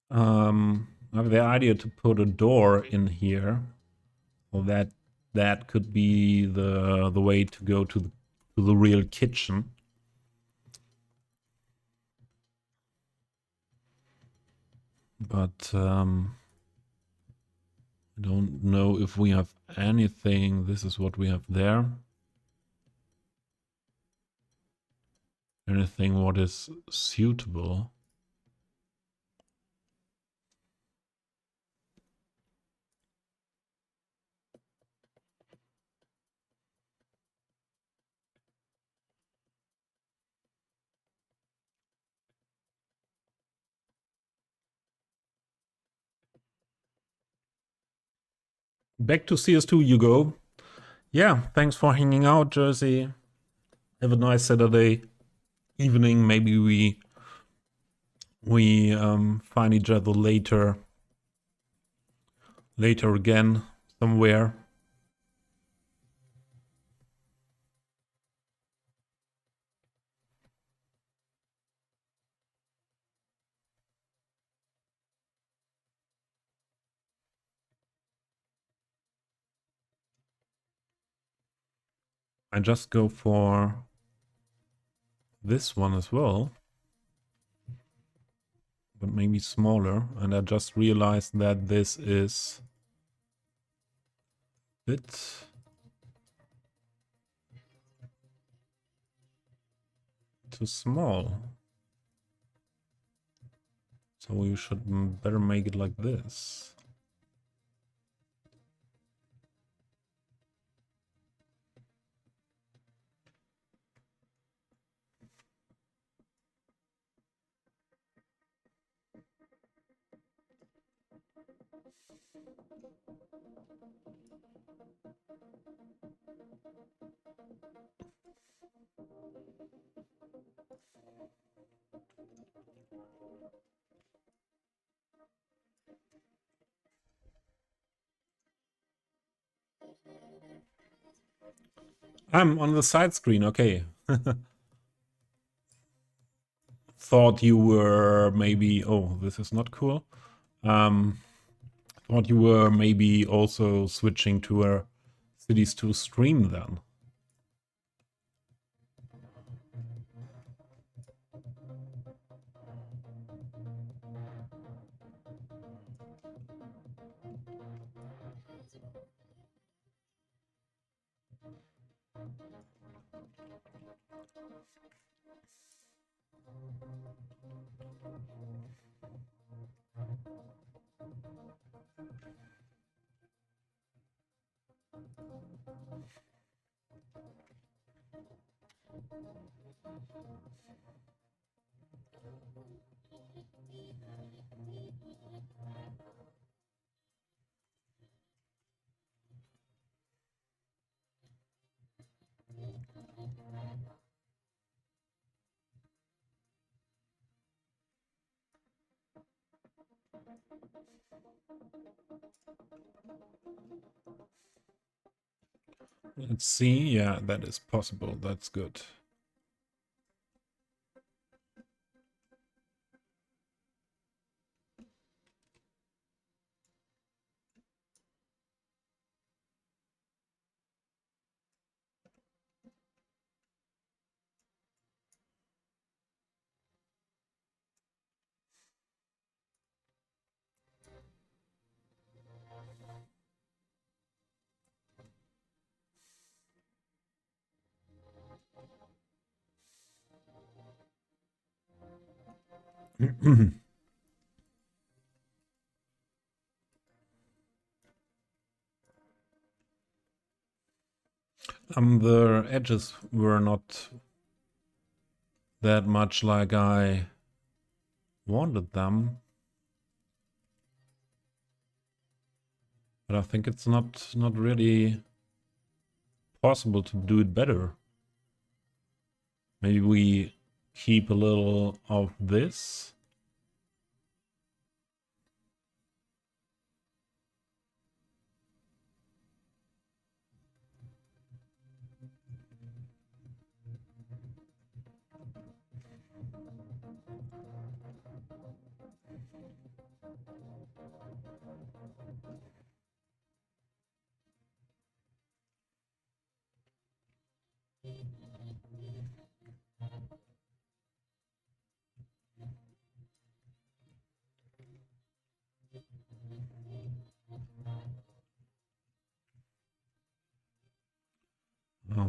I have the idea to put a door in here, so that could be the way to go to the real kitchen. But I don't know if we have anything. This is what we have there. Anything what is suitable. Back to CS2 you go. Yeah, thanks for hanging out, Jersey. Have a nice Saturday evening. Maybe we find each other later again somewhere. I just go for this one as well, but maybe smaller. And I just realized that this is a bit too small. So we should better make it like this. I'm on the side screen, okay. Thought you were maybe... Oh, this is not cool. Thought you were maybe also switching to a Cities 2 stream then. Let's see. Yeah, that is possible. That's good. The edges were not that much like I wanted them. But I think it's not really possible to do it better. Maybe we keep a little of this.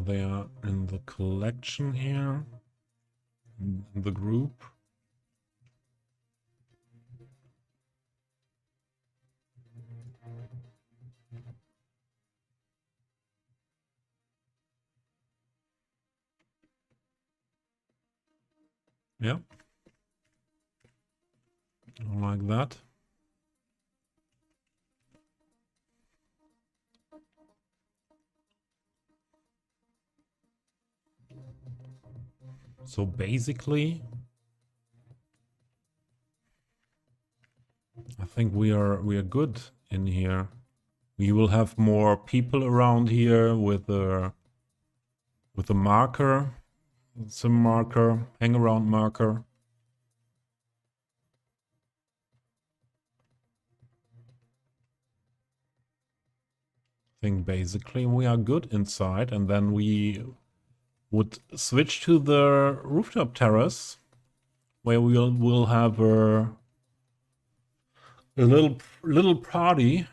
They are in the collection here, in the group. Yeah. Like that. So basically, I think we are good in here. We will have more people around here with a marker, some marker, hang around marker. I think basically we are good inside, and then we would switch to the rooftop terrace, where we'll have a little party.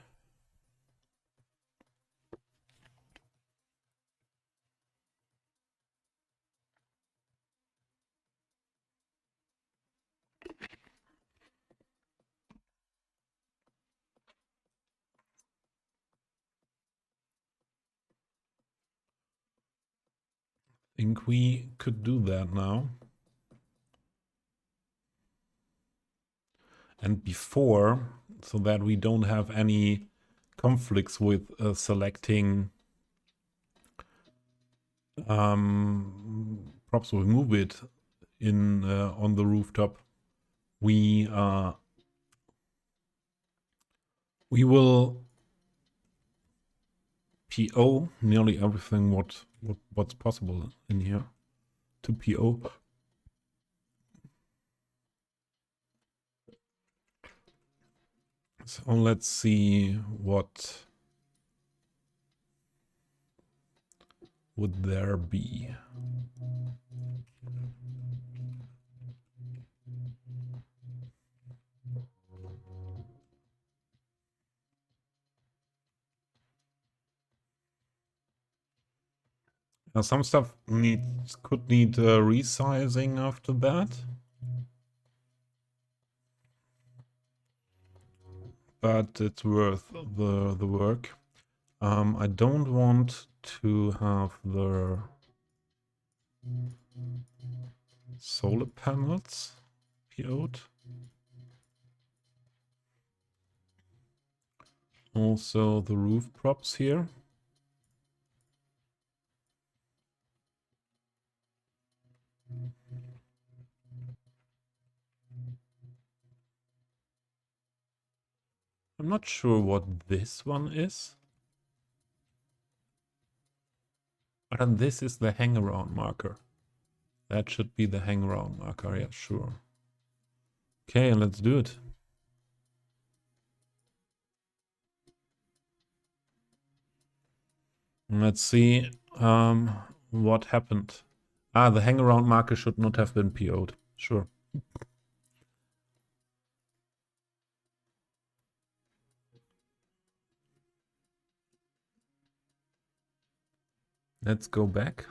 Think we could do that now. And before, so that we don't have any conflicts with selecting props, we move it in on the rooftop. We will PO nearly everything what's possible in here to PO. So let's see what would there be. Now some stuff could need resizing after that. But it's worth the work. I don't want to have the solar panels PO'd. Also the roof props here. I'm not sure what this one is. And this is the hang around marker. That should be the hang around marker, yeah, sure. Okay, let's do it. Let's see what happened. Ah, the hang around marker should not have been PO'd. Sure. Let's go back.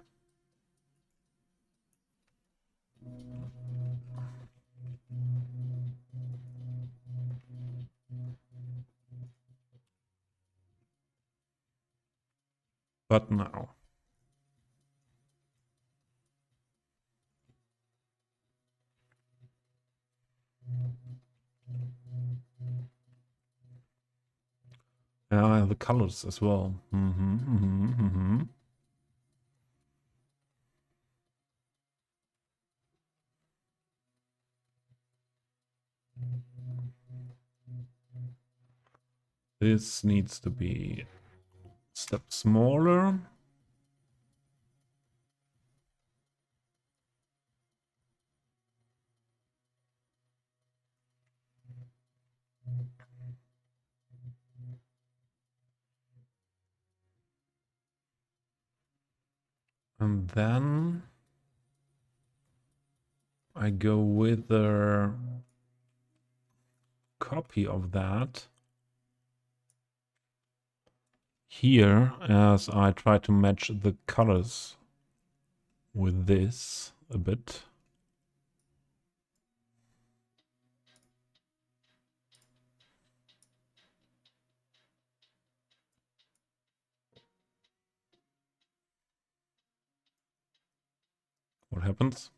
But now. The colors as well. This needs to be a step smaller. And then I go with the copy of that here as I try to match the colors with this a bit. What happens?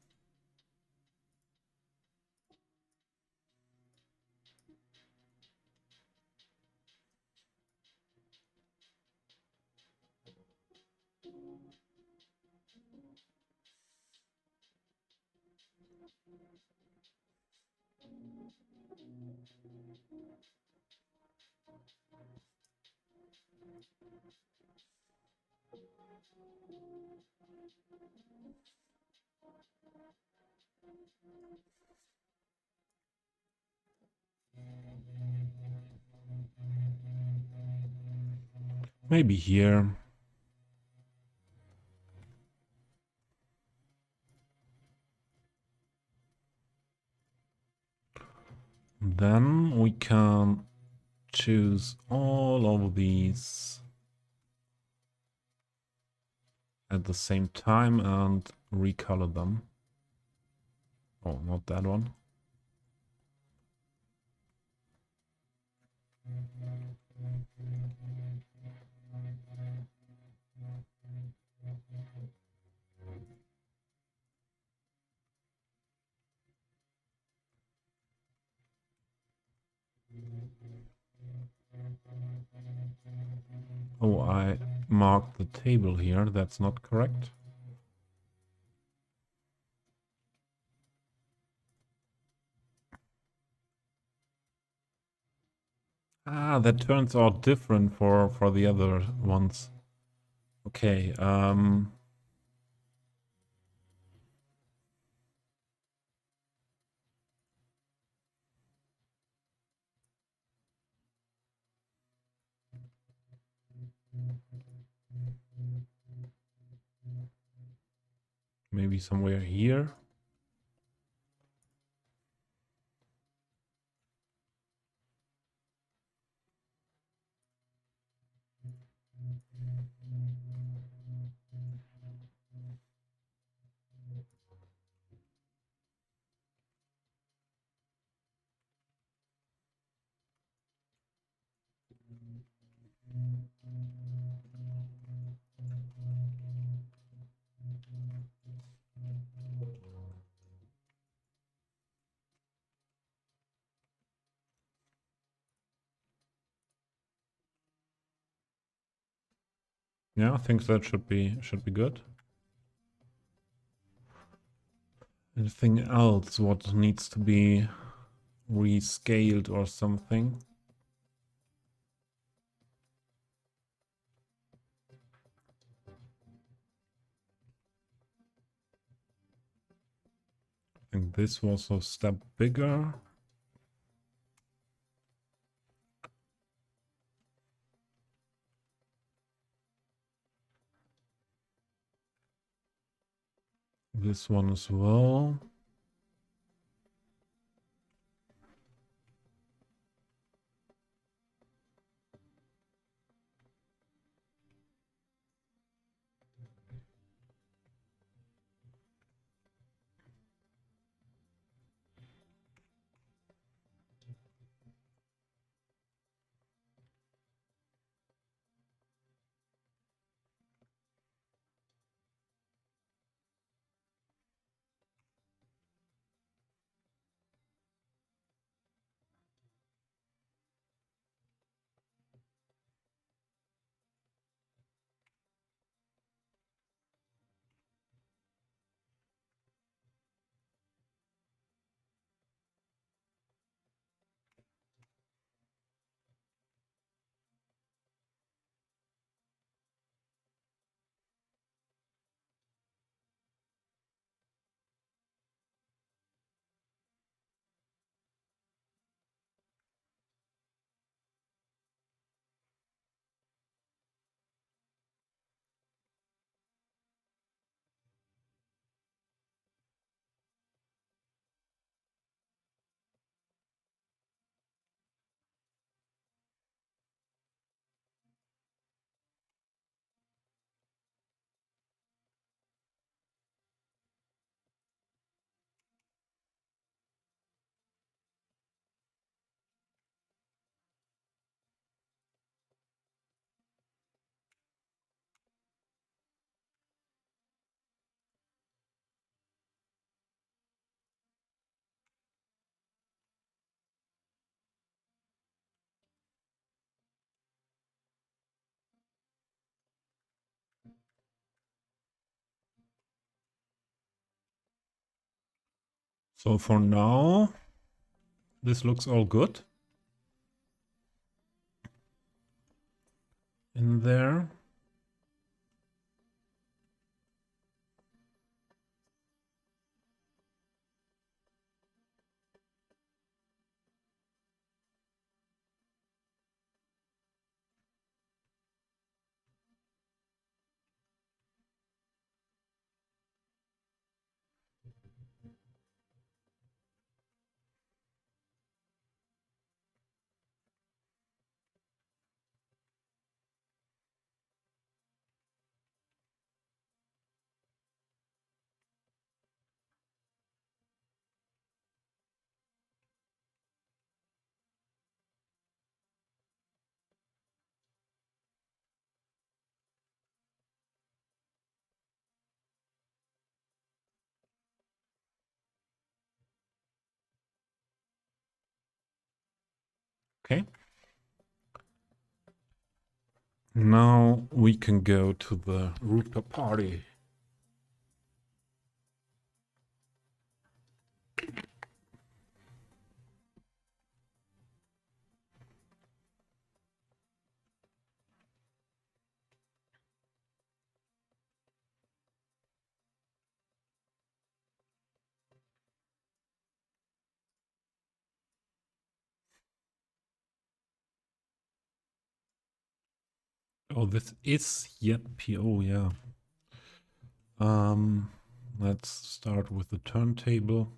Maybe here. Then we can choose all of these at the same time and recolor them. Oh, not that one. Oh, I marked the table here. That's not correct. Ah, that turns out different for the other ones. Okay, maybe somewhere here. Yeah, I think that should be good. Anything else what needs to be rescaled or something? I think this was a step bigger. This one as well. So for now, this looks all good in there. Okay. Now we can go to the rooftop party. Oh, this is yet PO, yeah. Let's start with the turntable.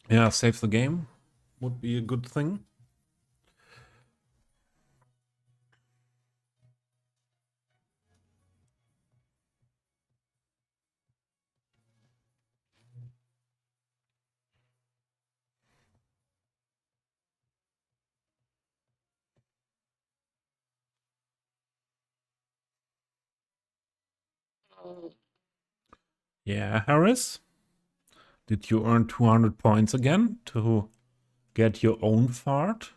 Yeah, save the game would be a good thing. Yeah, Harris, did you earn 200 points again to get your own fart?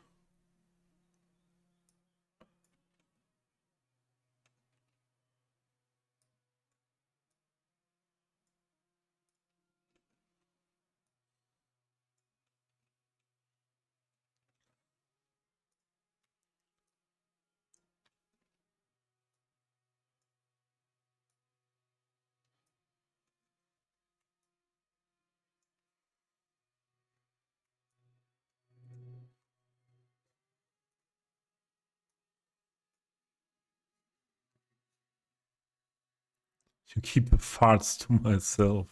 You keep the farts to myself.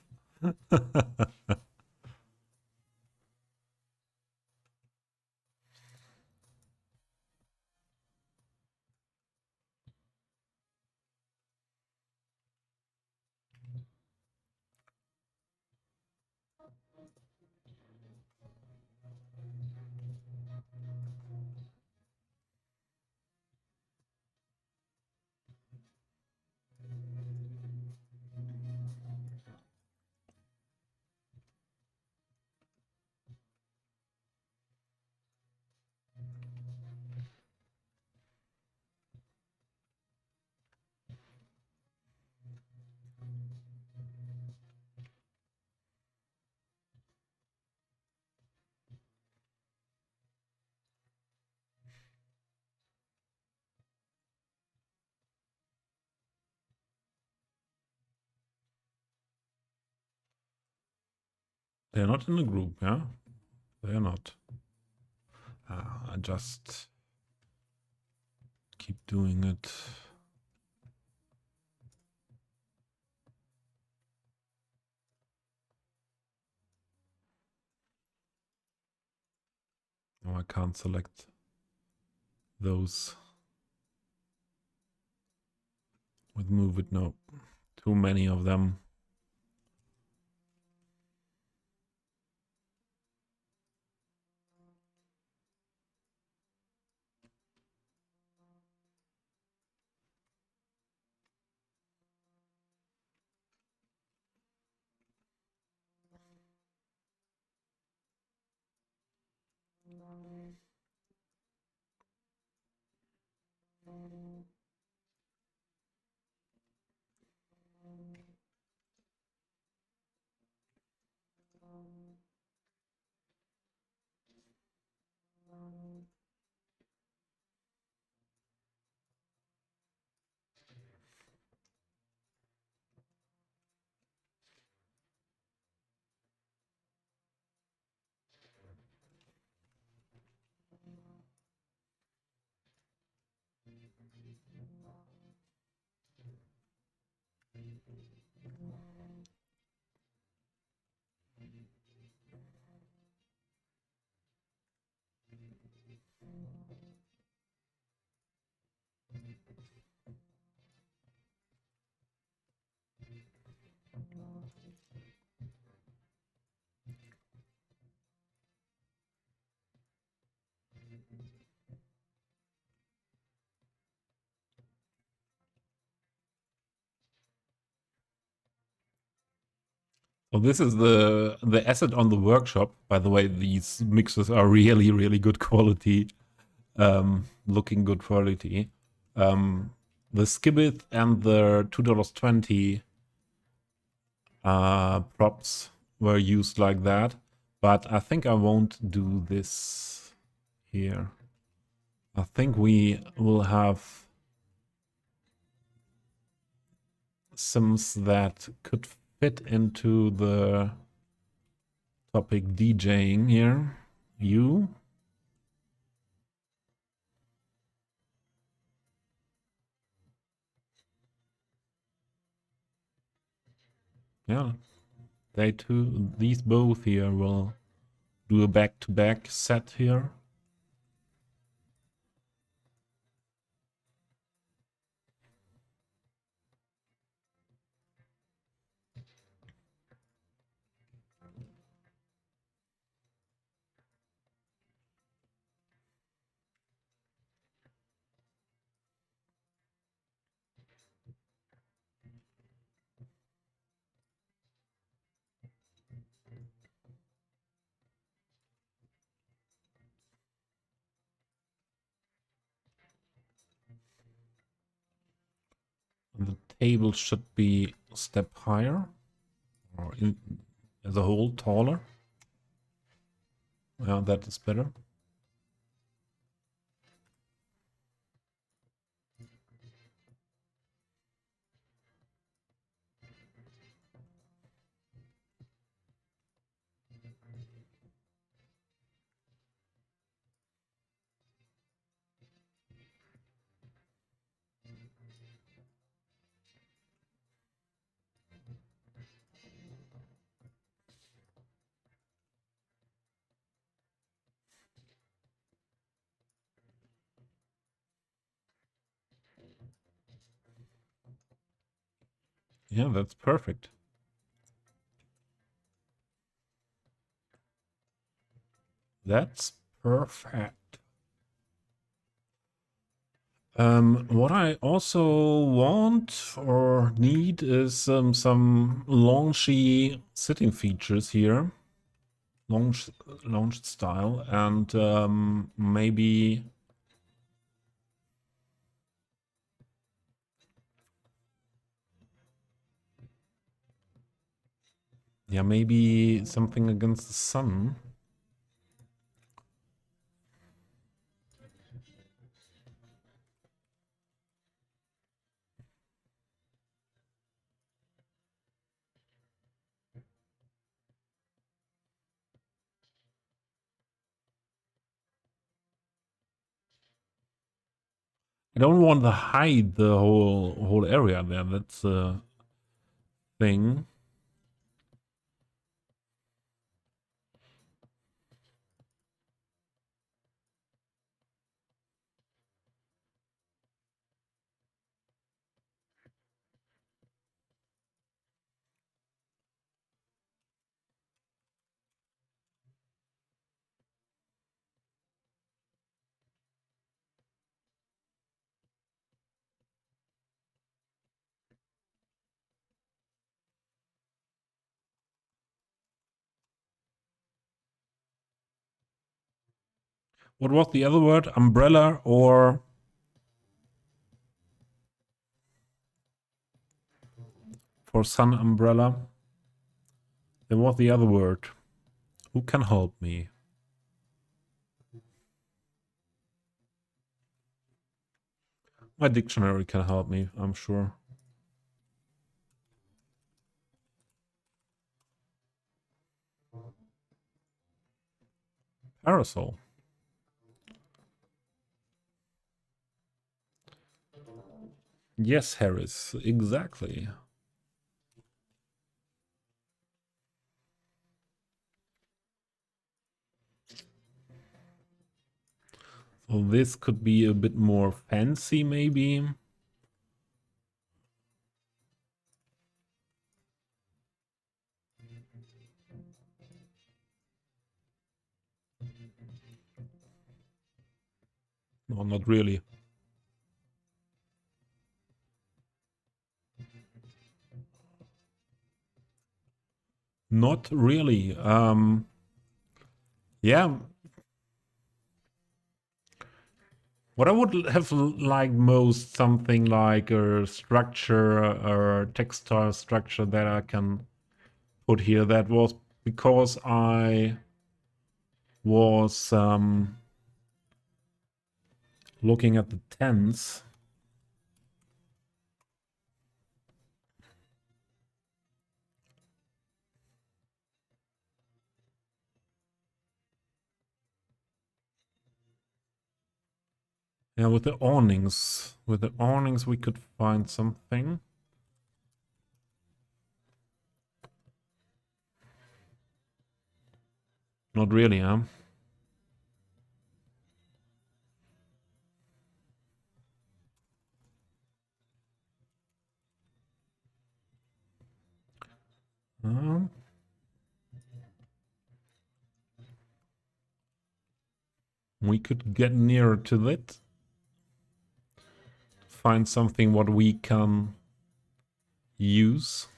They're not in a group, yeah? They're not. I just keep doing it. No, I can't select those with move it. No, too many of them. So this is the asset on the workshop. By the way, these mixes are really, really good quality. Looking good quality. The Skibbit and the $2.20 props were used like that. But I think I won't do this here. I think we will have sims that could fit into the topic DJing here. You. Yeah, they two, these both here will do a back-to-back set here. And the table should be a step higher, or as a whole taller. Yeah, that is better. Yeah, that's perfect. That's perfect. What I also want or need is some launchy sitting features here, launch style, and maybe yeah, maybe something against the sun. I don't want to hide the whole area there. That's a thing. What was the other word? Umbrella or for sun umbrella? Then what the other word? Who can help me? My dictionary can help me, I'm sure. Parasol. Yes, Harris, exactly. So this could be a bit more fancy, maybe. No, not really. Not really. Yeah. What I would have liked most, something like a structure or textile structure that I can put here. That was because I was looking at the tense. Yeah, with the awnings. With the awnings we could find something. Not really, huh? Um, we could get nearer to that. Find something what we can use.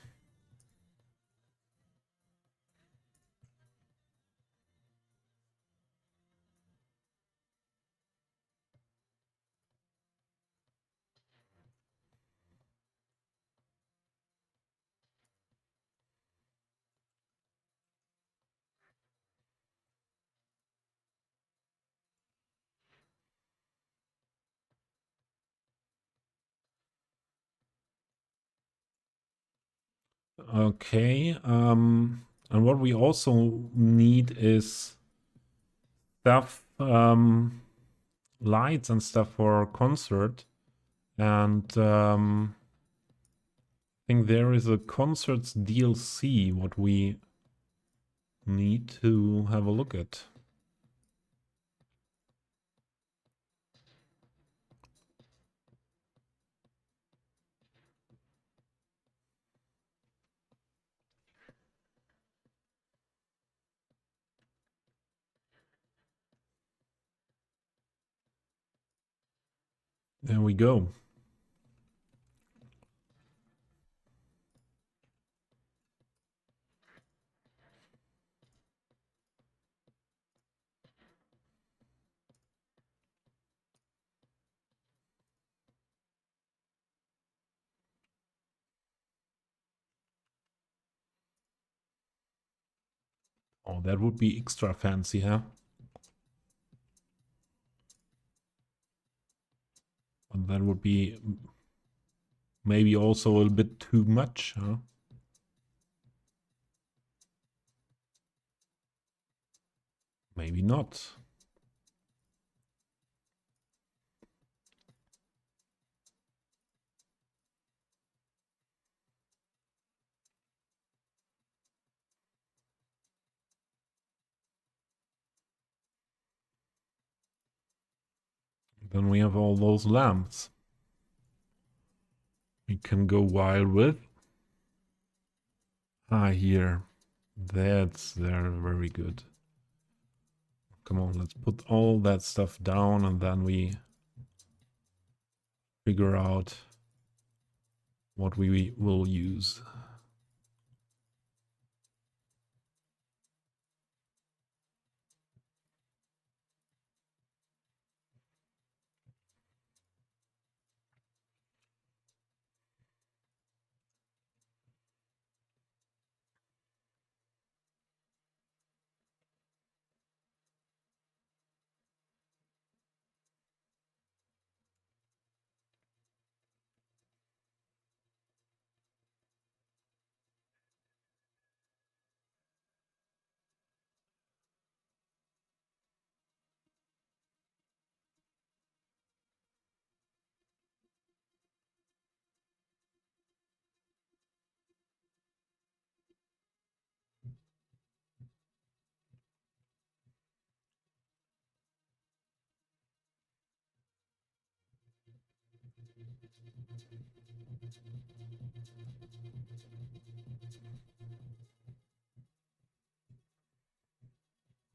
Okay. And what we also need is stuff, lights and stuff for our concert. And I think there is a concerts DLC what we need to have a look at. There we go. Oh, that would be extra fancy, huh? And that would be maybe also a little bit too much, huh? Maybe not. Then we have all those lamps we can go wild with. Ah, here. That's very good. Come on, let's put all that stuff down and then we figure out what we will use.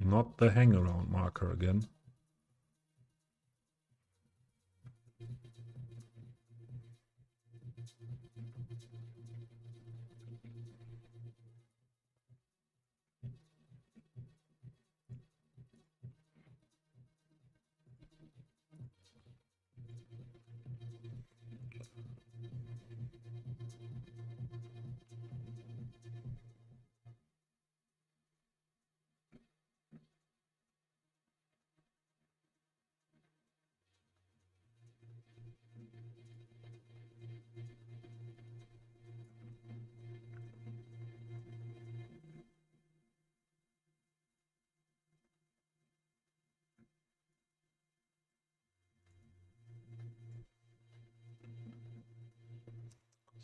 Not the hang around marker again.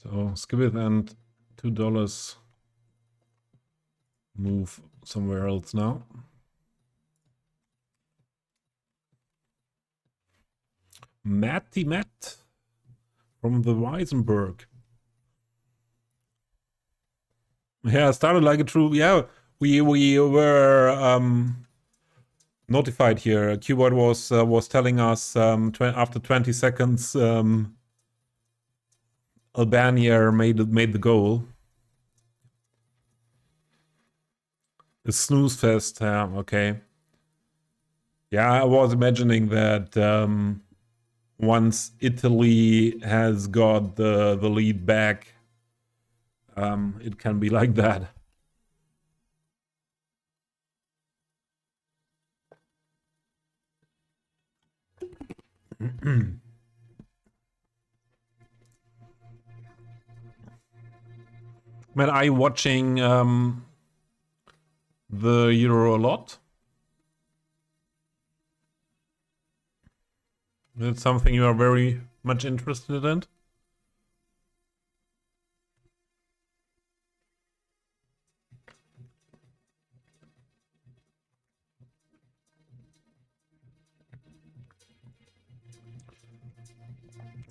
So skip it and $2 move somewhere else now. Matty Matt from the Weisenberg. Yeah, started like a true. Yeah, we were notified here. Keyboard was telling us after 20 seconds, Albania made the goal. A snooze fest. Okay. Yeah, I was imagining that once Italy has got the lead back, it can be like that. Man, are you watching the Euro a lot? Is it something you are very much interested in?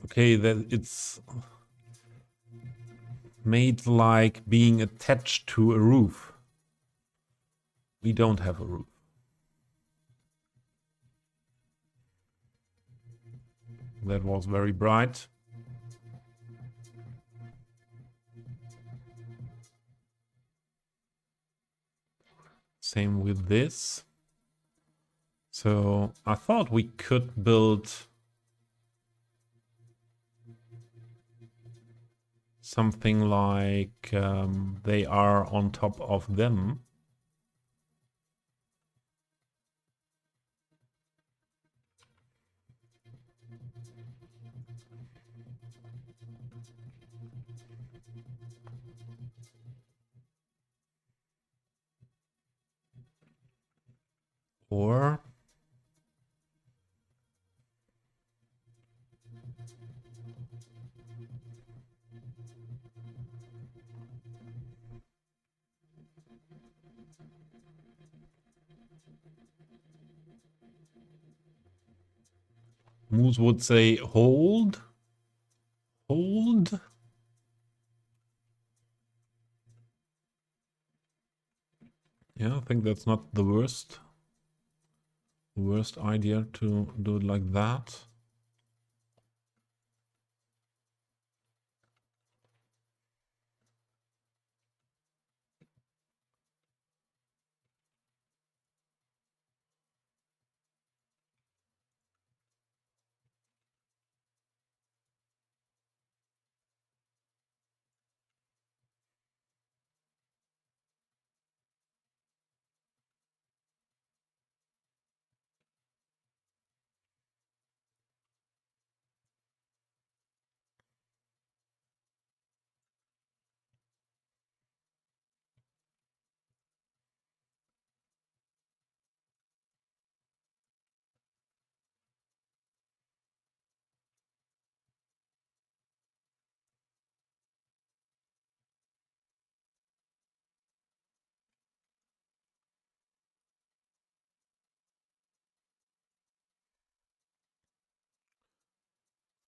Okay, that it's made like being attached to a roof. We don't have a roof. That was very bright. Same with this. So I thought we could build something like they are on top of them. Or Moose would say hold. Hold. Yeah, I think that's not the worst idea to do it like that.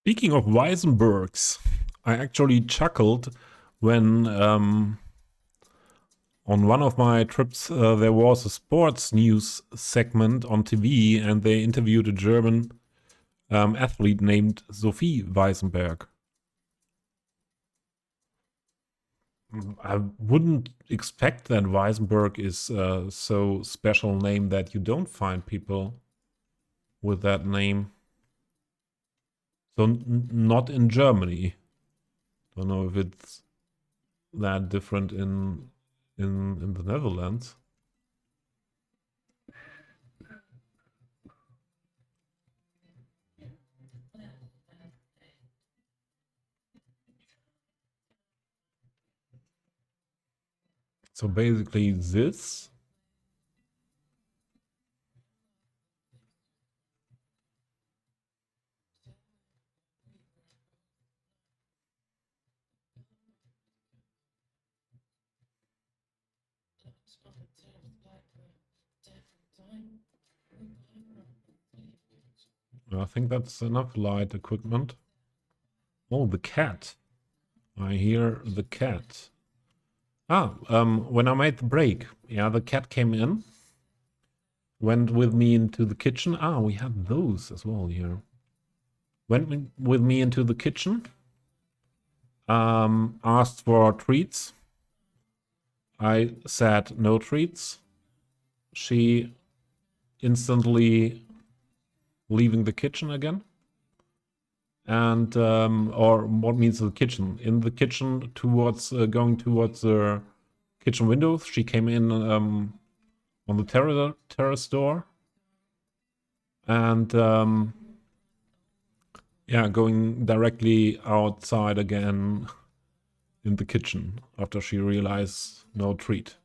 Speaking of Weisenbergs, I actually chuckled when on one of my trips there was a sports news segment on TV and they interviewed a German athlete named Sophie Weisenberg. I wouldn't expect that Weisenberg is so special name that you don't find people with that name. So not in Germany. Don't know if it's that different in the Netherlands. So basically this. I think that's enough light equipment. Oh, the cat. I hear the cat. When I made the break, yeah, the cat came in, went with me into the kitchen. We have those as well here. Went with me into the kitchen, asked for treats. I said no treats. She instantly leaving the kitchen again. And or what means the kitchen? In the kitchen towards going towards the kitchen windows. She came in on the terrace door, and yeah, going directly outside again in the kitchen after she realized no treat.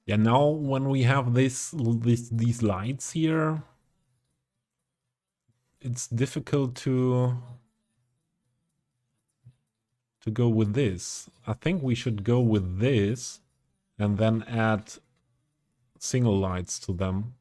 Yeah, now when we have these lights here, it's difficult to go with this. I think we should go with this and then add single lights to them.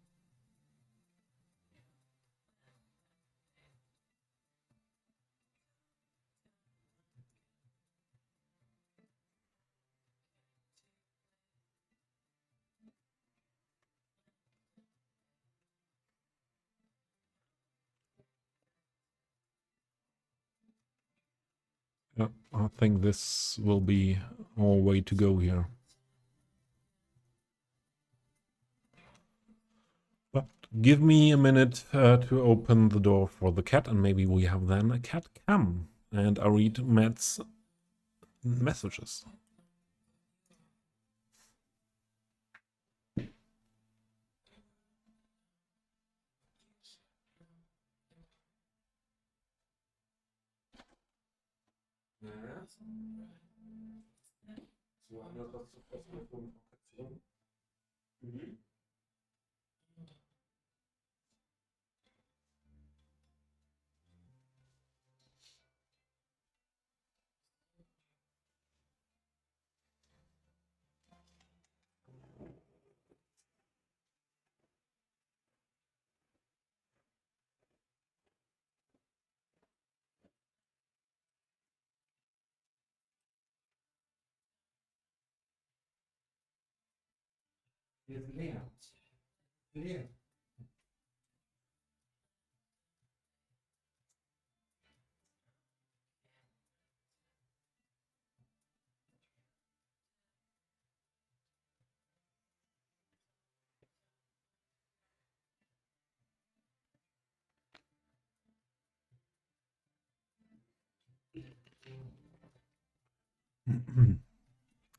Yeah, I think this will be our way to go here. But give me a minute to open the door for the cat, and maybe we have then a cat cam. And I read Matt's messages.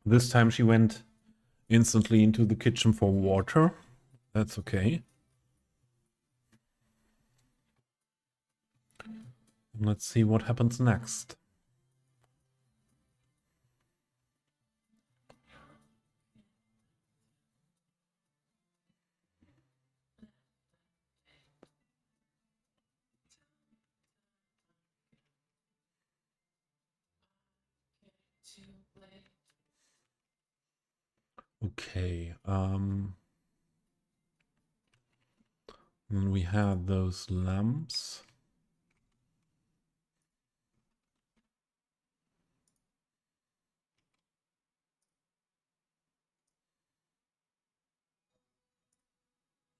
This time she went instantly into the kitchen for water. That's okay. Let's see what happens next. Okay, and we have those lamps.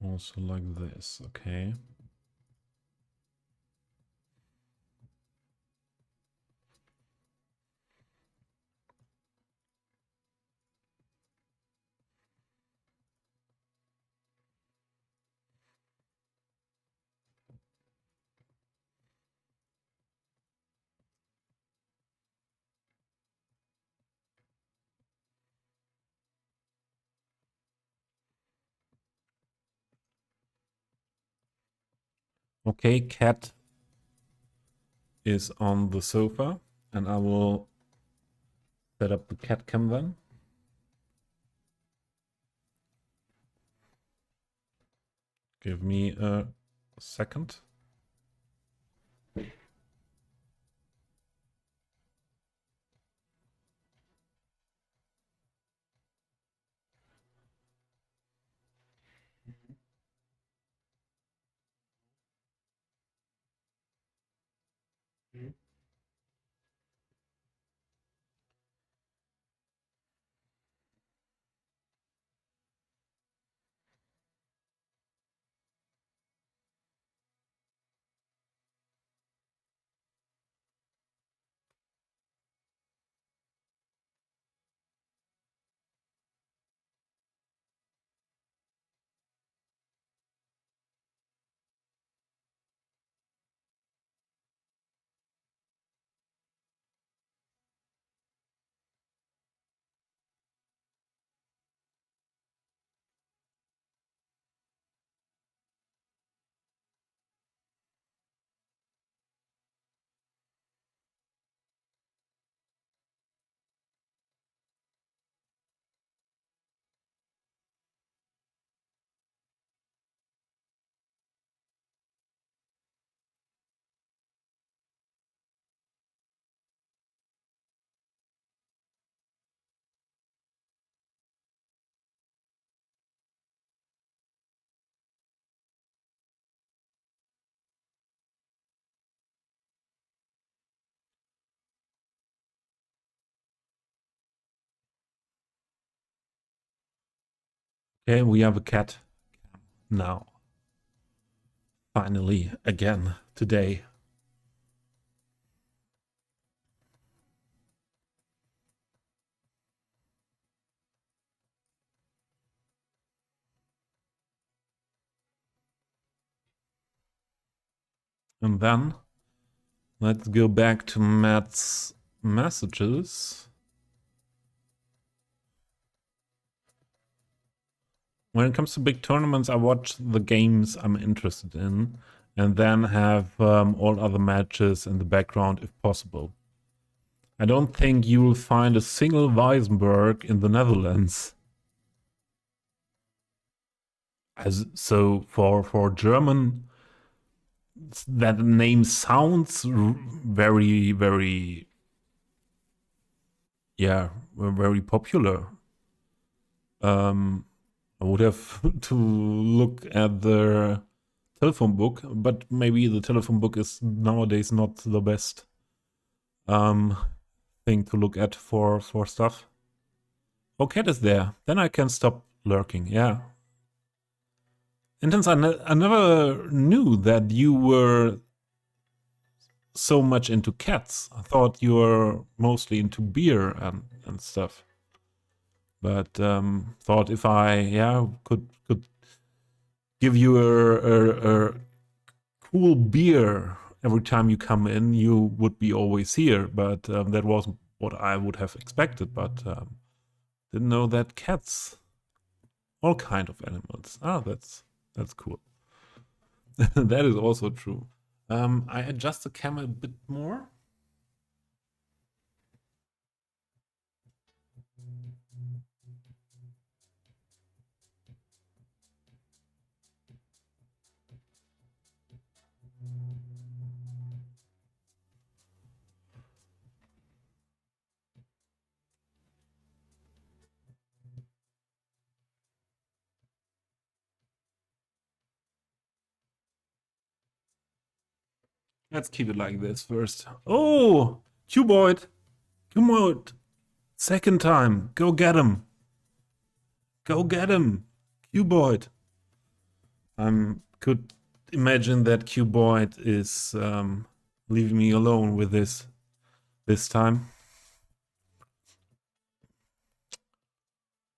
Also like this, okay. Okay, cat is on the sofa, and I will set up the cat cam then. Give me a second. Okay, we have a cat now. Finally, again, today. And then let's go back to Matt's messages. When it comes to big tournaments, I watch the games I'm interested in and then have all other matches in the background if possible. I don't think you will find a single Weisenberg in the Netherlands. So for German, that name sounds very, very, yeah, very popular. I would have to look at the telephone book, but maybe the telephone book is nowadays not the best thing to look at for stuff. Oh, cat is there. Then I can stop lurking, yeah. Intense, I never knew that you were so much into cats. I thought you were mostly into beer and stuff. But thought if I could give you a cool beer every time you come in, you would be always here. But that wasn't what I would have expected. But didn't know that cats, all kind of animals. Ah, that's cool. That is also true. I adjust the camera a bit more. Let's keep it like this first. Oh, Cuboid. Cuboid. Second time. Go get him. Go get him. Cuboid. Could imagine that Cuboid is leaving me alone with this time.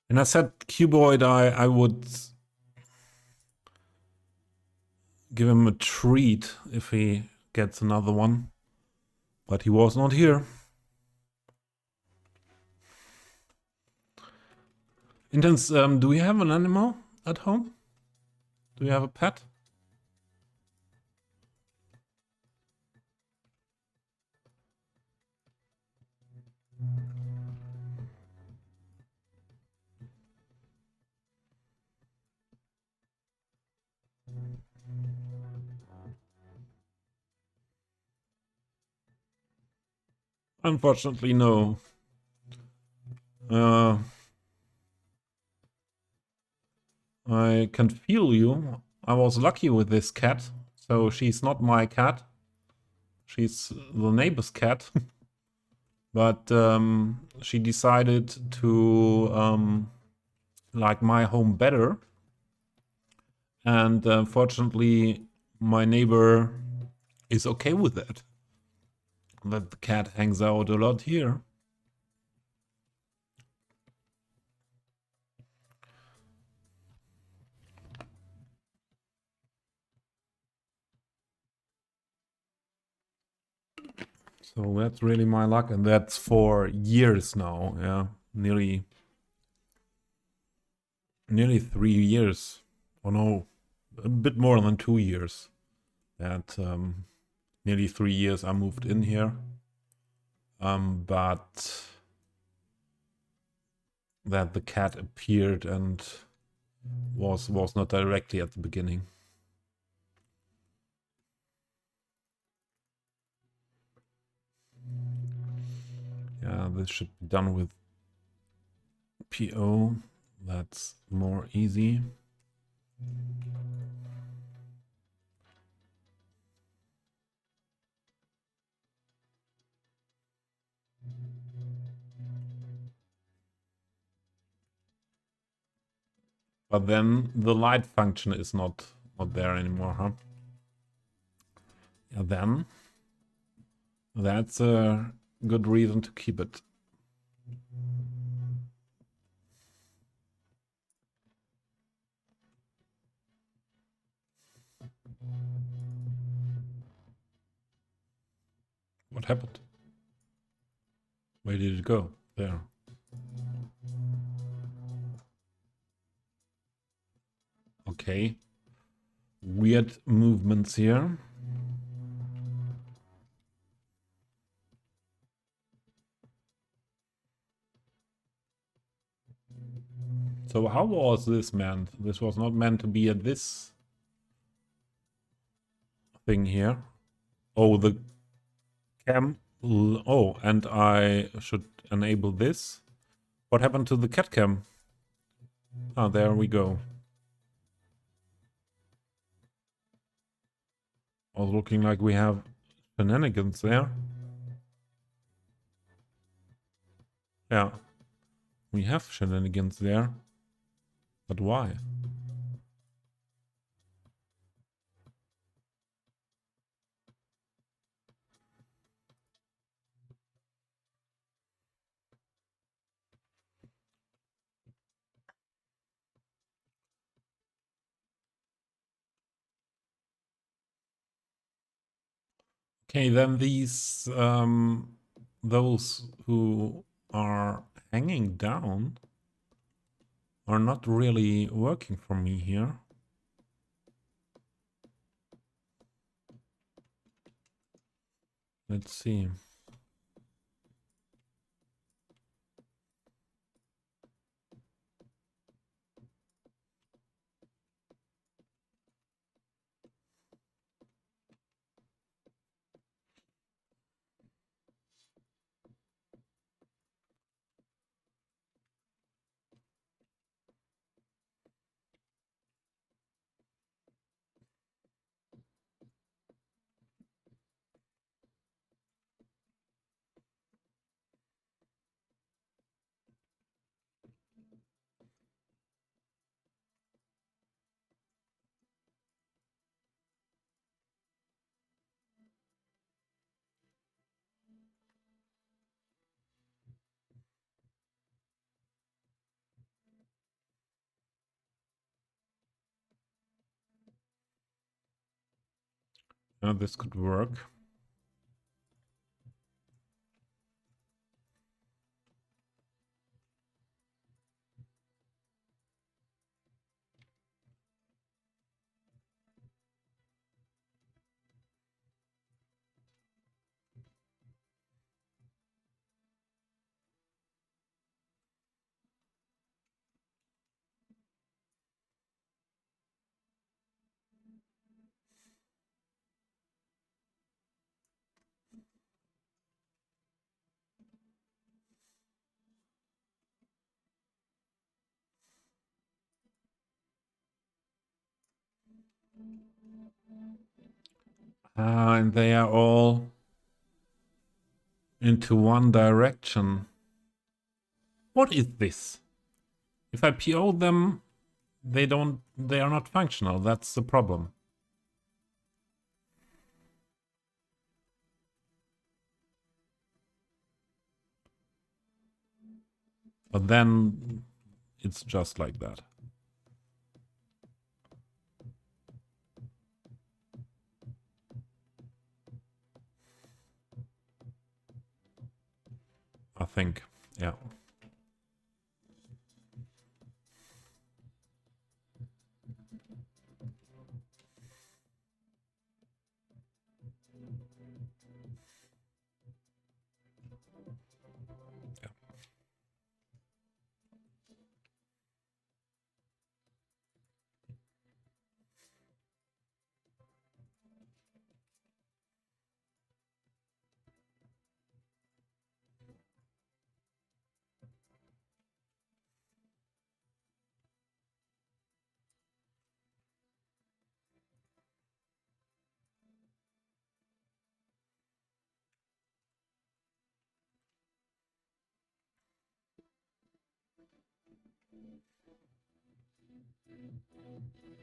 And I said Cuboid I would give him a treat if he gets another one. But he was not here. Intense, do we have an animal at home? Do we have a pet? Unfortunately, no. I can feel you. I was lucky with this cat. So she's not my cat. She's the neighbor's cat. But she decided to like my home better. And fortunately, my neighbor is okay with that. That the cat hangs out a lot here. So that's really my luck, and that's for years now. Yeah, nearly 3 years. Oh no, a bit more than 2 years. That nearly 3 years I moved in here. But that the cat appeared and was not directly at the beginning. Yeah, this should be done with PO. That's more easy. But then the light function is not there anymore, huh? Yeah, then that's a good reason to keep it. What happened? Where did it go? There. Okay. Weird movements here. So how was this meant? This was not meant to be at this thing here. Oh, the cam. Oh, and I should enable this. What happened to the cat cam? Ah, there we go. Also looking like we have shenanigans there. Yeah, we have shenanigans there. But why? Okay, then those who are hanging down are not really working for me here. Let's see. This could work. And they are all into one direction. What is this? If I PO them, they are not functional. That's the problem. But then it's just like that. I think, yeah.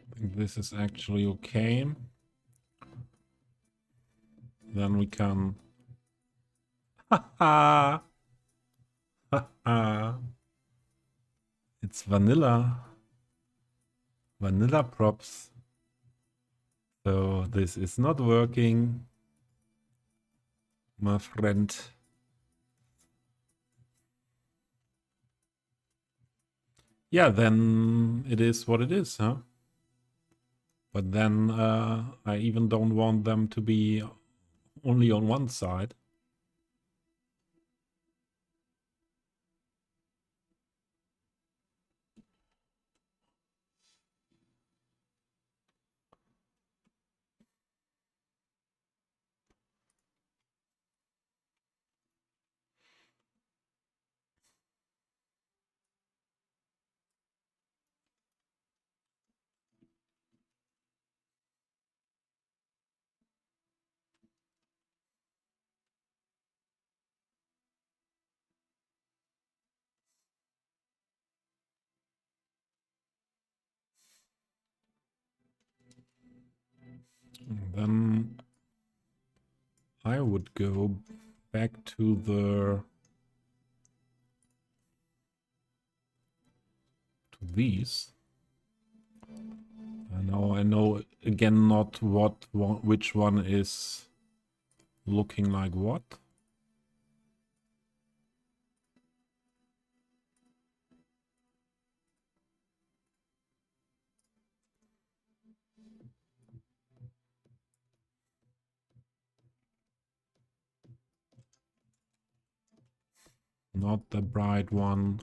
I think this is actually okay. Then we can... Ha ha! It's vanilla. Vanilla props. So this is not working, my friend. Yeah, then it is what it is, huh? But then I even don't want them to be only on one side. Then I would go back to these. I know again not which one is looking like what. Not the bright one.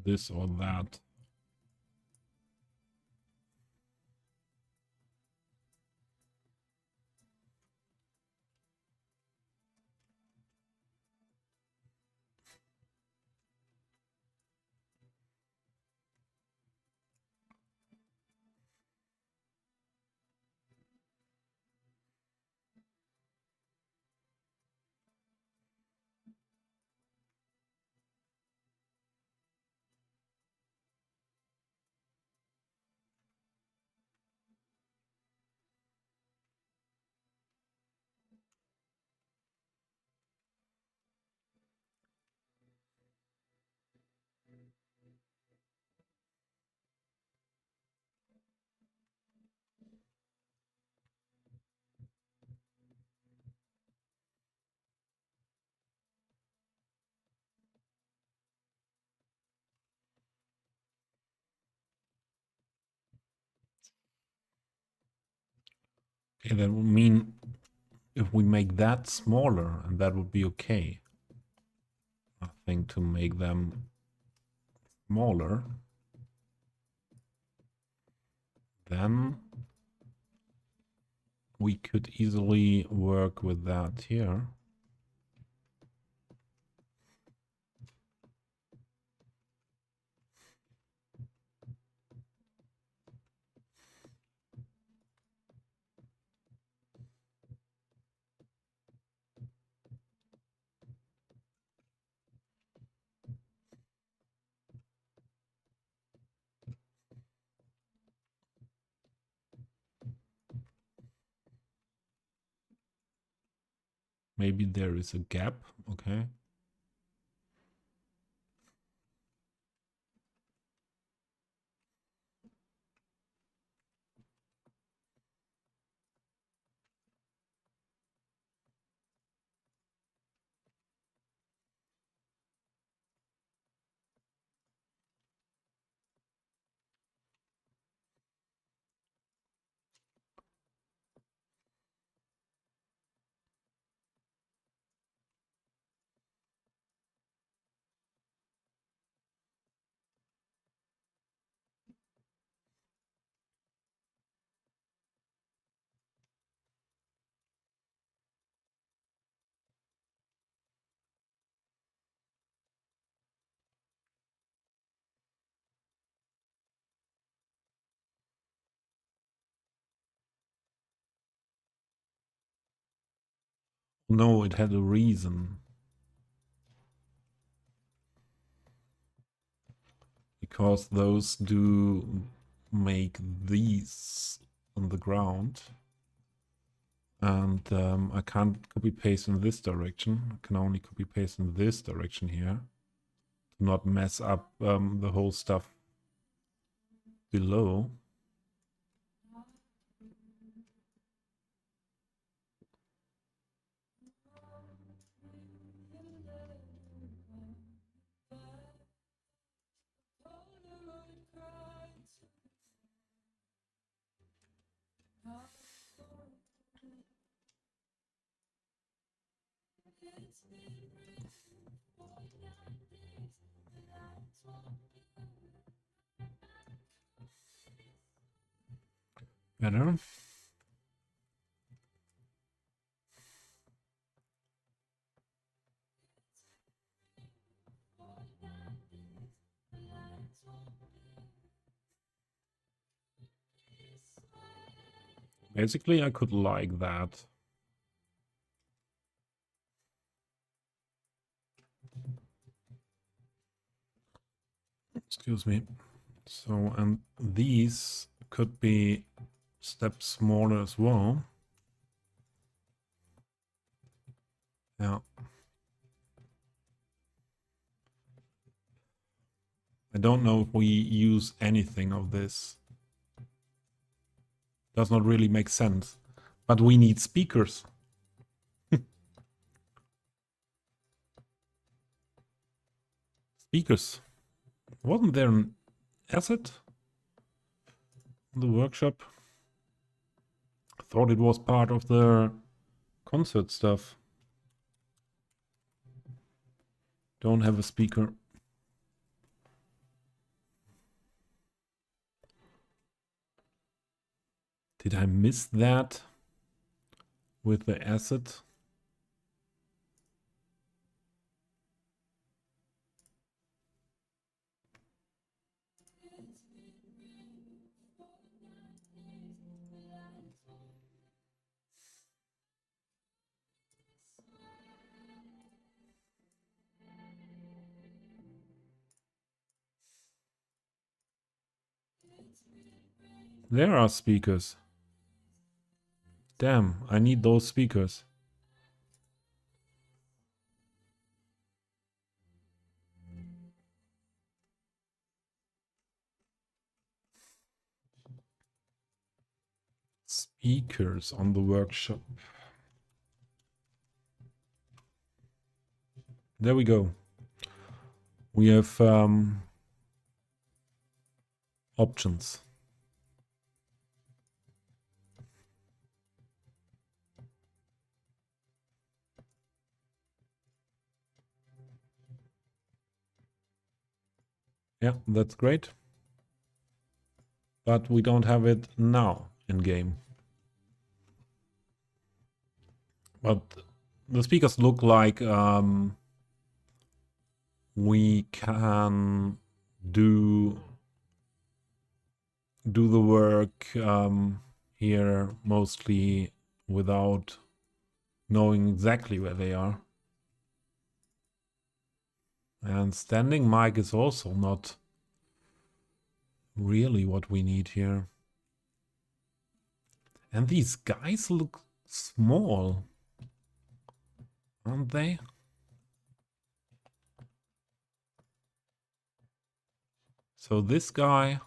This or that. Okay, that would mean if we make that smaller, and that would be okay. I think to make them smaller, then we could easily work with that here. Maybe there is a gap, okay. No, it had a reason. Because those do make these on the ground. And I can't copy paste in this direction. I can only copy paste in this direction here. To not mess up the whole stuff below. Better. Basically, I could like that. Excuse me. So, and these could be steps smaller as well. Yeah. I don't know if we use anything of this. Does not really make sense. But we need speakers. Speakers. Wasn't there an asset in the workshop? I thought it was part of the concert stuff. Don't have a speaker. Did I miss that with the asset? There are speakers. Damn, I need those speakers. Speakers on the workshop. There we go. We have options. Yeah, that's great. But we don't have it now in game. But the speakers look like we can do the work here mostly without knowing exactly where they are. And standing mic is also not really what we need here. And these guys look small, aren't they? So this guy,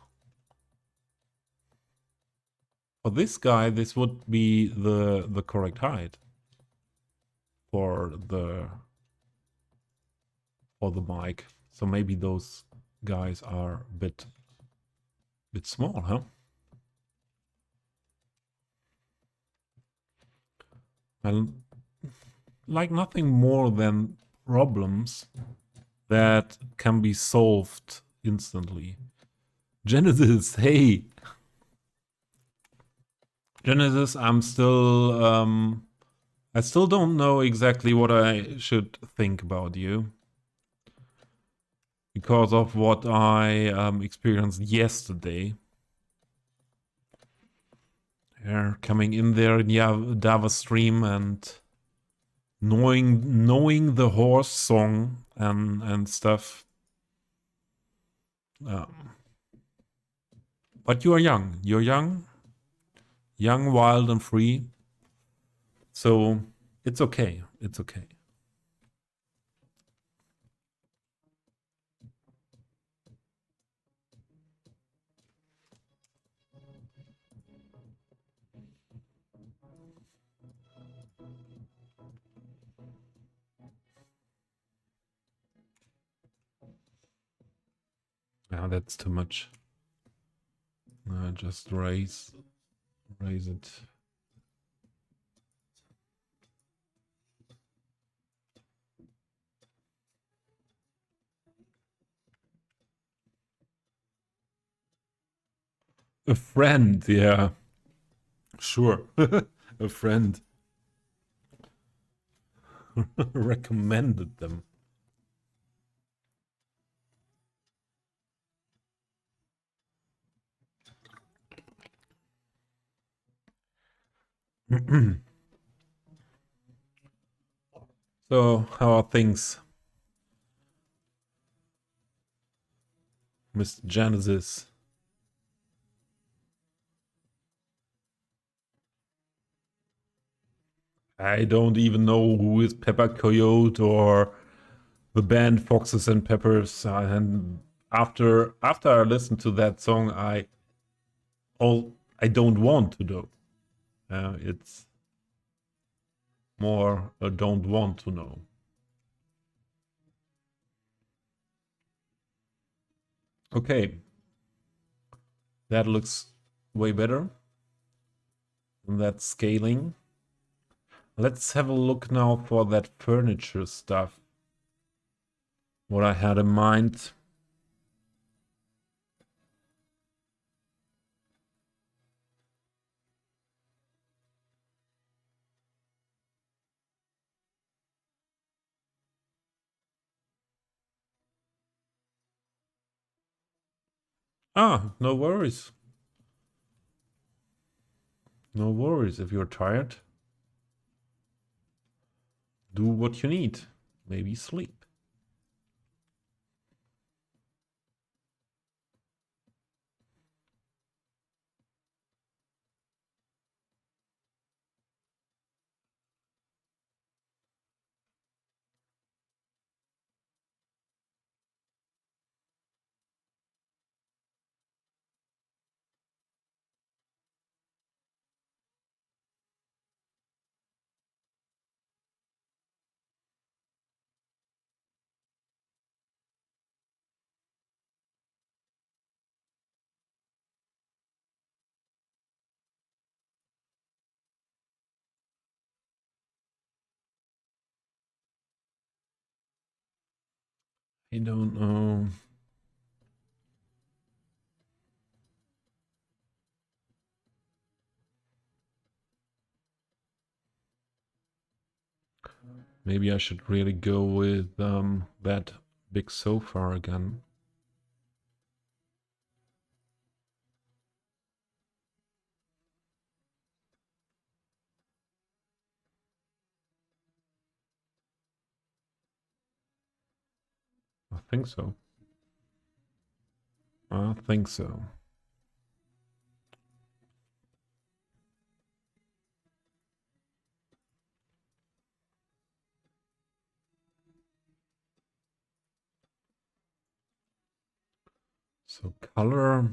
for this guy, this would be the correct height for the mic. So maybe those guys are a bit small, huh? And like nothing more than problems that can be solved instantly. Genesis, hey! Genesis, I'm still I still don't know exactly what I should think about you. Because of what I experienced yesterday. Yeah, coming in there in Java stream and knowing the horse song and stuff. But you are young. You're young, wild, and free. So it's okay. It's okay. Yeah, that's too much. Just raise it. A friend, yeah. Sure. A friend recommended them. So, how are things, Mr. Genesis? I don't even know who is Pepper Coyote or the band Foxes and Peppers. And after I listened to that song, I don't want to know. It's more a don't want to know. Okay, that looks way better. And that's scaling. Let's have a look now for that furniture stuff. What I had in mind. No worries. No worries. If you're tired, do what you need. Maybe sleep. I don't know. Maybe I should really go with that big sofa again. I think so. I think so. So color.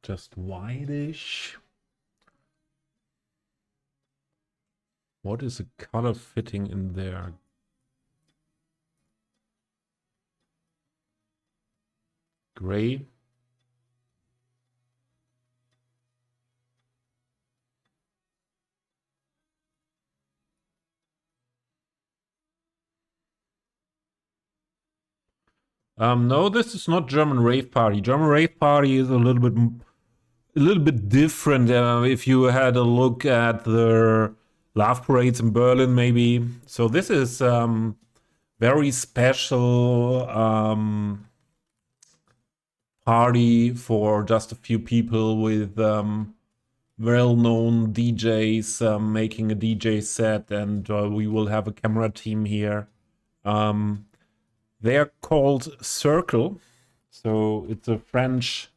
Just whitish. What is a color fitting in there? Gray. No, this is not German rave party. German rave party is a little bit different. If you had a look at the love parades in Berlin, maybe. So this is very special party for just a few people with well-known DJs making a DJ set, and we will have a camera team here. They are called Circle, so it's a French.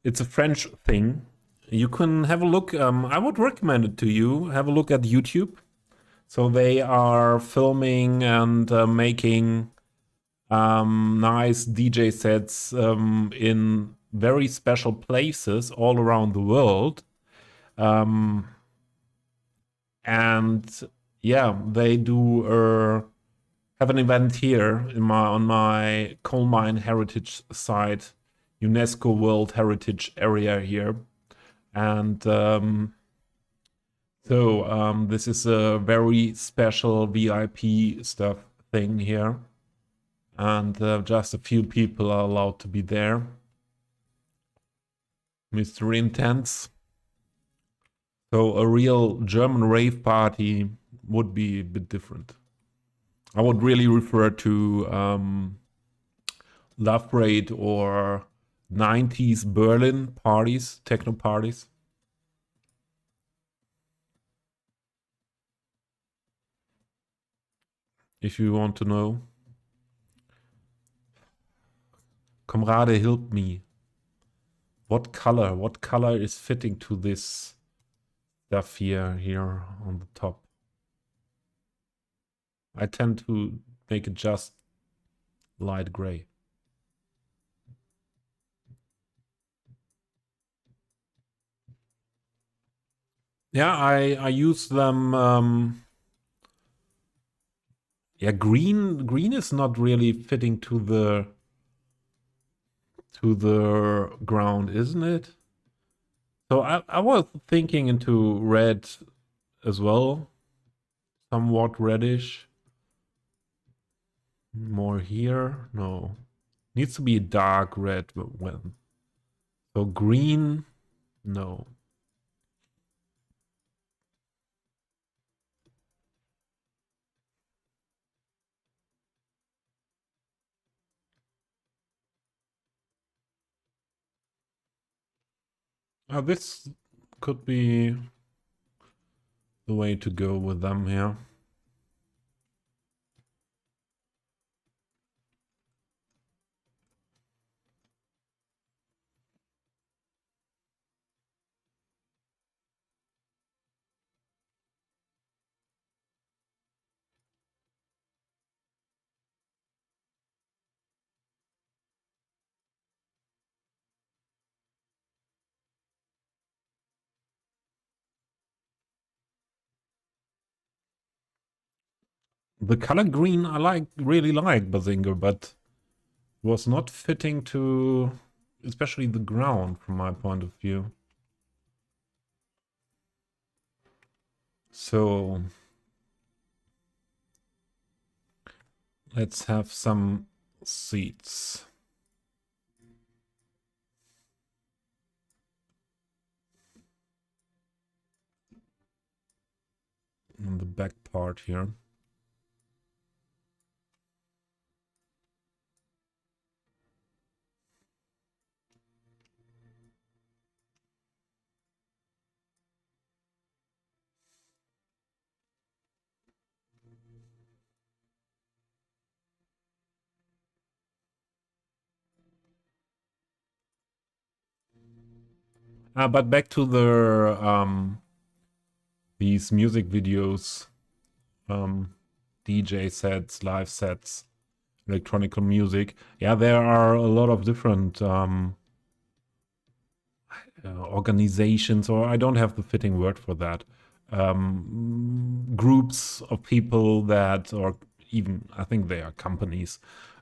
It's a French thing. You can have a look. I would recommend it to you. Have a look at YouTube. So they are filming and making nice DJ sets in very special places all around the world. And yeah, they do have an event here on my coal mine heritage site, UNESCO World Heritage Area here. And this is a very special VIP stuff thing here. And just a few people are allowed to be there. Mystery intense. So a real German rave party would be a bit different. I would really refer to Love Parade or 90s Berlin parties, techno parties. If you want to know. Comrade, help me. What color is fitting to this stuff here on the top? I tend to make it just light gray. Yeah, I use them. Yeah, green is not really fitting to the ground, isn't it? So I was thinking into red as well, somewhat reddish. More here, no. Needs to be dark red, but when. So green, no. This could be the way to go with them here. The color green I really like Bazinga, but was not fitting to especially the ground from my point of view. So let's have some seats. On the back part here. But back to these music videos, DJ sets, live sets, electronic music. Yeah, there are a lot of different organizations, or I don't have the fitting word for that. Groups of people that, or even I think they are companies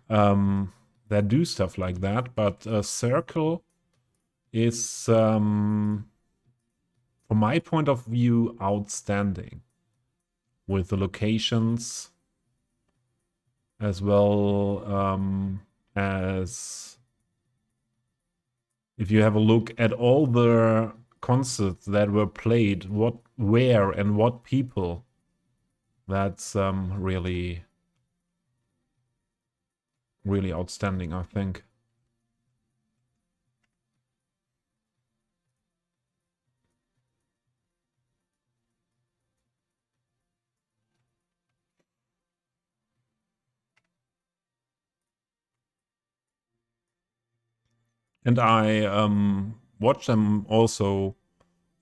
that do stuff like that. But Circle is, from my point of view, outstanding with the locations as well as if you have a look at all the concerts that were played, where, and what people, that's really, really outstanding, I think. And I watch them also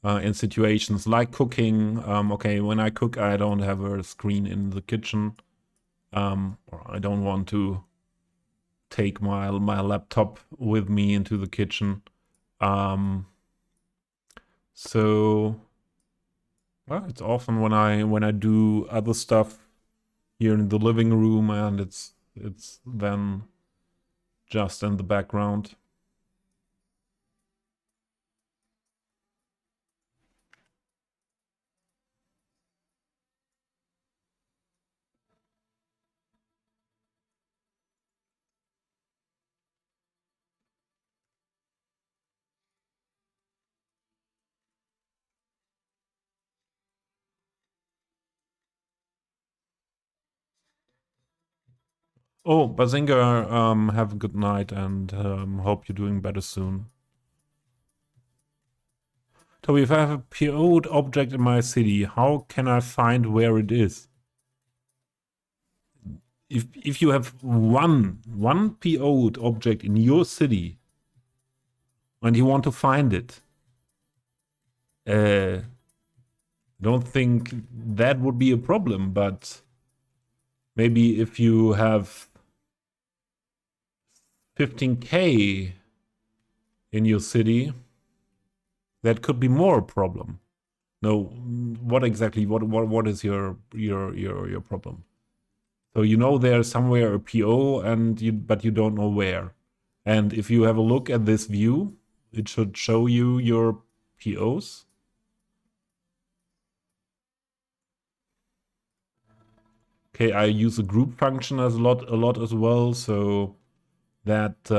in situations like cooking. Okay, when I cook, I don't have a screen in the kitchen, or I don't want to take my laptop with me into the kitchen. So well, it's often when I do other stuff here in the living room, and it's then just in the background. Oh, Bazinga, have a good night and hope you're doing better soon. Toby, if I have a PO'd object in my city, how can I find where it is? If you have one PO'd object in your city and you want to find it, don't think that would be a problem, but maybe if you have 15K in your city, that could be more a problem. No, what exactly? What is your problem? So you know there's somewhere a PO, but you don't know where. And if you have a look at this view, it should show you your POs. Okay, I use a group function a lot as well, so that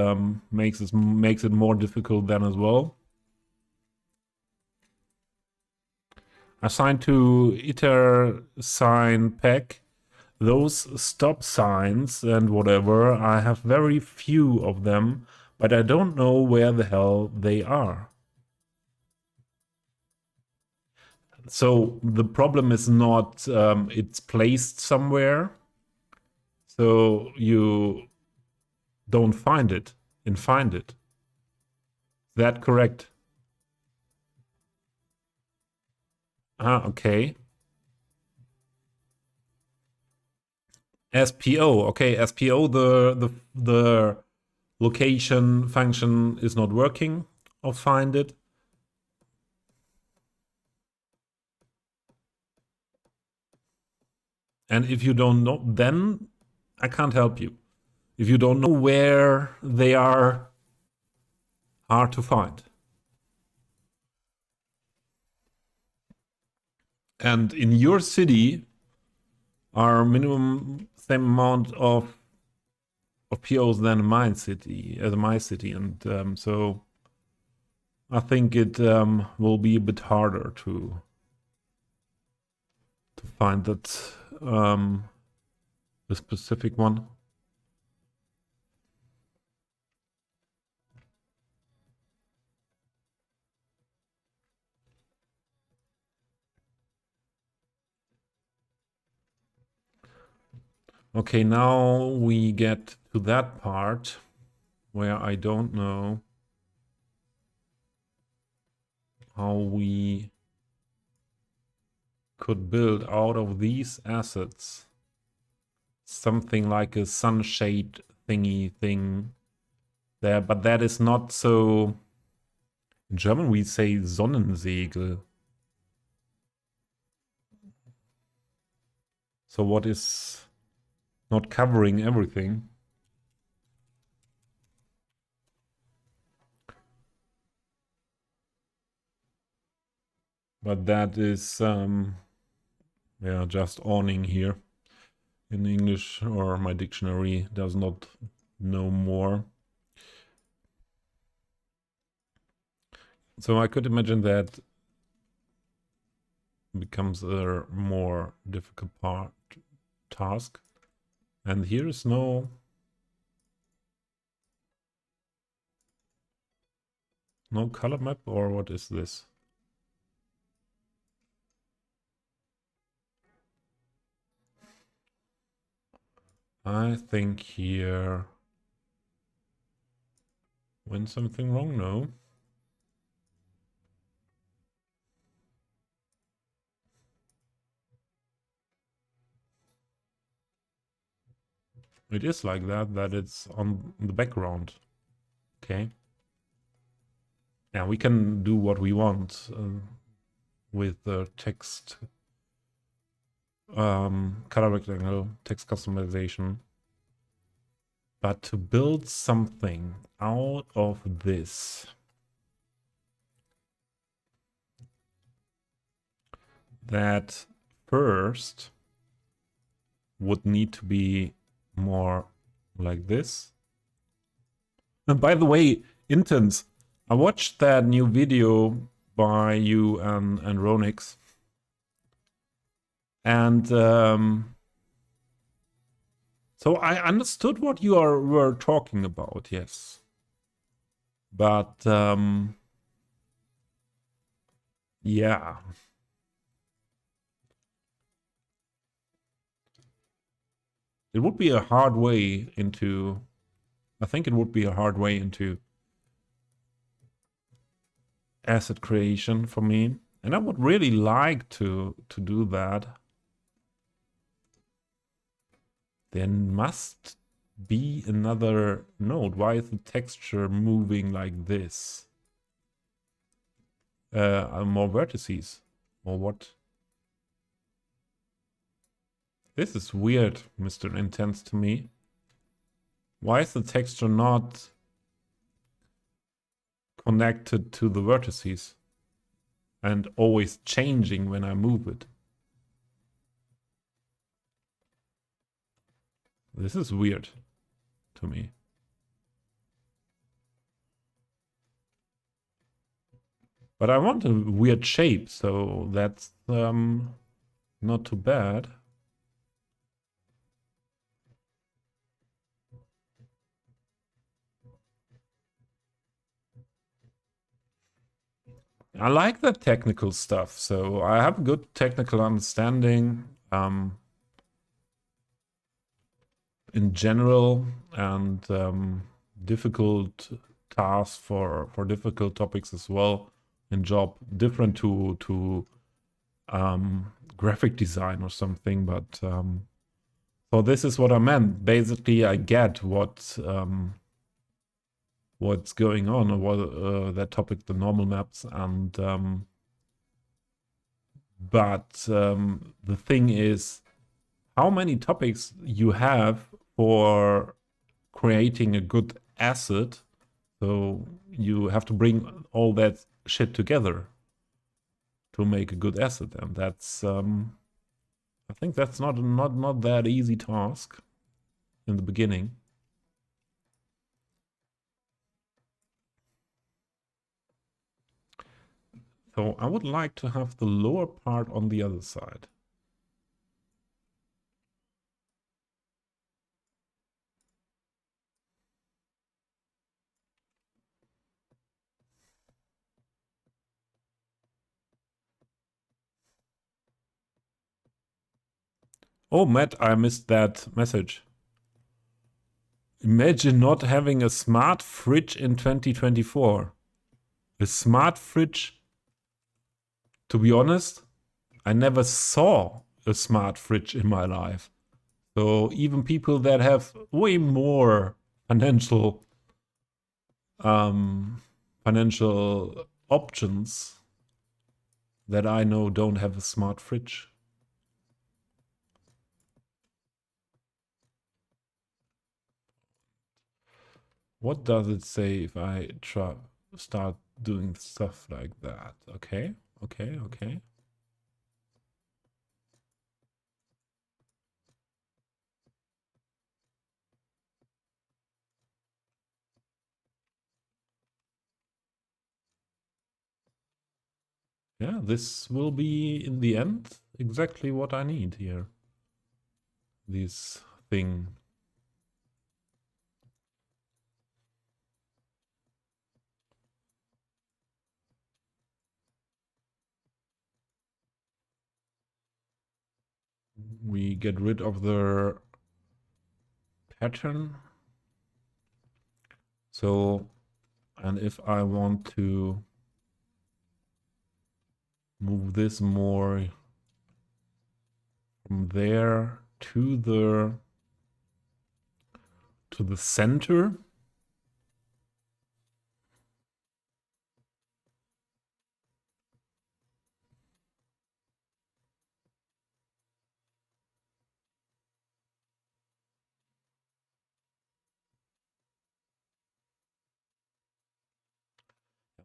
makes it more difficult then as well. Assign to iter sign pack. Those stop signs and whatever, I have very few of them, but I don't know where the hell they are. So the problem is not it's placed somewhere, so you don't find it in find it. Is that correct? Ah, okay. SPO, okay, SPO, the location function is not working of find it. And if you don't know, then I can't help you. If you don't know where they are, hard to find. And in your city are minimum same amount of POs than in my city, and so I think it will be a bit harder to find that the specific one. Okay, now we get to that part where I don't know how we could build out of these assets something like a sunshade thingy thing there, but that is not so. In German we say Sonnensegel. So what is not covering everything? But that is yeah, just awning here in English, or my dictionary does not know more. So I could imagine that becomes a more difficult task. And here is no color map, or what is this? I think here went something wrong. No. It is like that it's on the background. Okay. Yeah, we can do what we want with the text color rectangle, text customization. But to build something out of this, that first would need to be more like this. And by the way, interns, I watched that new video by you and Ronix, and So I understood what you were talking about, yes. But yeah. It would be a hard way into I think it would be a hard way into asset creation for me. And I would really like to do that. There must be another node. Why is the texture moving like this? More vertices. Or what? This is weird, Mr. Intense, to me. Why is the texture not connected to the vertices? And always changing when I move it? This is weird to me. But I want a weird shape, so that's not too bad. I like that technical stuff, so I have a good technical understanding in general, and difficult tasks for difficult topics as well in job, different to graphic design or something. But so this is what I meant. Basically, I get what's going on, or what that topic, the normal maps, and but the thing is, how many topics you have for creating a good asset. So you have to bring all that shit together to make a good asset, and that's I think that's not that easy task in the beginning. So I would like to have the lower part on the other side. Oh, Matt, I missed that message. Imagine not having a smart fridge in 2024. A smart fridge, to be honest, I never saw a smart fridge in my life. So even people that have way more financial financial options that I know don't have a smart fridge. What does it say if I start doing stuff like that? Okay, okay, okay. Yeah, this will be, in the end, exactly what I need here. This thing. We get rid of the pattern. So, and if I want to move this more from there to the center.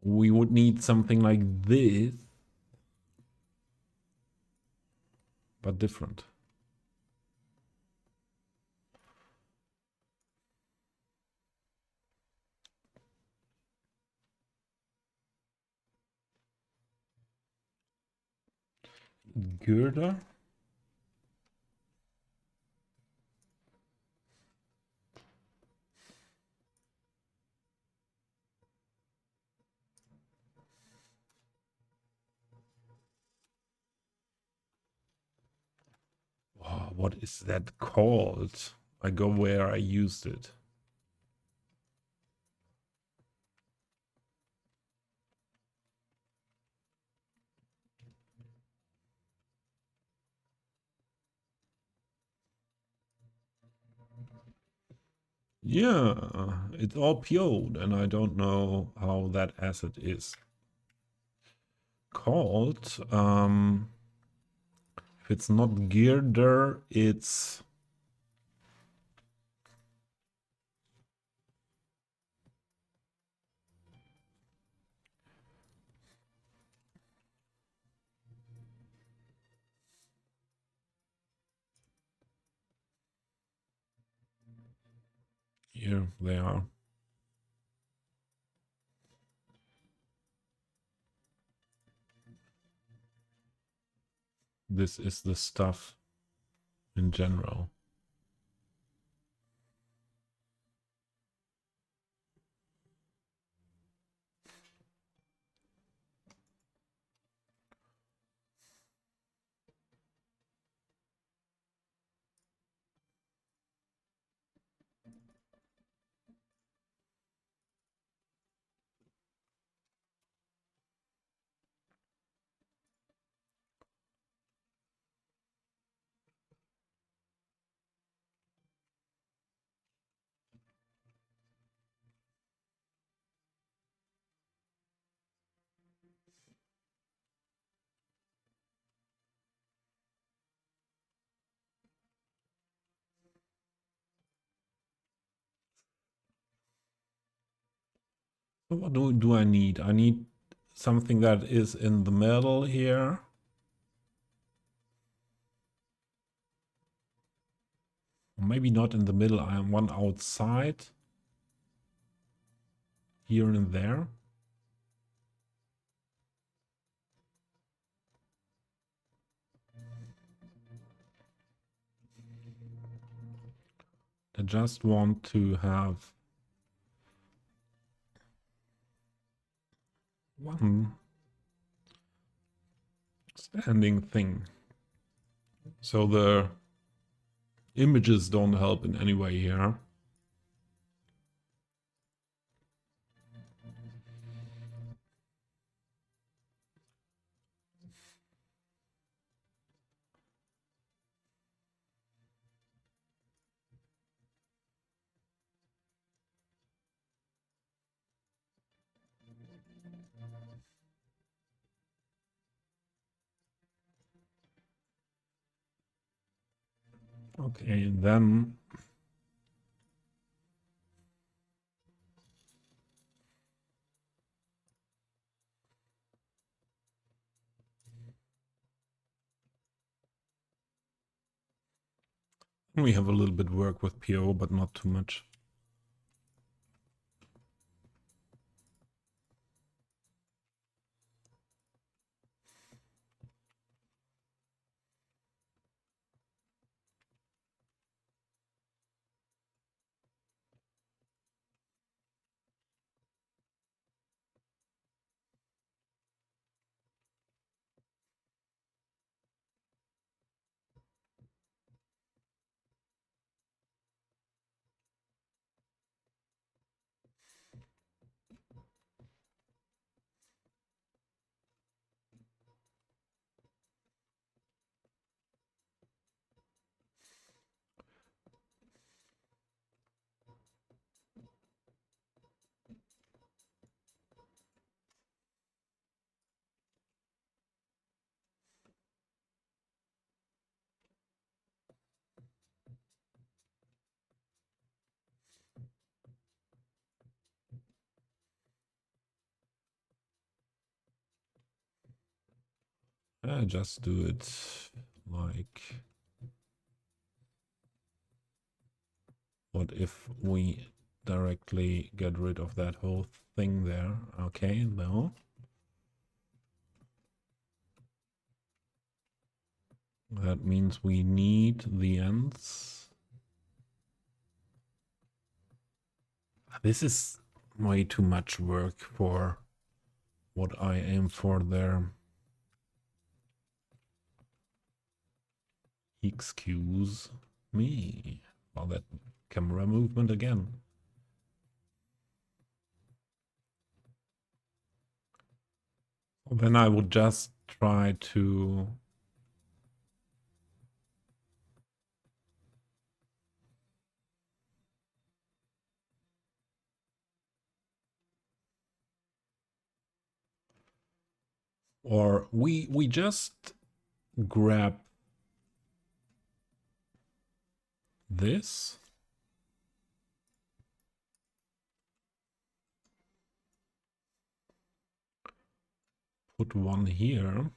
We would need something like this, but different. Girder. What is that called? I go where I used it. Yeah, it's all PO'd, and I don't know how that asset is called. If it's not GER, it's here they are. This is the stuff in general. So what do I need? I need something that is in the middle here. Maybe not in the middle, I am one outside. Here and there. I just want to have one standing thing. So the images don't help in any way here. Okay, then we have a little bit work with PO, but not too much. I just do it like, what if we directly get rid of that whole thing there? Okay, no. That means we need the ends. This is way too much work for what I aim for there. Excuse me. Well, that camera movement again. Then I would just try to or we just grab this, put one here,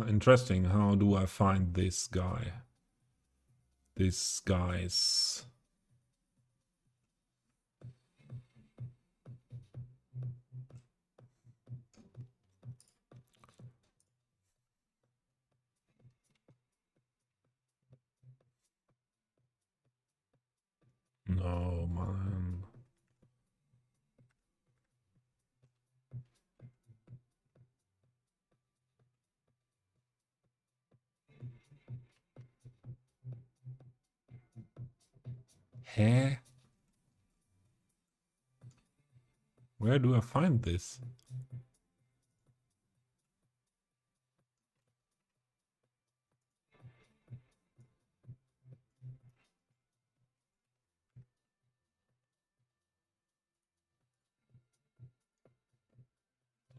interesting. How do I find this guy? This guy's... No, man. Hä? Where do I find this?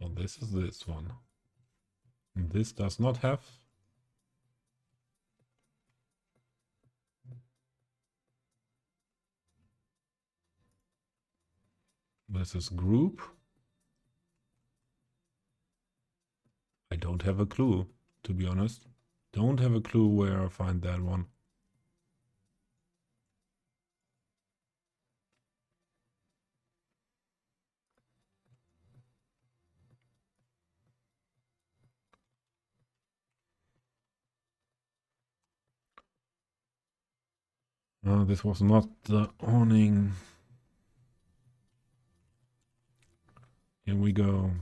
Oh, this is this one. And this does not have... This is group. I don't have a clue, to be honest. Don't have a clue where I find that one. This was not the awning. Here we go.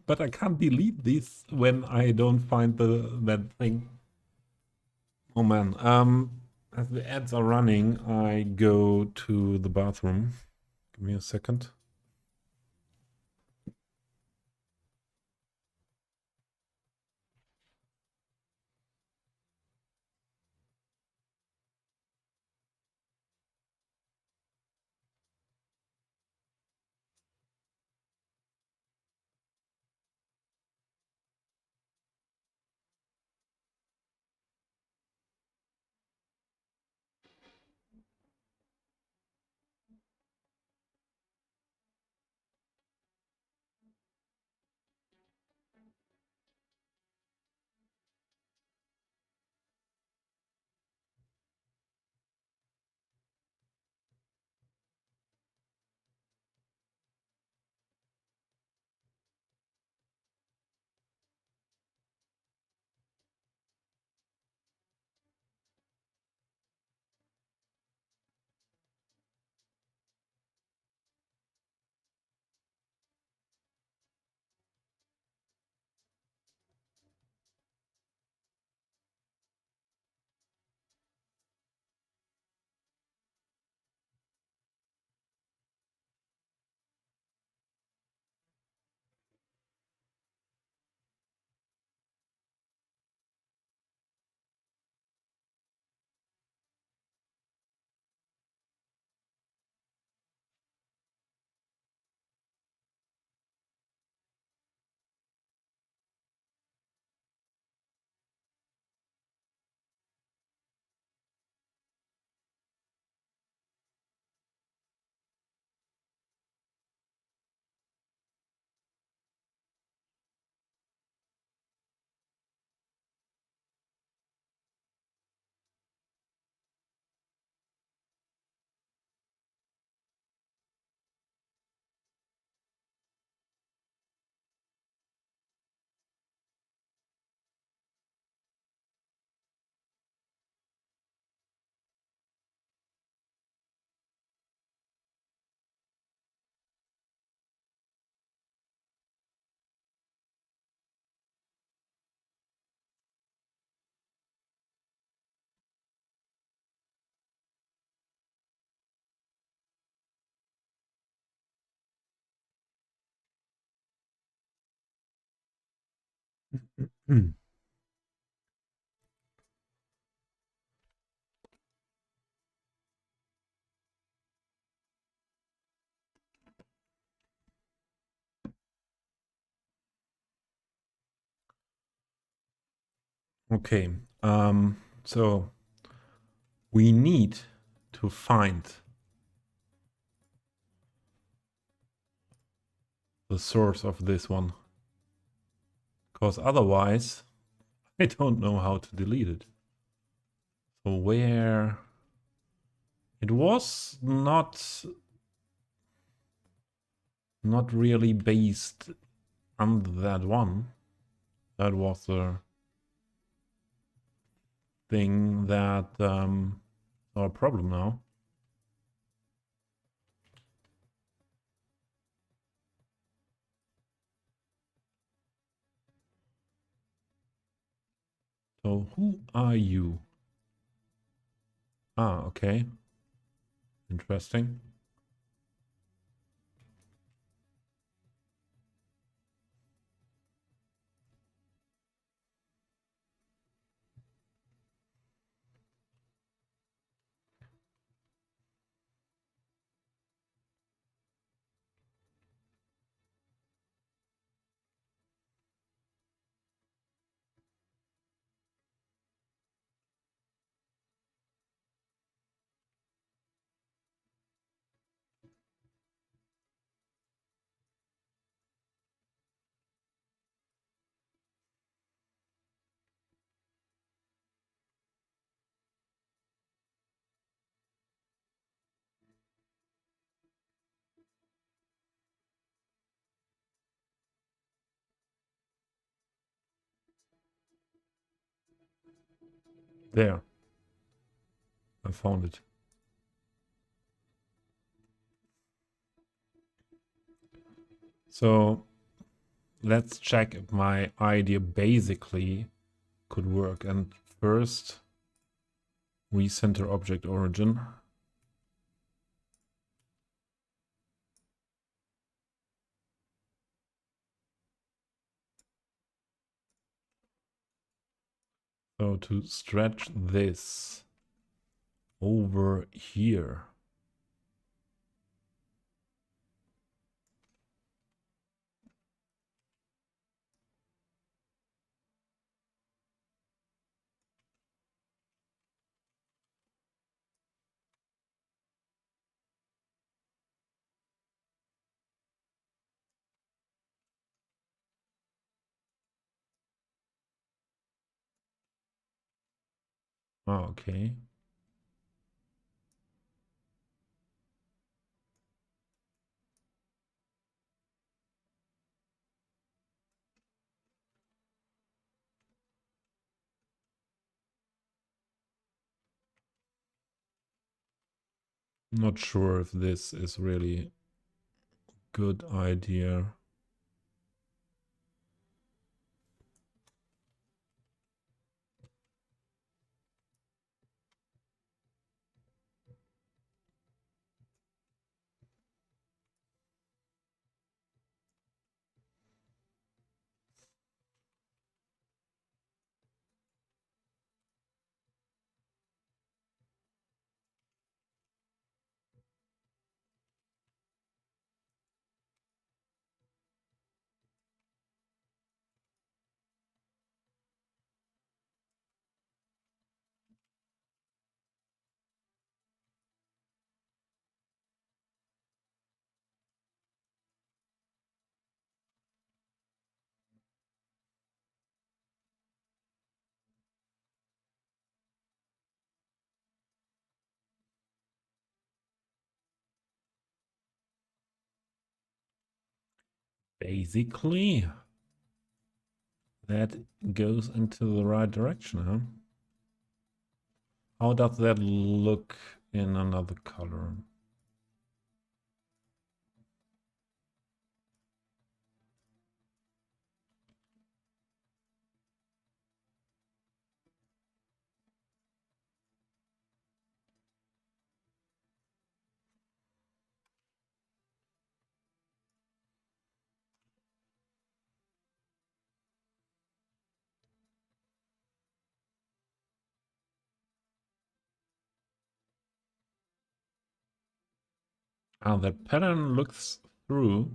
But I can't delete this when I don't find that thing. Oh man. As the ads are running, I go to the bathroom. Give me a second. Okay, so we need to find the source of this one, because otherwise I don't know how to delete it. So where it was not really based on that one. That was the thing that our problem now. So who are you? Ah, okay. Interesting. There, I found it. So let's check if my idea basically could work. And first, recenter object origin. So to stretch this over here. Ah, okay. Not sure if this is really a good idea. Basically, that goes into the right direction, huh? How does that look in another color? Ah, that pattern looks through,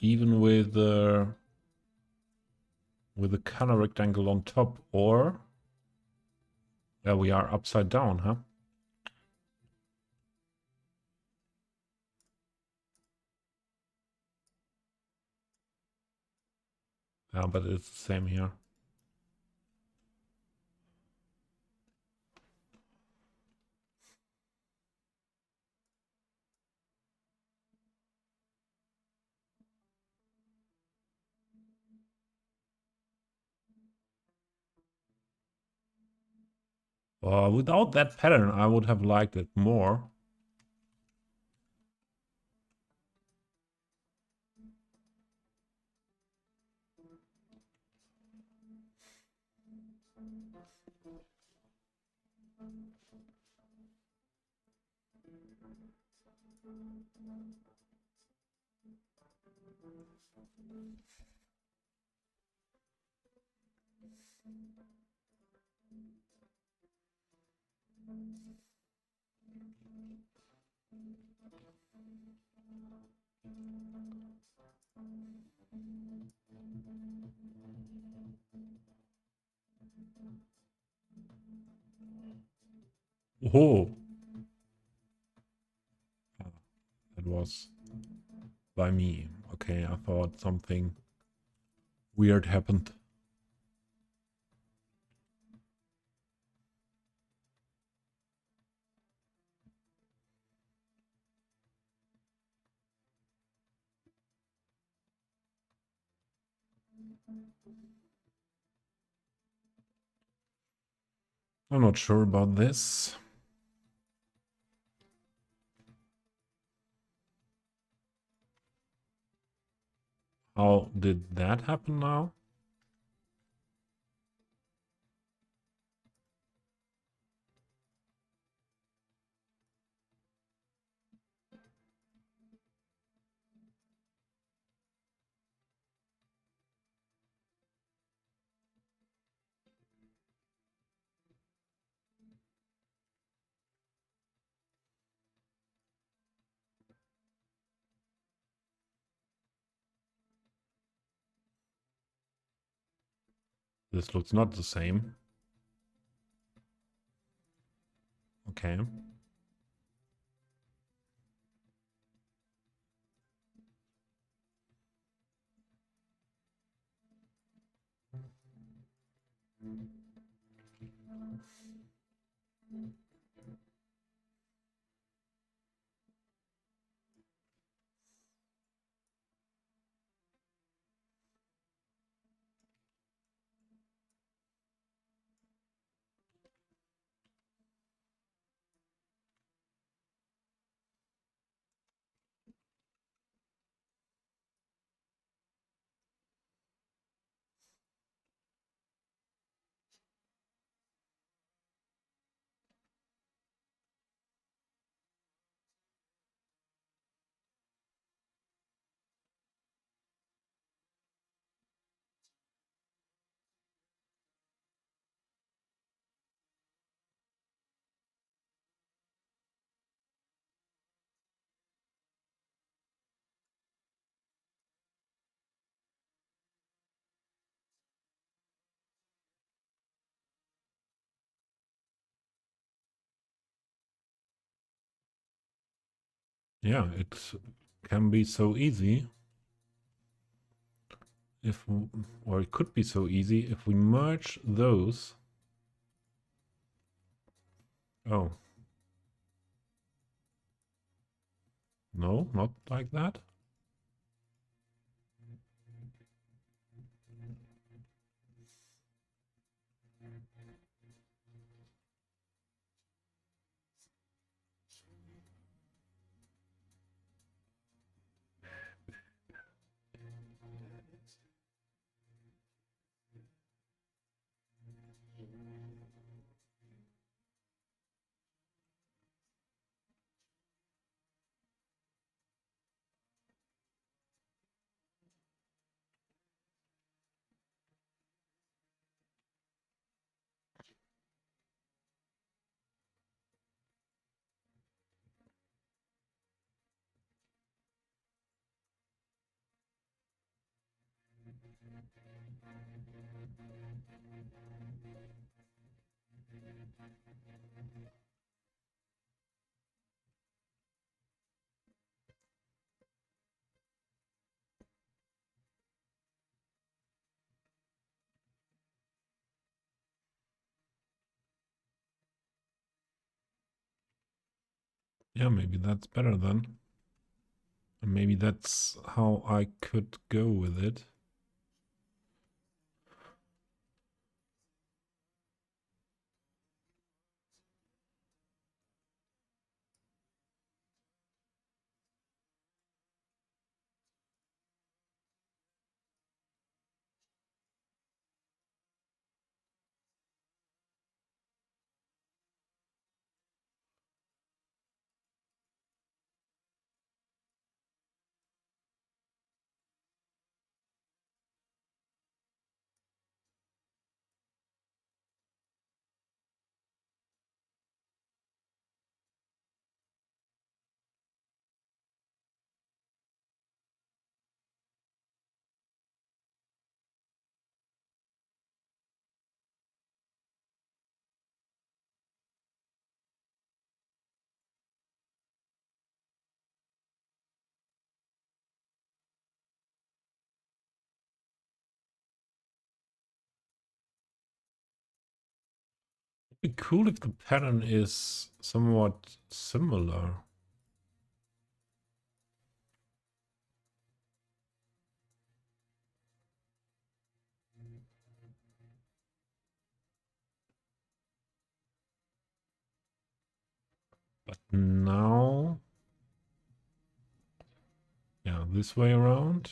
even with the color rectangle on top, or yeah, we are upside down, huh? Yeah, but it's the same here. Without that pattern, I would have liked it more. Oh, that was by me. Okay, I thought something weird happened. I'm not sure about this. How did that happen now? This looks not the same. Okay. Yeah, it can be so easy if, or it could be so easy if we merge those. Oh. No, not like that. Yeah, maybe that's better then. And maybe that's how I could go with it. It'd be cool if the pattern is somewhat similar. But now, yeah, this way around.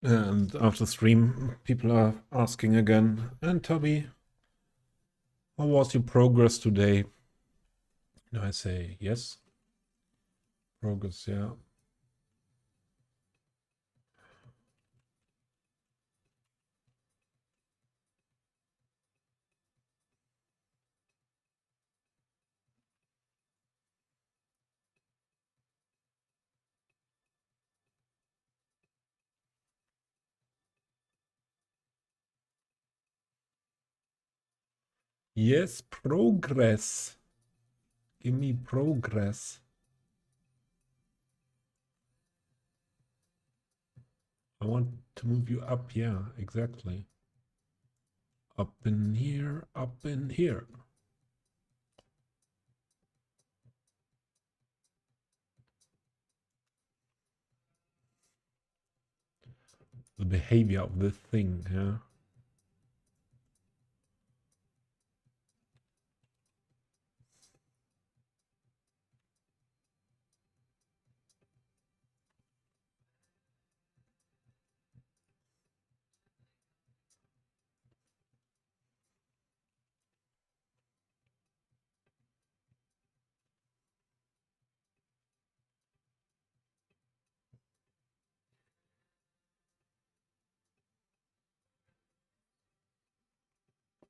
And after stream, people are asking again, and Toby, how was your progress today? And I say, yes. Progress, yeah. Yes, progress. Give me progress. I want to move you up, yeah, exactly. Up in here, up in here. the behavior of this thing, yeah.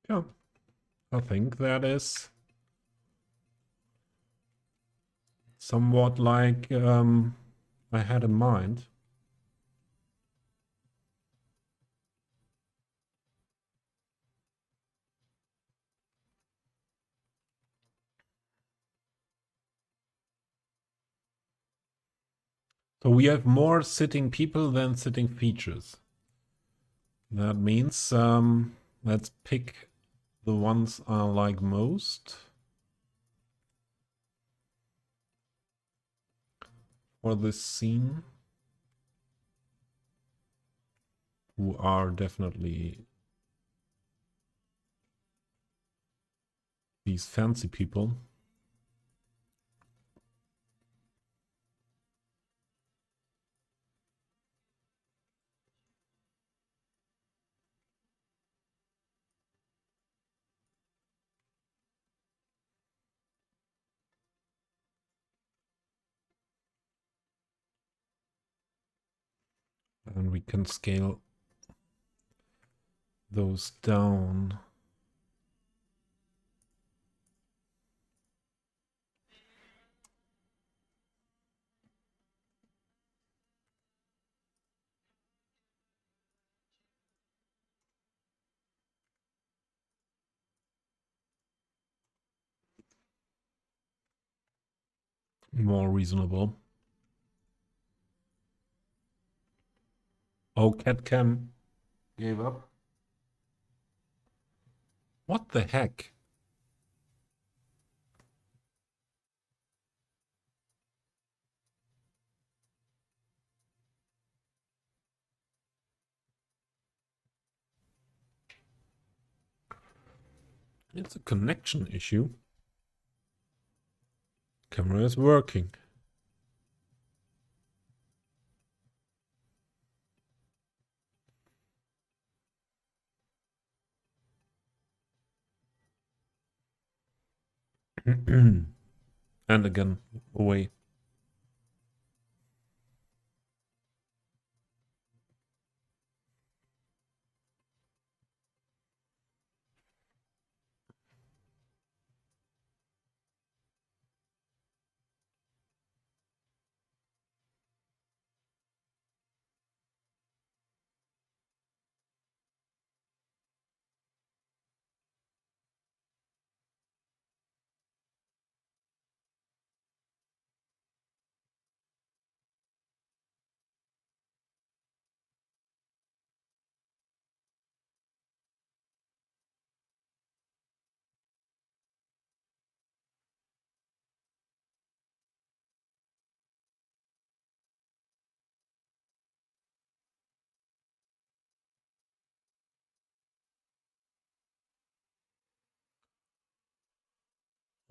Yeah, I think that is somewhat like I had in mind. So we have more sitting people than sitting features. That means let's pick the ones I like most for this scene, who are definitely these fancy people. And we can scale those down. More reasonable. Oh, CatCam gave up. What the heck? It's a connection issue. Camera is working. And again, away.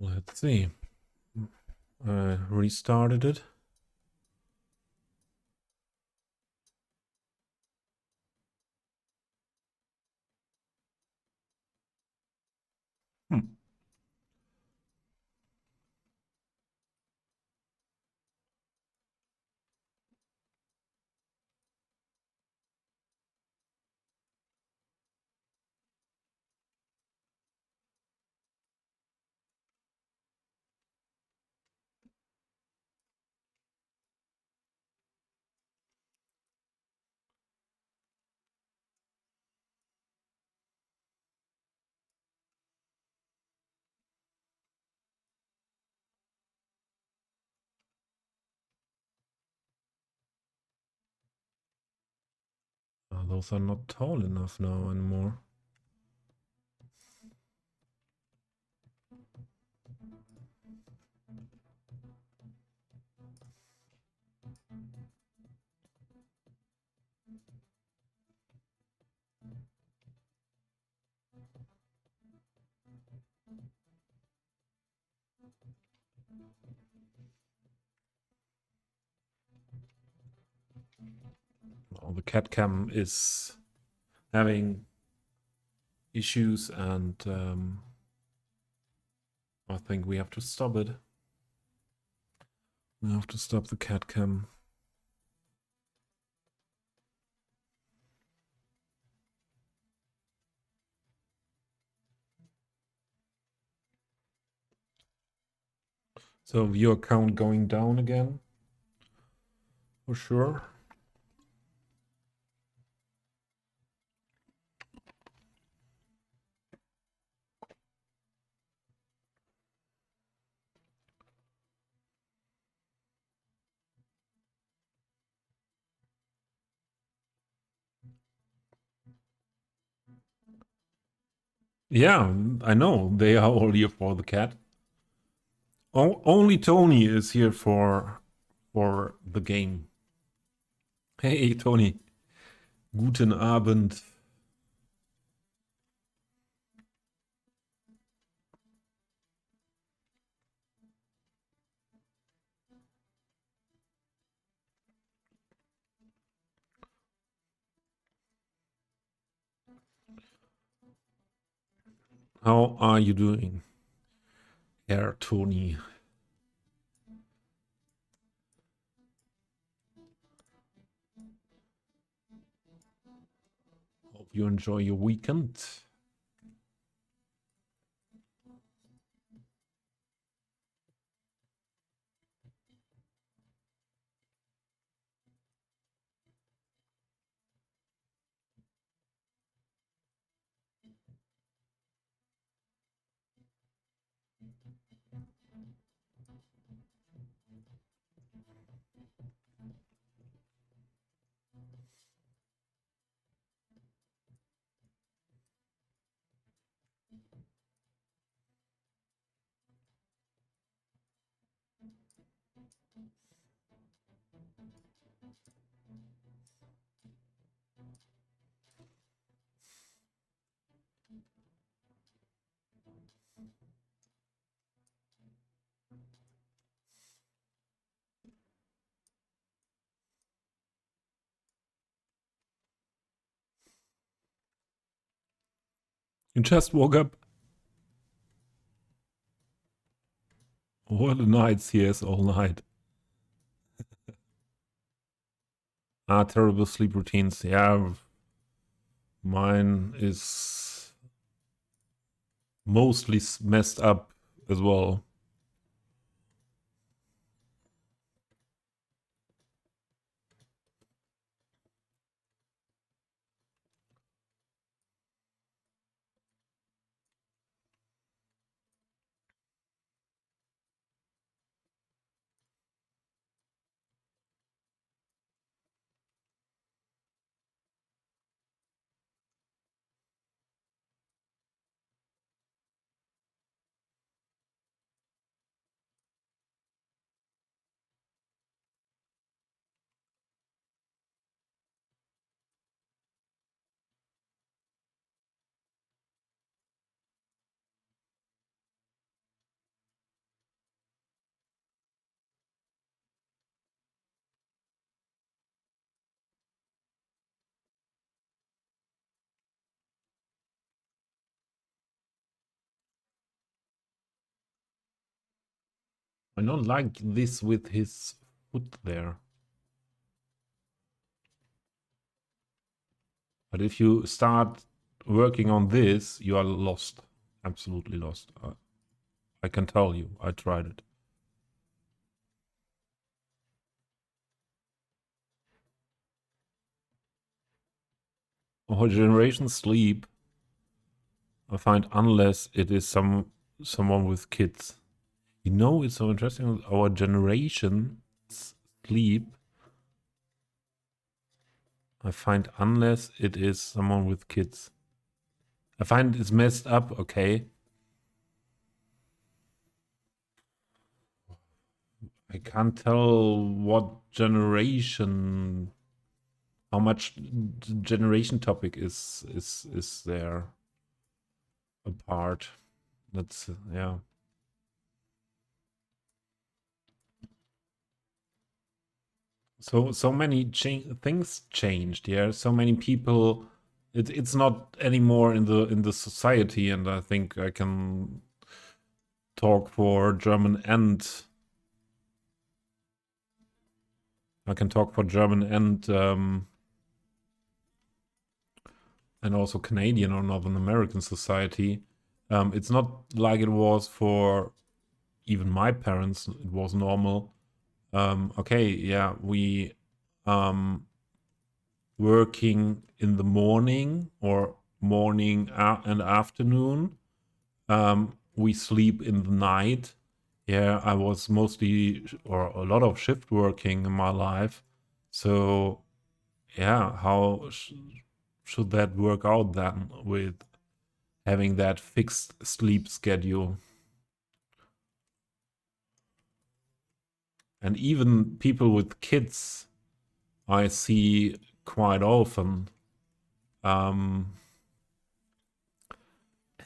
Let's see. I restarted it. Hmm. Those are not tall enough now anymore. So the cat cam is having issues, and I think we have to stop it. We have to stop the cat cam. So view account going down again, for sure. Yeah, I know. They are all here for the cat. Only Tony is here for the game. Hey, Tony. Guten Abend. How are you doing, Herr Tony? Hope you enjoy your weekend. You just woke up. What a night he has all night. Terrible sleep routines. Yeah, mine is mostly messed up as well. I don't like this with his foot there. But if you start working on this, you are lost. Absolutely lost. I can tell you. I tried it. Our generation sleep, I find, unless it is someone with kids. You know, it's so interesting. Our generation sleep, I find, unless it is someone with kids. I find it's messed up, okay? I can't tell what generation, how much generation topic is there apart. That's, yeah. so many things changed. Yeah, so many people. It's not anymore in the society, and I think I can talk for German and and also Canadian or Northern American society. It's not like it was for even my parents. It was normal. Okay, yeah, we working in the morning or morning and afternoon. We sleep in the night. Yeah, I was mostly or a lot of shift working in my life. So yeah, how should that work out then with having that fixed sleep schedule? And even people with kids, I see quite often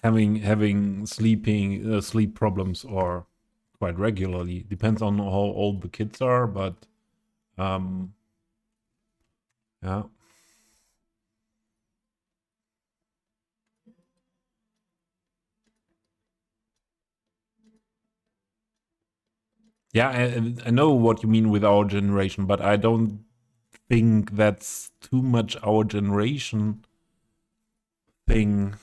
having sleep problems or quite regularly. Depends on how old the kids are, but yeah. Yeah, I know what you mean with our generation, but I don't think that's too much our generation thing.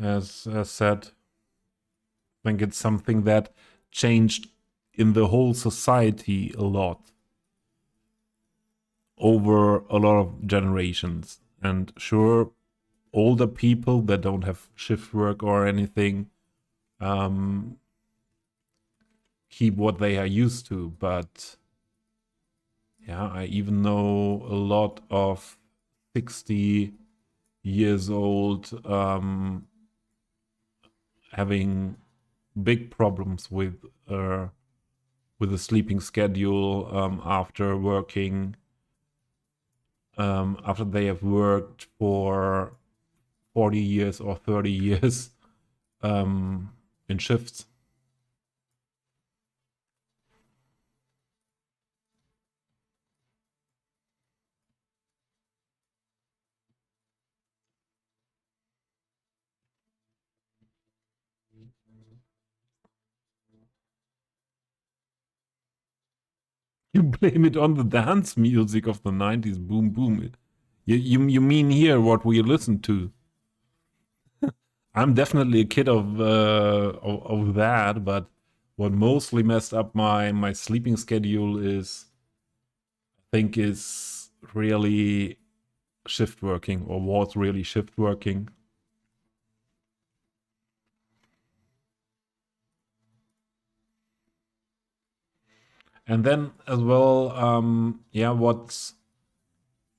As said, I think it's something that changed in the whole society a lot over a lot of generations. And sure, older people that don't have shift work or anything keep what they are used to, but yeah, I even know a lot of 60 years old having big problems with the sleeping schedule after working after they have worked for 40 years or 30 years in shifts. You blame it on the dance music of the 90s, boom boom. You mean here what we listen to? I'm definitely a kid of that, but what mostly messed up my sleeping schedule is really shift working, or was really shift working. And then as well, yeah,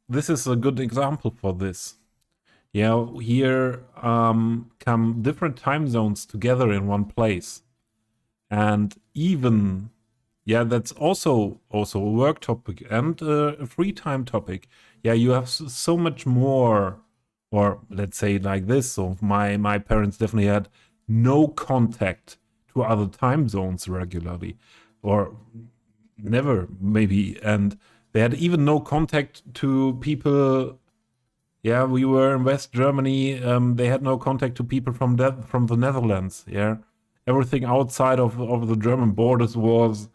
this is a good example for this. Yeah, here come different time zones together in one place. And even, yeah, that's also a work topic and a free time topic. Yeah, you have so much more, or let's say it like this. So my parents definitely had no contact to other time zones regularly, or never maybe, and they had even no contact to people. Yeah, we were in West Germany. They had no contact to people from the Netherlands. Yeah, everything outside of the German borders was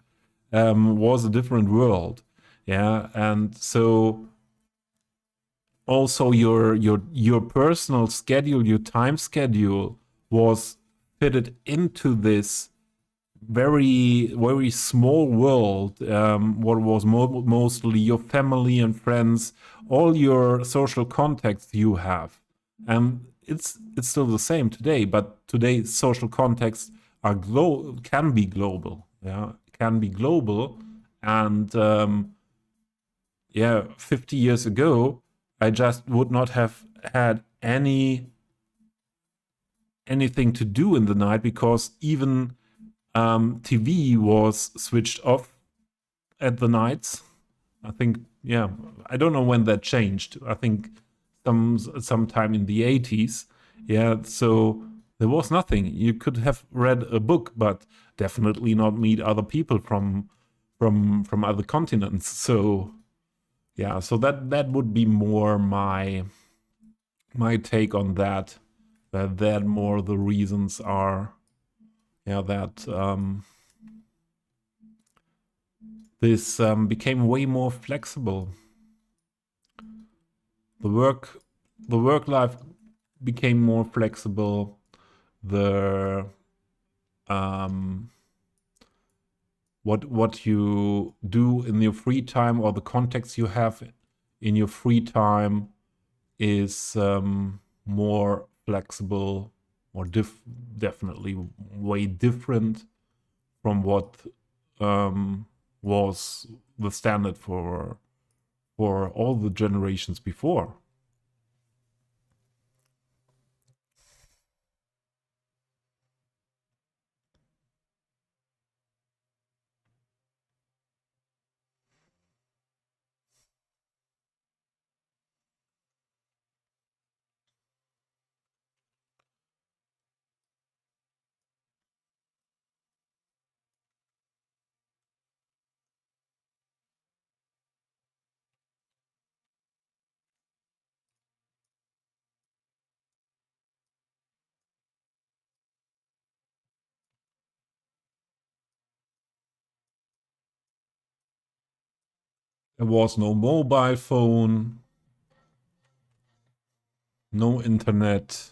a different world. Yeah, and so also your personal schedule, your time schedule was fitted into this very small world. What was mostly your family and friends, all your social contacts you have, and it's still the same today. But today's social contacts are can be global. Yeah, can be global, and yeah, 50 years ago, I just would not have had anything to do in the night because even TV was switched off at the nights. I think, yeah, I don't know when that changed. I think sometime in the 80s. Yeah, so there was nothing. You could have read a book, but definitely not meet other people from other continents. So yeah, so that would be more my take on that. That more the reasons are, yeah, that this became way more flexible. The work life became more flexible. The what you do in your free time, or the context you have in your free time, is more flexible, or definitely way different from what was the standard for all the generations before. There was no mobile phone, no internet.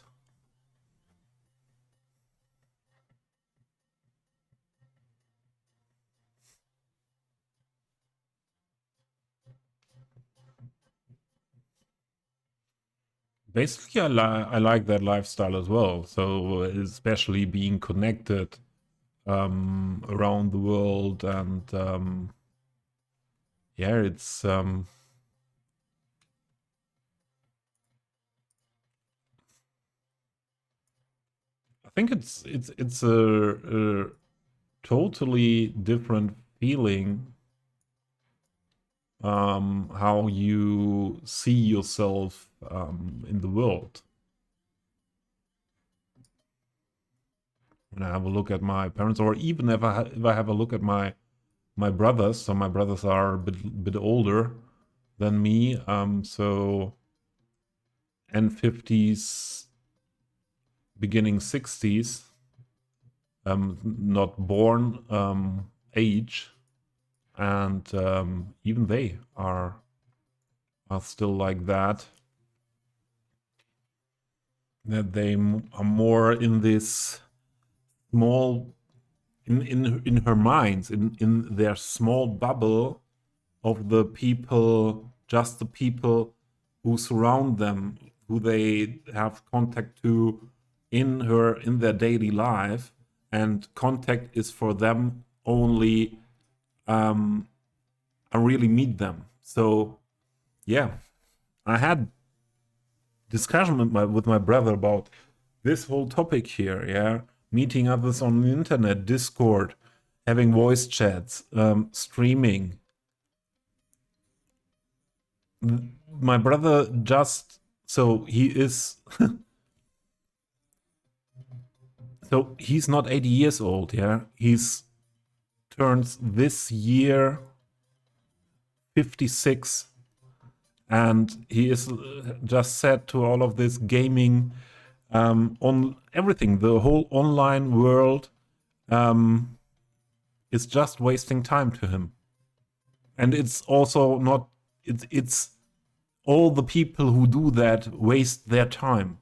Basically, I like that lifestyle as well. So especially being connected around the world, and yeah, it's I think it's a totally different feeling, how you see yourself in the world. When I have a look at my parents, or even if I have a look at my brothers. So my brothers are a bit older than me. So end 50s, beginning 60s, not born age, and even they are still like that. That they are more in this small, in her minds, in their small bubble of the people, just the people who surround them, who they have contact to in their daily life, and contact is for them only I really meet them. So yeah, I had discussion with my brother about this whole topic here. Yeah, meeting others on the internet, Discord, having voice chats, streaming. My brother just, so he is so he's not 80 years old. Yeah, he's turns this year 56, and he is just set to all of this gaming, on everything. The whole online world is just wasting time to him, and it's also not. It's all the people who do that waste their time,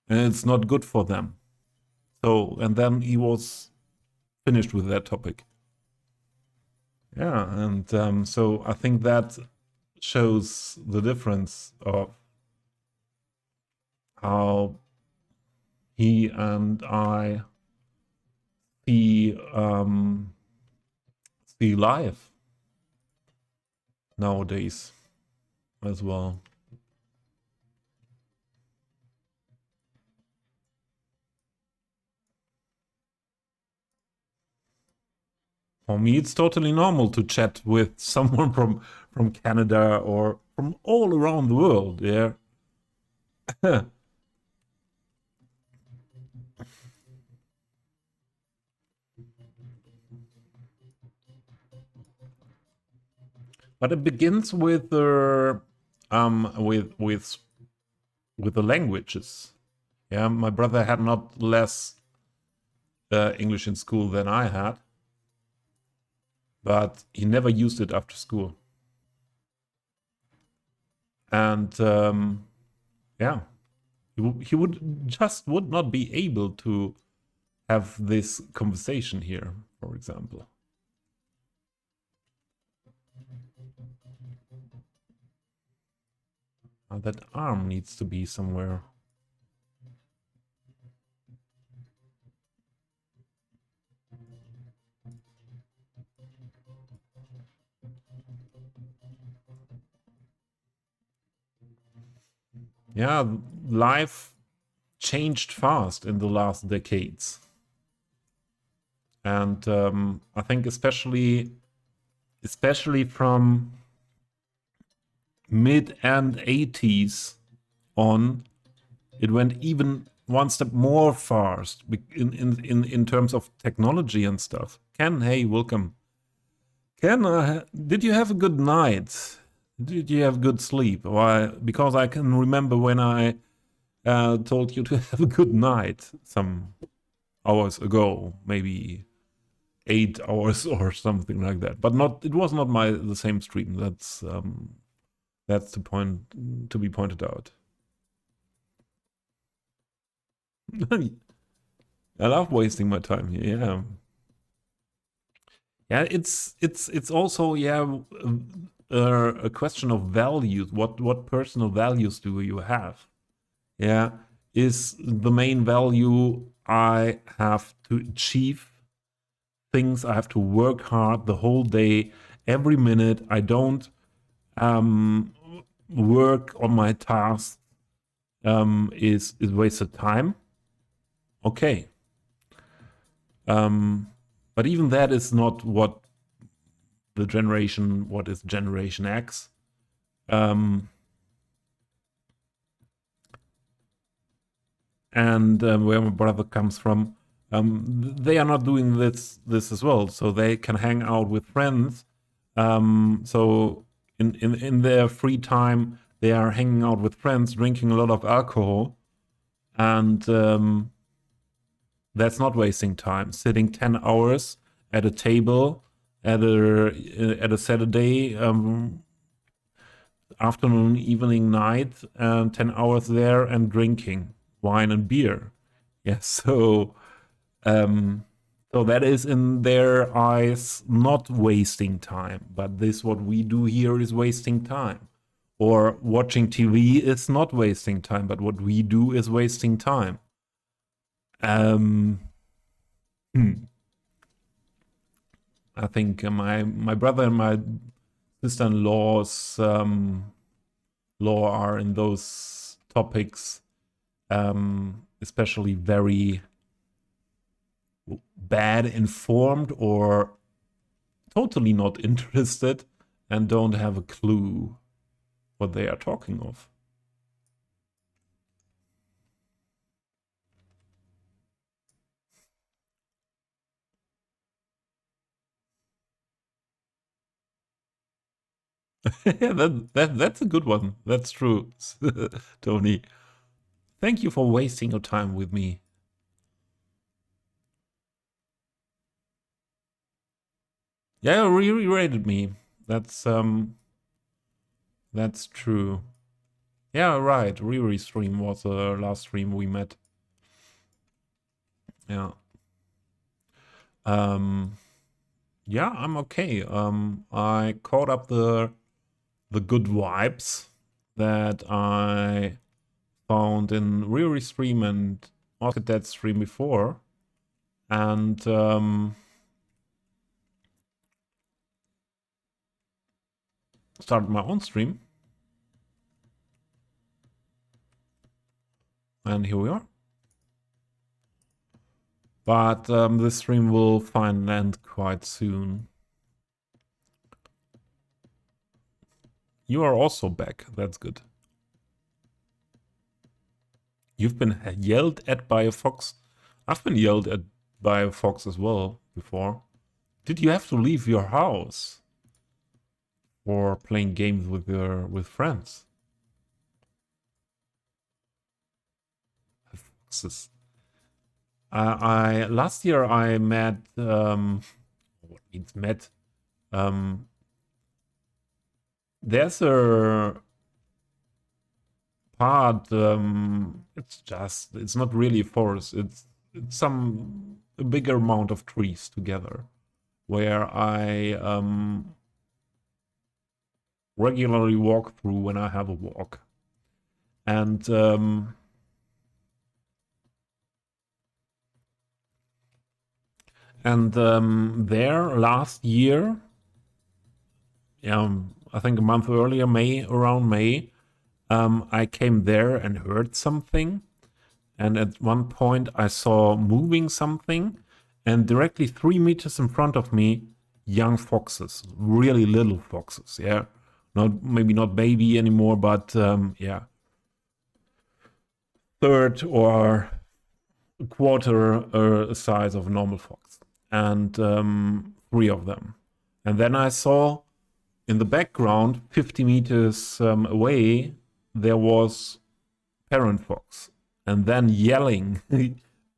and it's not good for them. So, and then he was finished with that topic. Yeah, and so I think that shows the difference of how he and I see life nowadays as well. For me, it's totally normal to chat with someone from Canada or from all around the world. Yeah. But it begins with the with the languages. Yeah, my brother had not less English in school than I had, but he never used it after school. And yeah, he would not be able to have this conversation here, for example. That arm needs to be somewhere. Yeah, life changed fast in the last decades. And I think especially from mid and 80s on, it went even one step more fast in terms of technology and stuff. Ken, hey, welcome. Ken, did you have a good night? Did you have good sleep? Why? Because I can remember when I told you to have a good night some hours ago, maybe 8 hours or something like that. But not, it was not the same stream. That's the point to be pointed out. I love wasting my time here. Yeah. Yeah, it's also a question of values. What personal values do you have? Yeah, is the main value I have to achieve things. I have to work hard the whole day, every minute. I don't work on my tasks. Is wasted time. Okay. But even that is not what is Generation X. And where my brother comes from, they are not doing this as well. So they can hang out with friends. So in their free time, they are hanging out with friends, drinking a lot of alcohol, and that's not wasting time. Sitting 10 hours at a table at a Saturday afternoon, evening, night, and 10 hours there and drinking wine and beer. Yes, so that is in their eyes not wasting time, but this what we do here is wasting time. Or watching TV is not wasting time, but what we do is wasting time. I think my brother and my sister-in-law's law are in those topics especially very bad informed or totally not interested and don't have a clue what they are talking of. Yeah, that's a good one. That's true, Tony. Thank you for wasting your time with me. Yeah, you rated me. That's true. Yeah, right. Riri stream was the last stream we met. Yeah. Yeah, I'm okay. I caught up the good vibes that I found in Riri stream and also that stream before, and started my own stream. And here we are. But this stream will find an end quite soon. You are also back. That's good. You've been yelled at by a fox. I've been yelled at by a fox as well before. Did you have to leave your house? or playing games with friends. Foxes. I last year I met what means met. There's a part. It's not really a forest. It's a bigger amount of trees together, where I regularly walk through when I have a walk, and there last year, I think a month earlier, around May, I came there and heard something. And at one point I saw moving something, and directly 3 meters in front of me, young foxes, really little foxes. Yeah, maybe not baby anymore, but yeah, third or a quarter size of a normal fox, and 3 of them. And then I saw in the background, 50 meters away, there was parent fox, and then yelling,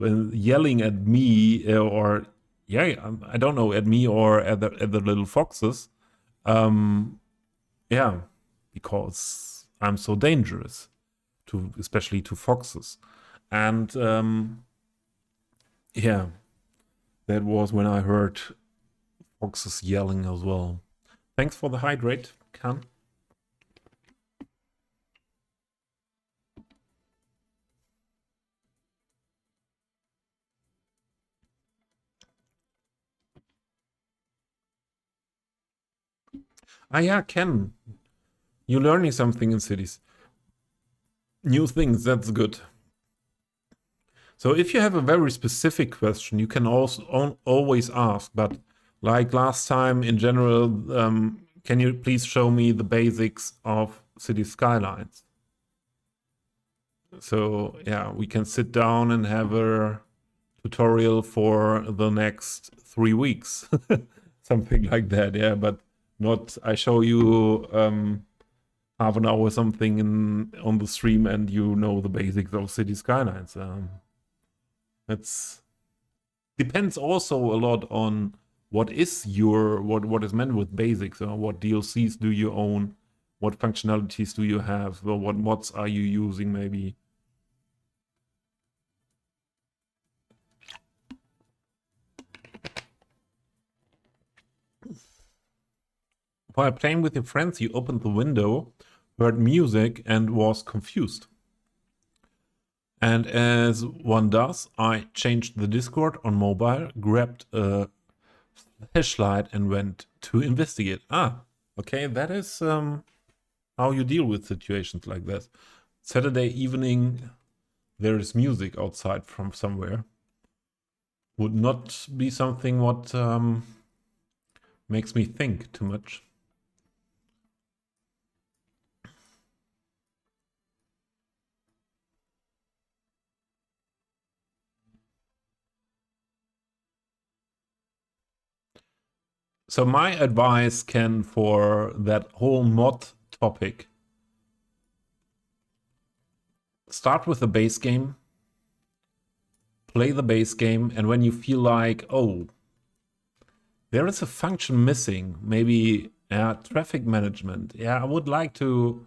yelling at me, or yeah, I don't know, at me or at the little foxes. Yeah, because I'm so dangerous, especially to foxes, and yeah, that was when I heard foxes yelling as well. Thanks for the hydrate, Can. Ah, yeah, Ken. You're learning something in cities. New things, that's good. So if you have a very specific question, you can also always ask. But like last time, in general, can you please show me the basics of city skylines? So yeah, we can sit down and have a tutorial for the next 3 weeks. Something like that, yeah, but not I show you half an hour or something on the stream and you know the basics of city skylines. It's depends also a lot on what is meant with basics, or what DLCs do you own, what functionalities do you have, or what mods are you using maybe. While playing with your friends, you opened the window, heard music, and was confused. And as one does, I changed the Discord on mobile, grabbed a flashlight, and went to investigate. Ah, okay, that is how you deal with situations like this. Saturday evening, there is music outside from somewhere. Would not be something what makes me think too much. So my advice, Ken, for that whole mod topic, start with the base game, play the base game, and when you feel like, oh, there is a function missing, maybe traffic management. Yeah, I would like to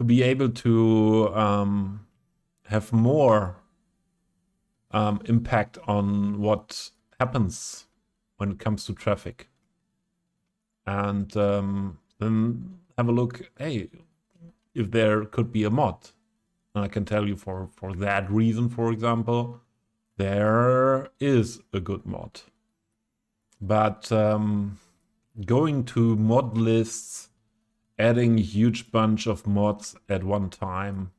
be able to have more impact on what happens when it comes to traffic. And then have a look, hey, if there could be a mod. And I can tell you for that reason, for example, there is a good mod. But going to mod lists, adding a huge bunch of mods at one time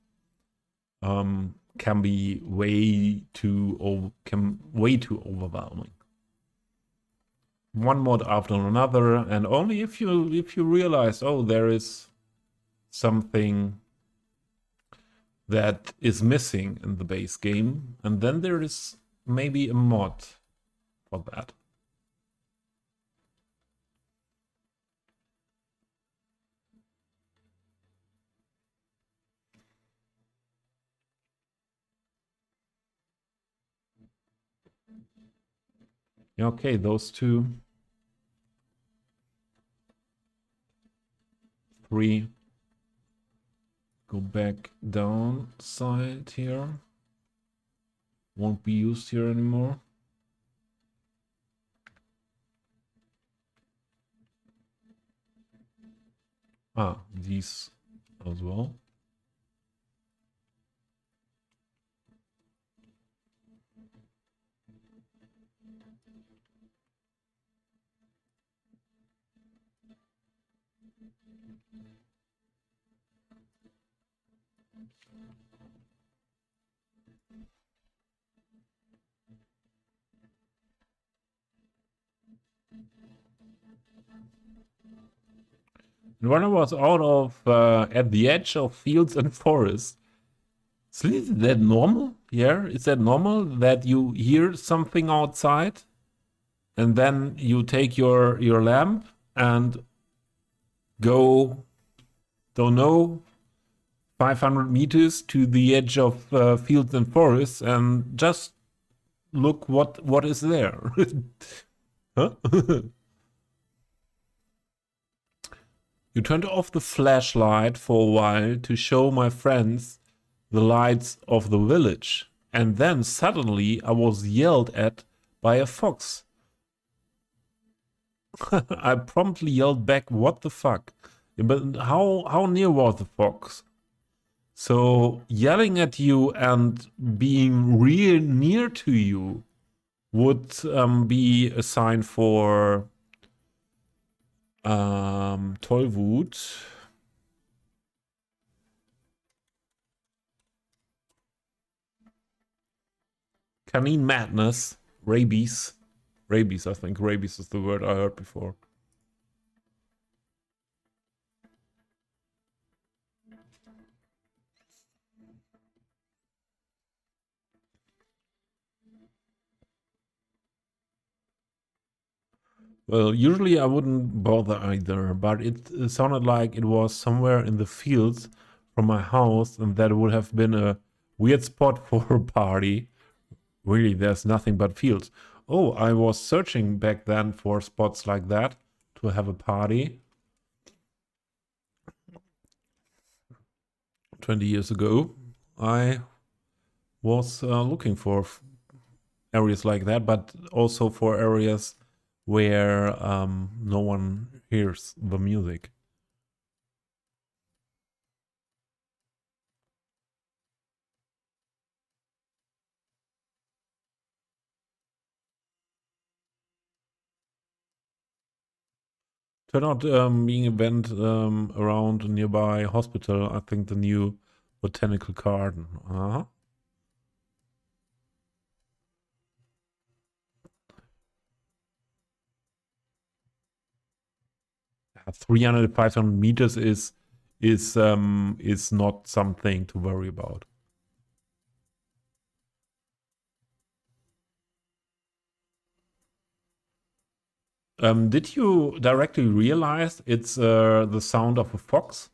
can be way too overwhelming. One mod after another, and only if you realize, oh, there is something that is missing in the base game, and then there is maybe a mod for that. Yeah, okay, those two. 3. Go back down side here. Won't be used here anymore. These as well. And when I was out of at the edge of fields and forests, is that normal? Yeah, is that normal that you hear something outside, and then you take your lamp and go, don't know, 500 meters to the edge of fields and forests, and just look what is there? Huh? You turned off the flashlight for a while to show my friends the lights of the village, and then suddenly I was yelled at by a fox. I promptly yelled back, "What the fuck?" But how near was the fox? So yelling at you and being real near to you would be a sign for Tollwut. Canine madness. Rabies. Rabies, I think. Rabies is the word I heard before. Well, usually I wouldn't bother either, but it sounded like it was somewhere in the fields from my house, and that would have been a weird spot for a party. Really, there's nothing but fields. Oh, I was searching back then for spots like that to have a party 20 years ago. I was looking for areas like that, but also for areas where no one hears the music. Turned out being a event around a nearby hospital, I think the new botanical garden. 300, 500 meters is not something to worry about. Did you directly realize it's the sound of a fox?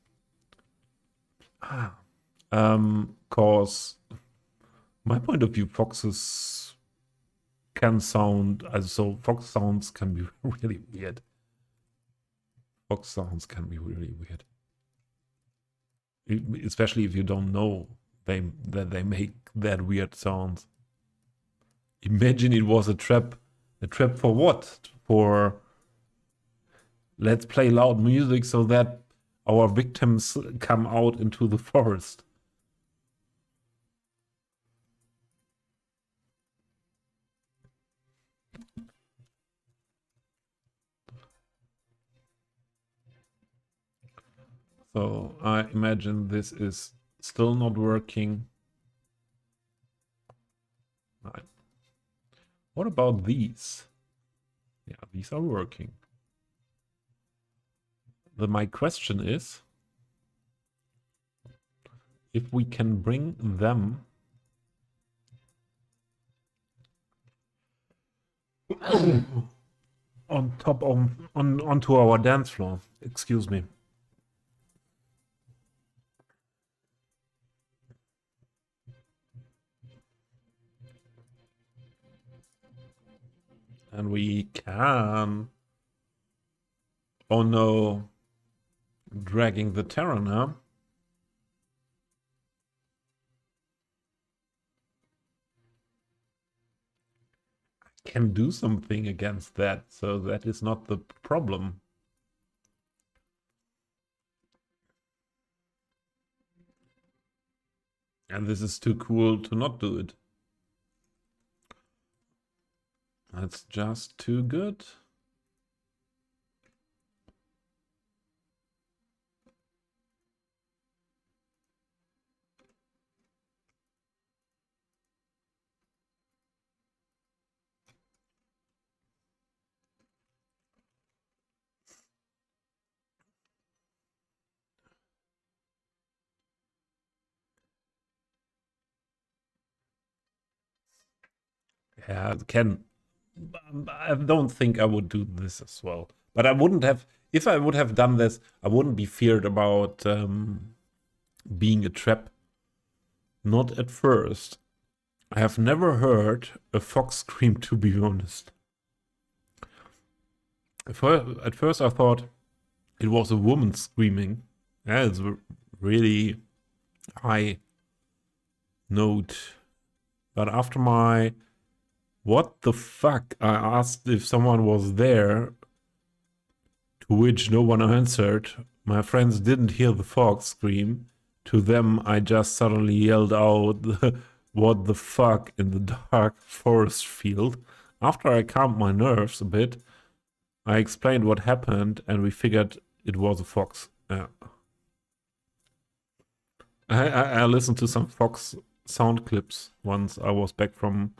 Cause my point of view, foxes can sound, so fox sounds can be really weird. Fox sounds can be really weird. Especially if you don't know that they make that weird sounds. Imagine it was a trap. A trap for what? For let's play loud music so that our victims come out into the forest. So I imagine this is still not working. Right. What about these? Yeah, these are working. My question is if we can bring them on top of onto our dance floor. Excuse me. And we can... Oh no. Dragging the Terran, huh? Can do something against that, so that is not the problem. And this is too cool to not do it. That's just too good. Yeah, it can. I don't think I would do this as well. But I wouldn't have, if I would have done this, I wouldn't be feared about being a trap. Not at first. I have never heard a fox scream, to be honest. At first I thought it was a woman screaming. Yeah, it's a really high note. But after my what the fuck, I asked if someone was there, to which no one answered. My friends didn't hear the fox scream. To them, I just suddenly yelled out, what the fuck, in the dark forest field. After I calmed my nerves a bit, I explained what happened and we figured it was a fox. Yeah. I listened to some fox sound clips once I was back home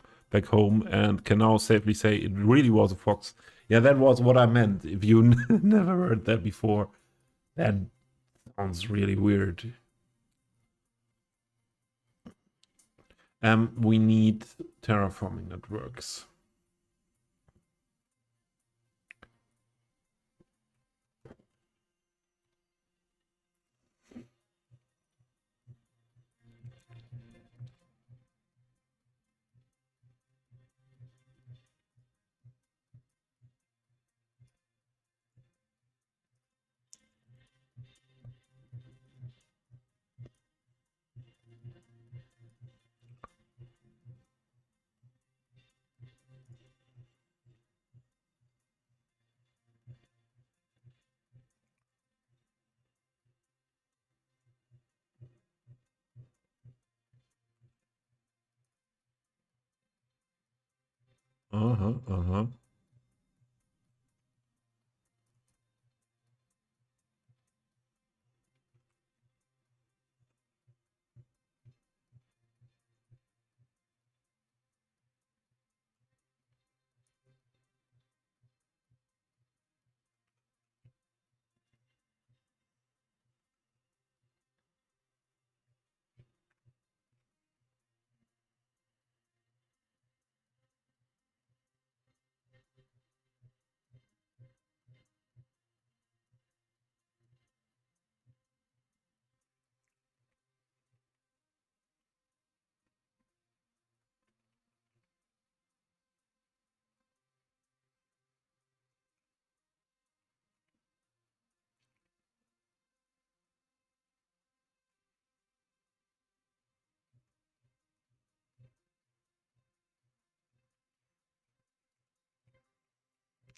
and can now safely say it really was a fox. Yeah, that was what I meant. If you never heard that before, that sounds really weird. We need terraforming networks. Uh-huh.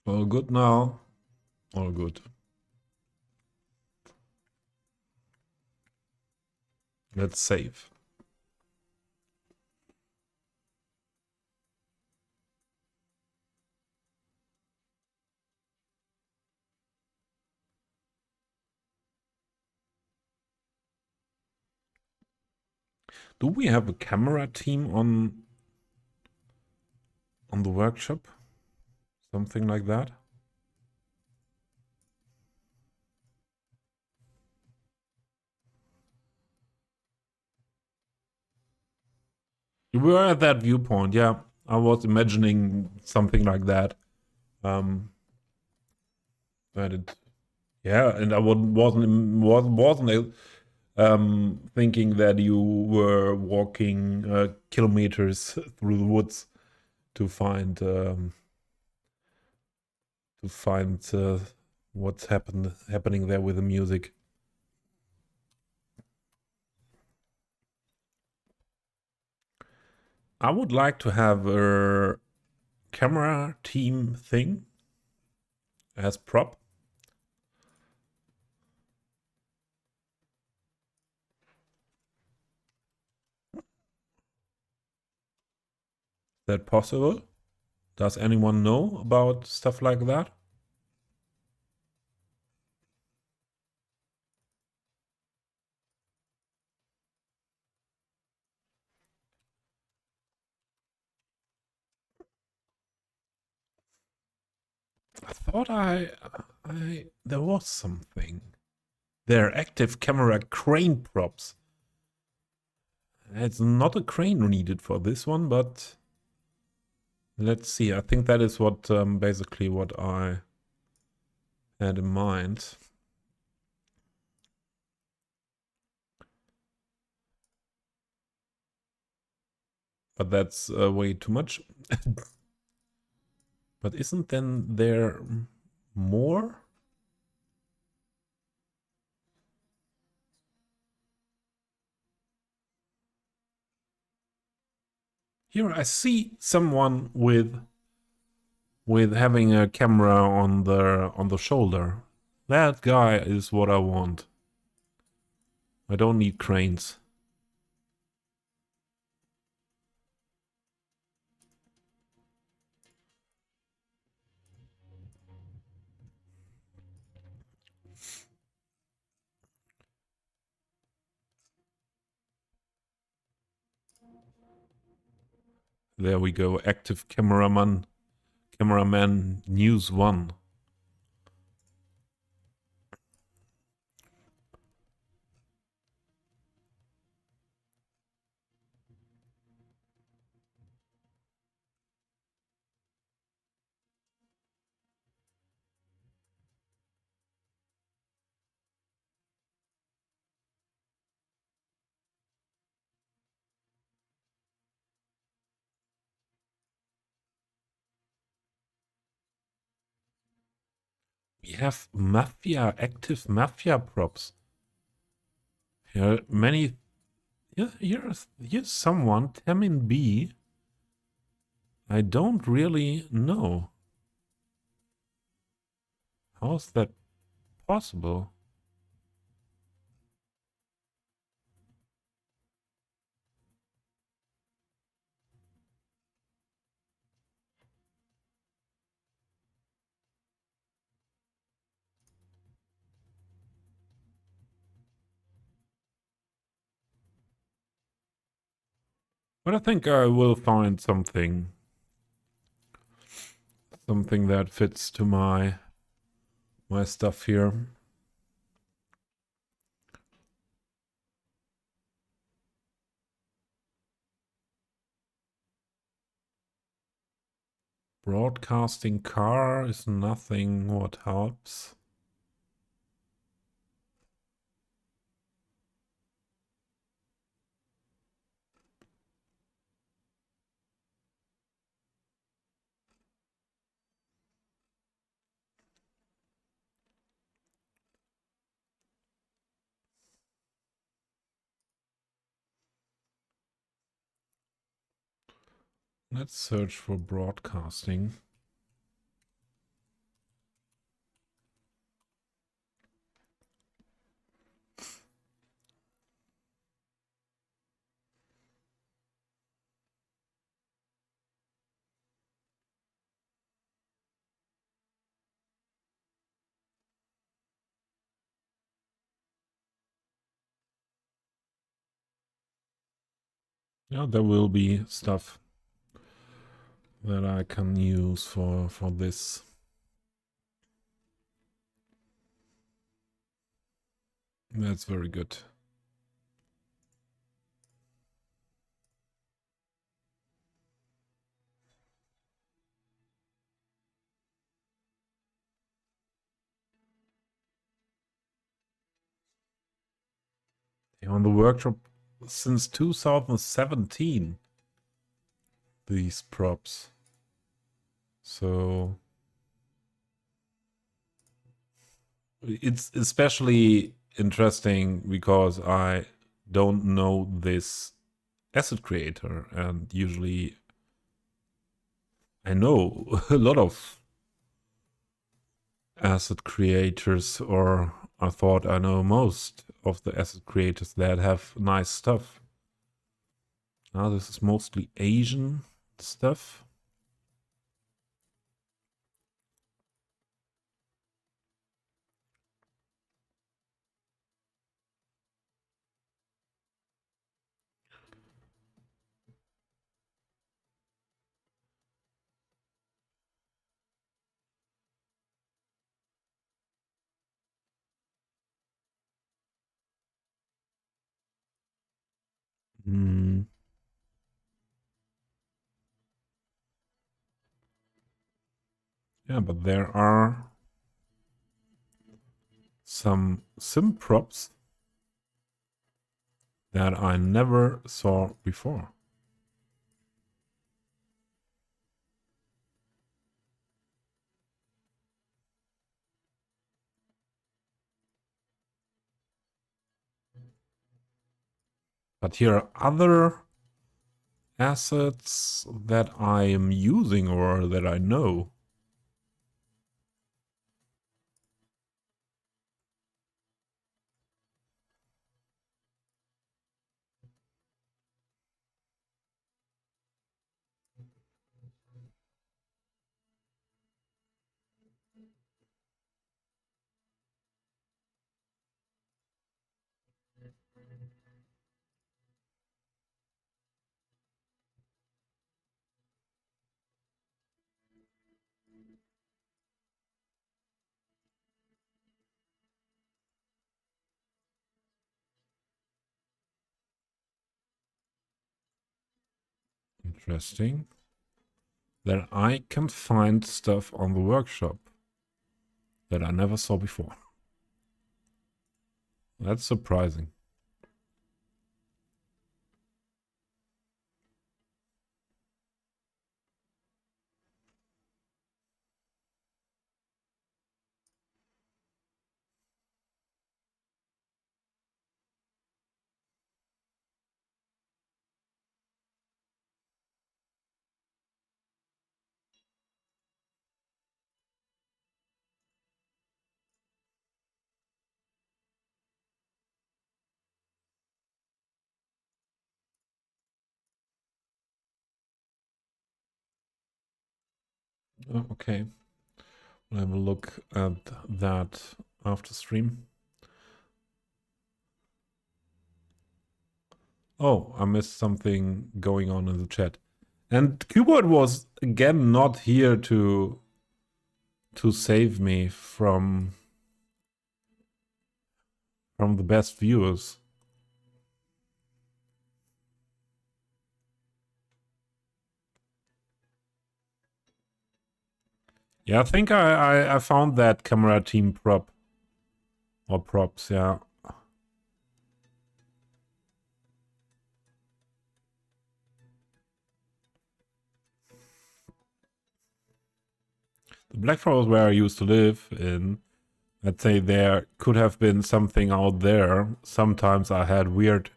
All good now. All good. Let's save. Do we have a camera team on the workshop? Something like that? You were at that viewpoint, yeah. I was imagining something like that. That it, yeah, and I wasn't thinking that you were walking kilometers through the woods to find to find what's happening there with the music. I would like to have a camera team thing as prop. Is that possible? Does anyone know about stuff like that? I thought there was something. They're active camera crane props. It's not a crane needed for this one, but let's see. I think that is what basically what I had in mind. But that's way too much. But isn't then there more? Here I see someone with having a camera on the shoulder. That guy is what I want. I don't need cranes. There we go. Active cameraman news 1. We have active mafia props. Here, many. Yeah, here's someone, Tamin B. I don't really know. How's that possible? But I think I will find something that fits to my stuff here. Broadcasting car is nothing what helps. Let's search for broadcasting. Yeah, there will be stuff that I can use for this. That's very good. On the workshop since 2017, these props. So it's especially interesting because I don't know this asset creator, and usually I know a lot of asset creators, or I thought I know most of the asset creators that have nice stuff. Now this is mostly Asian stuff. Hmm. Yeah, but there are some sim props that I never saw before. But here are other assets that I am using or that I know. Interesting. That I can find stuff on the workshop that I never saw before. That's surprising. Oh, okay. We'll have a look at that after stream. Oh, I missed something going on in the chat. And Cubert was again not here to save me from the best viewers. Yeah, I think I found that camera team prop or props, yeah. The Black Forest where I used to live in, I'd say there could have been something out there. Sometimes I had weird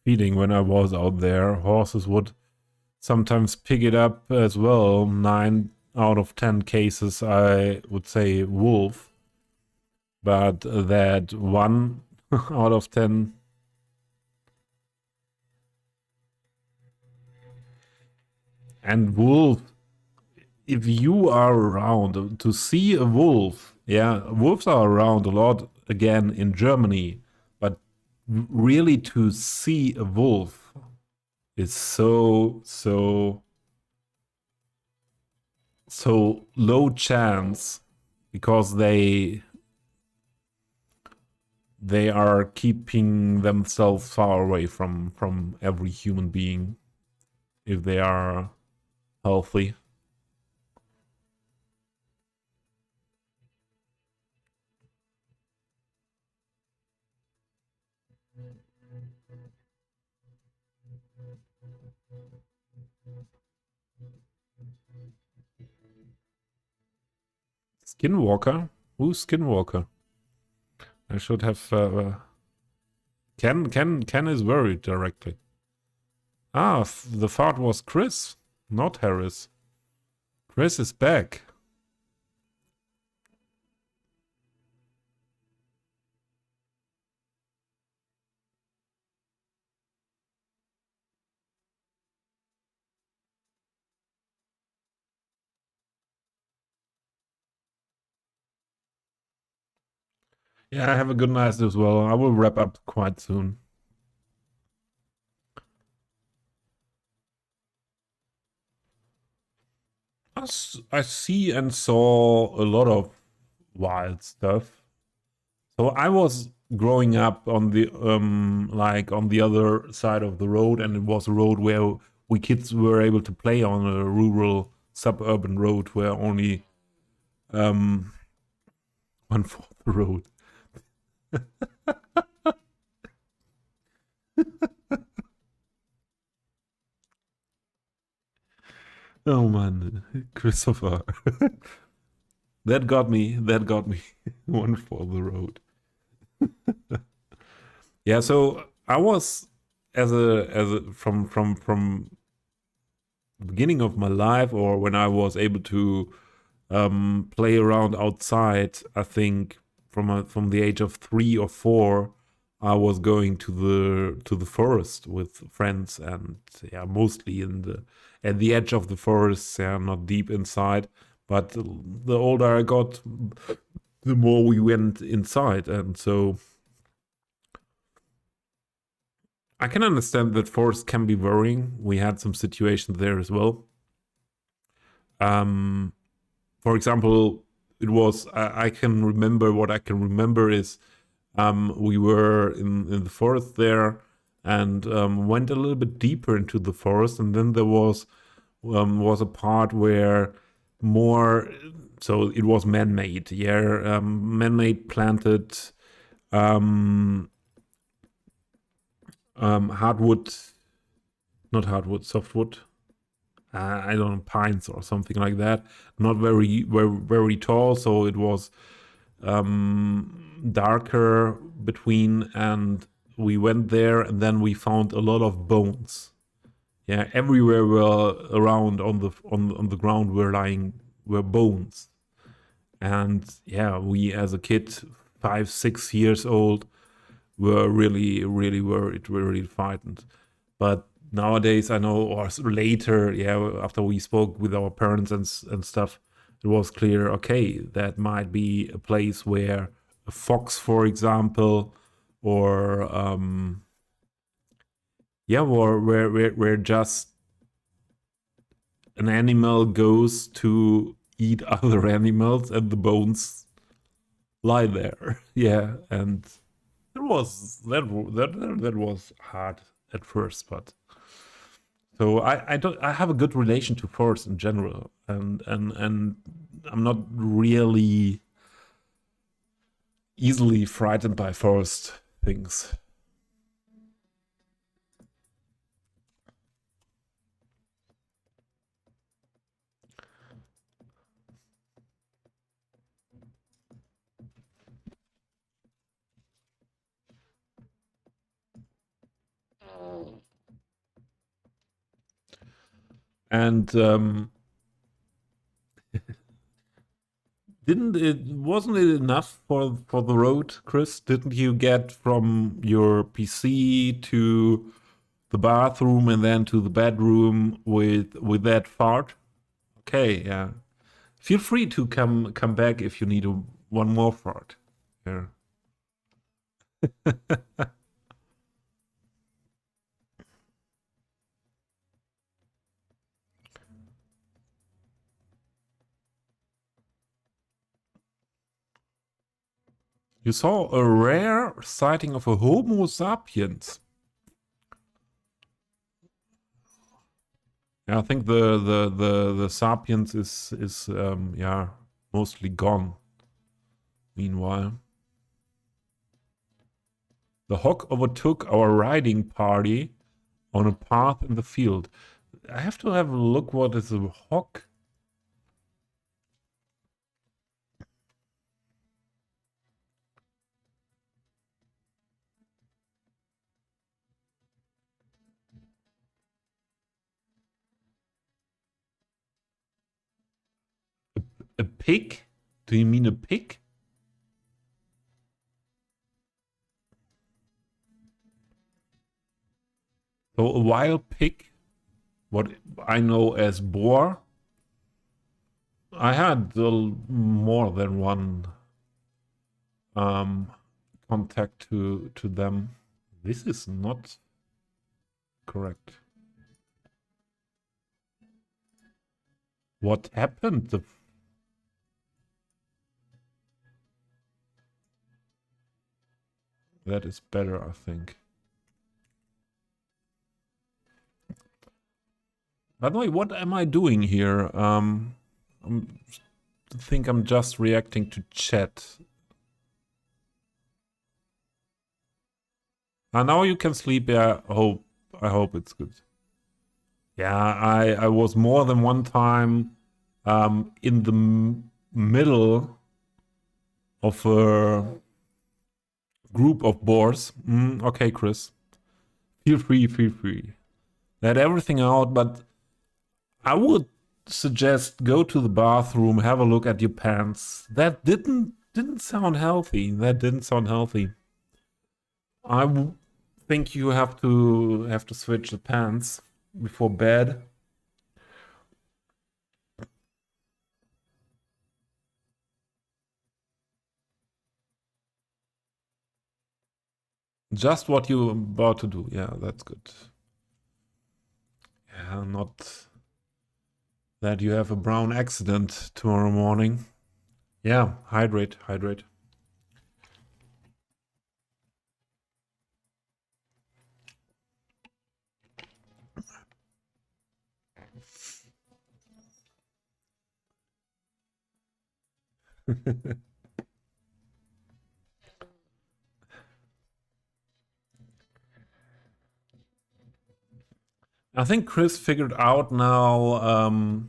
feeling when I was out there. Horses would sometimes pick it up as well. 9 out of 10 cases I would say wolf. But that 1 out of 10... And wolf, if you are around to see a wolf, yeah, wolves are around a lot again in Germany, but really to see a wolf is so low chance because they are keeping themselves far away from every human being if they are healthy. Skinwalker? Who's Skinwalker? I should have. Ken is worried directly. Ah, the fart was Chris, not Harris. Chris is back. Yeah, have a good night as well. I will wrap up quite soon. I see and saw a lot of wild stuff. So I was growing up on the like on the other side of the road, and it was a road where we kids were able to play on a rural suburban road where only um 1/4 the road. Oh man, Christopher. That got me. That got me. 1/4 the road. Yeah, so I was as a from the beginning of my life, or when I was able to play around outside. I think from the age of 3 or 4, I was going to the forest with friends, and yeah, mostly in the at the edge of the forest, yeah, not deep inside. But the older I got, the more we went inside, and so I can understand that forest can be worrying. We had some situations there as well. Um, for example, it was I can remember what I can remember is we were in the forest there and went a little bit deeper into the forest, and then there was a part where more so it was man-made, yeah, man-made planted um, hardwood, not hardwood, softwood. I don't know, pines or something like that. Not very tall, so it was darker between, and we went there, and then we found a lot of bones. Yeah, everywhere were around on the ground were bones, and yeah, we as a kid, 5 6 years old, were really worried, were really frightened. But nowadays, I know, or later, yeah, after we spoke with our parents and stuff, it was clear, okay, that might be a place where a fox, for example, or yeah, or where just an animal goes to eat other animals and the bones lie there. Yeah, and that was hard at first, but so I have a good relation to forest in general, and I'm not really easily frightened by forest things. And didn't it wasn't it enough for the road, Chris? Didn't you get from your PC to the bathroom and then to the bedroom with that fart? Okay, yeah. Feel free to come back if you need one more fart. Yeah. You saw a rare sighting of a Homo sapiens. Yeah, I think the sapiens is yeah, mostly gone. Meanwhile, the hawk overtook our riding party on a path in the field. I have to have a look. What is a hawk? A pig? Do you mean a pig? So a wild pig, what I know as boar. I had more than one contact to them. This is not correct. What happened? That is better, I think. By the way, what am I doing here? I think I'm just reacting to chat. Now you can sleep. Yeah, I hope it's good. Yeah, I was more than one time in the middle of a group of boars. Okay, Chris, feel free. Let everything out, but I would suggest go to the bathroom, have a look at your pants. That didn't sound healthy. That didn't sound healthy. I think you have to switch the pants before bed. Just what you're about to do. Yeah, that's good. Yeah, not that you have a brown accident tomorrow morning. Yeah, hydrate. I think Chris figured out now.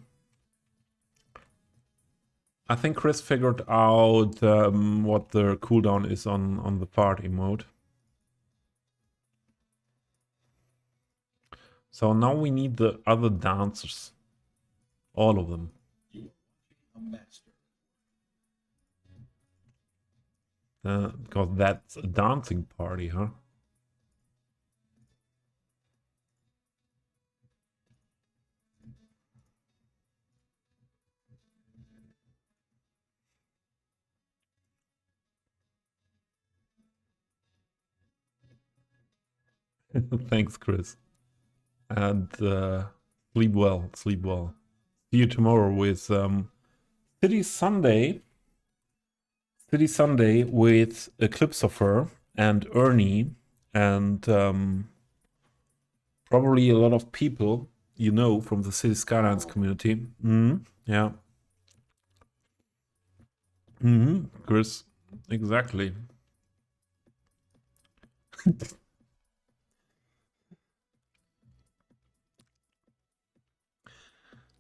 I think Chris figured out what the cooldown is on the party mode. So now we need the other dancers. All of them. Because that's a dancing party, huh? Thanks, Chris. And sleep well. See you tomorrow with City Sunday. City Sunday with Eclipse of Her and Ernie and probably a lot of people you know from the City Skylines community. Yeah. Chris. Exactly.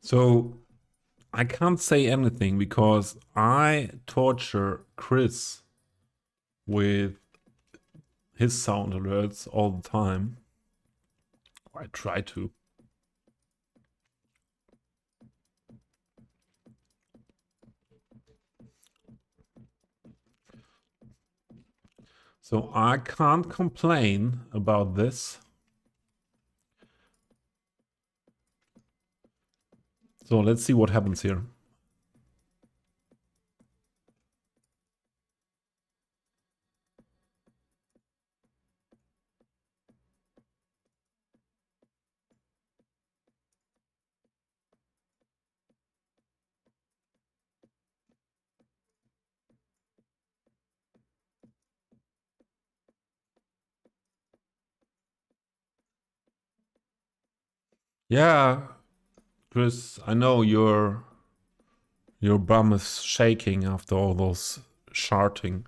So I can't say anything because I torture Chris with his sound alerts all the time. I try to. So I can't complain about this. So let's see what happens here. Yeah, Chris, I know your bum is shaking after all those sharting.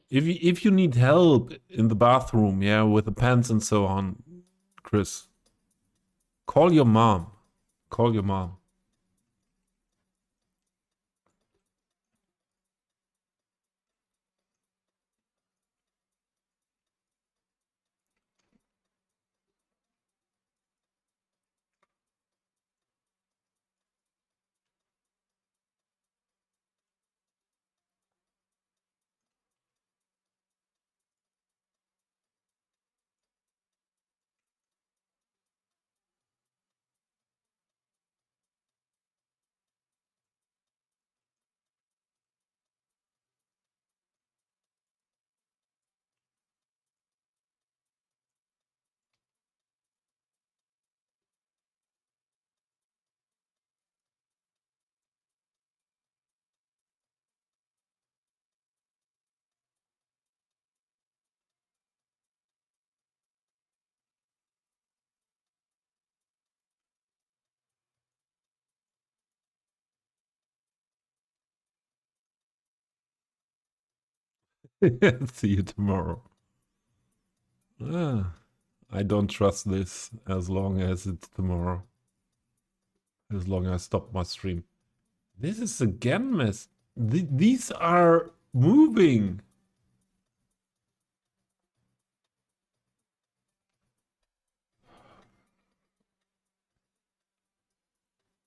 If you need help in the bathroom, yeah, with the pants and so on, Chris, call your mom. Call your mom. See you tomorrow. Ah, I don't trust this as long as it's tomorrow. As long as I stop my stream. This is again mess. These are moving.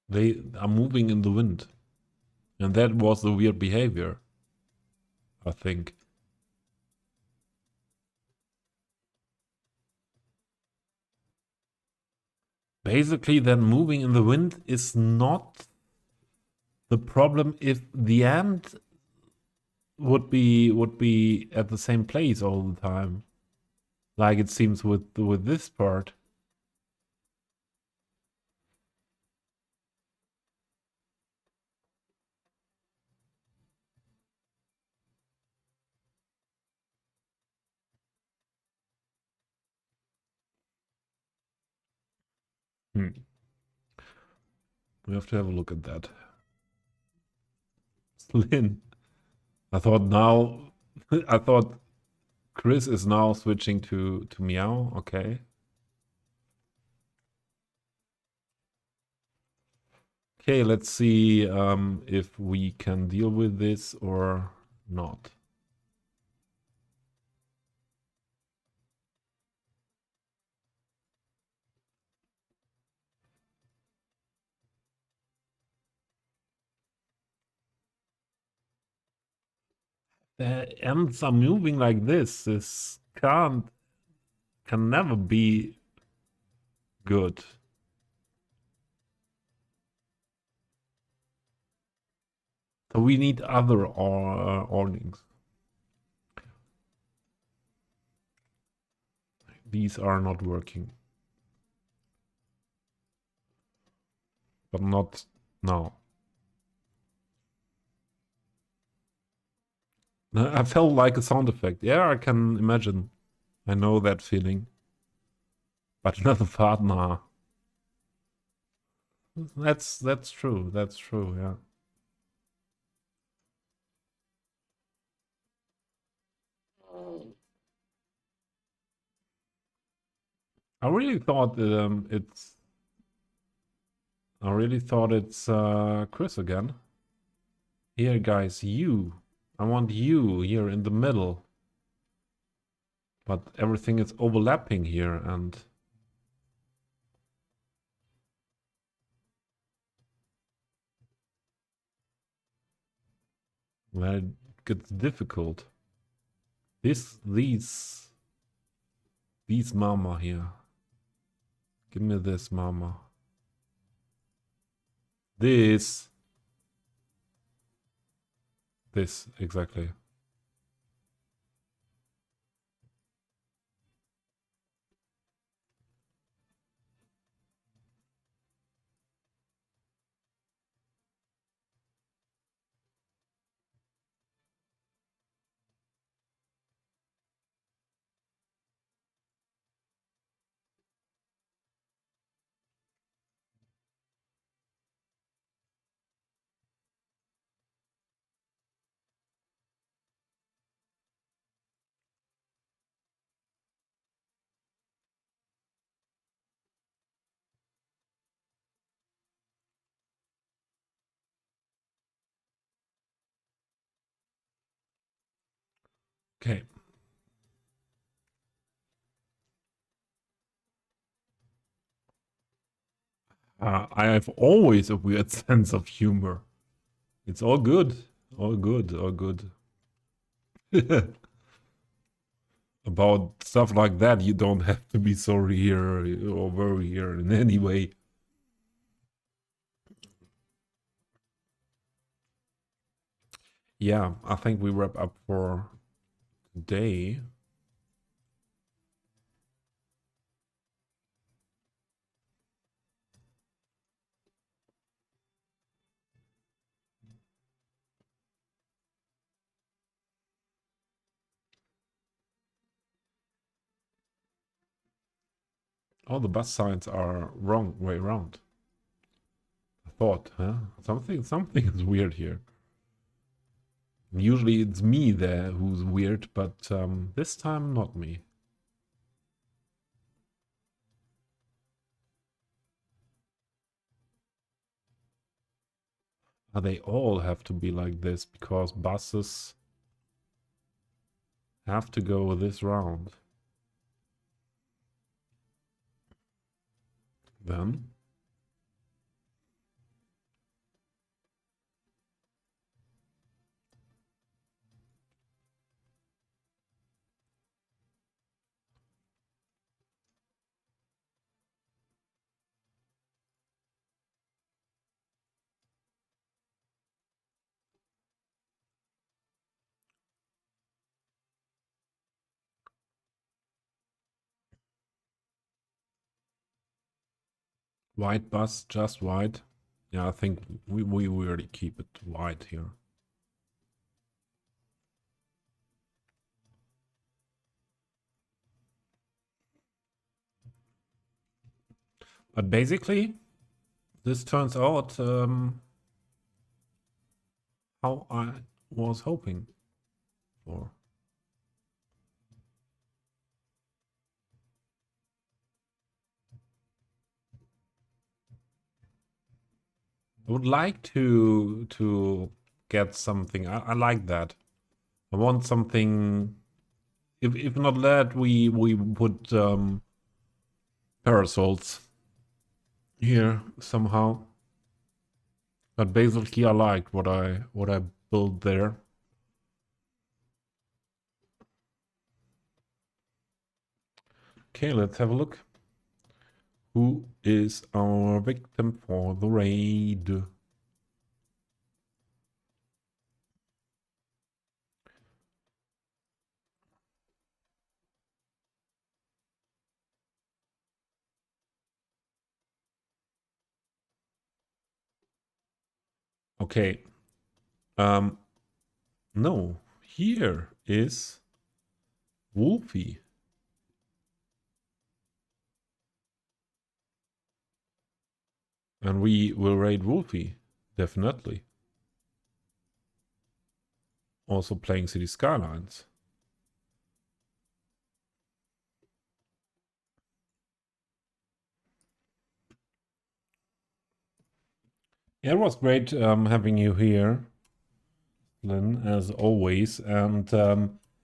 They are moving in the wind. And that was the weird behavior, I think. Basically, then moving in the wind is not the problem if the end would be at the same place all the time. Like it seems with this part. Hmm. We have to have a look at that. Lynn. I thought now I thought Chris is now switching to meow. Okay. Okay, let's see if we can deal with this or not. The ends are moving like this. This can never be good. So we need other awnings. These are not working. But not now. I felt like a sound effect. Yeah, I can imagine. I know that feeling. But another partner. That's true. That's true, yeah. I really thought it's Chris again. Here guys, you. I want you here in the middle. But everything is overlapping here and well, it gets difficult. These mama here. Give me this mama. This exactly. Okay. I have always a weird sense of humor. It's all good. All good. All good. About stuff like that, you don't have to be sorry here or worry here in any way. Yeah, I think we wrap up for today. All the bus signs are wrong way around. I thought, huh? Something is weird here. Usually it's me there who's weird, but this time not me. They all have to be like this because buses have to go this round. Then white bus, just white. Yeah, I think we really keep it white here. But basically, this turns out how I was hoping for. I would like to get something. I like that. I want something. If not that, we put parasols here somehow. But basically, I liked what I built there. Okay, let's have a look. Who is our victim for the raid? Okay. No, here is Wolfie. And we will raid Wolfie, definitely. Also playing City Skylines. Yeah, it was great having you here, Lynn, as always. And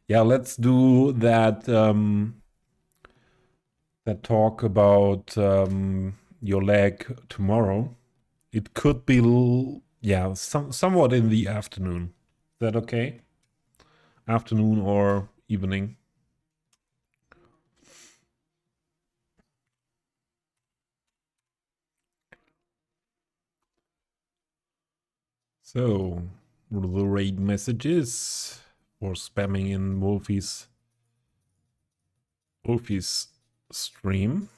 yeah, let's do that that talk about your leg tomorrow. It could be, yeah, somewhat in the afternoon. Is that okay? Afternoon or evening? So, the raid messages for spamming in Wolfie's stream.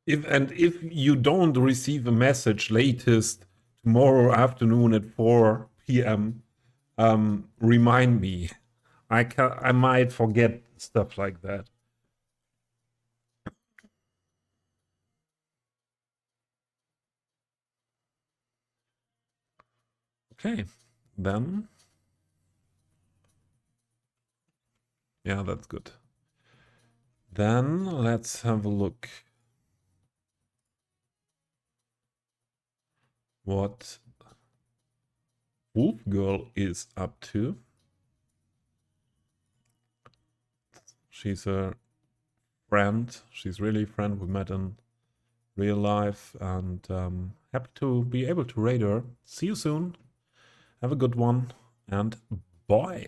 If you don't receive a message latest tomorrow afternoon at 4 p.m., remind me. I might forget stuff like that. Okay, then. Yeah, that's good. Then let's have a look. What Wolf Girl is up to. She's a friend. She's really a friend we met in real life, and happy to be able to raid her. See you soon. Have a good one, and bye.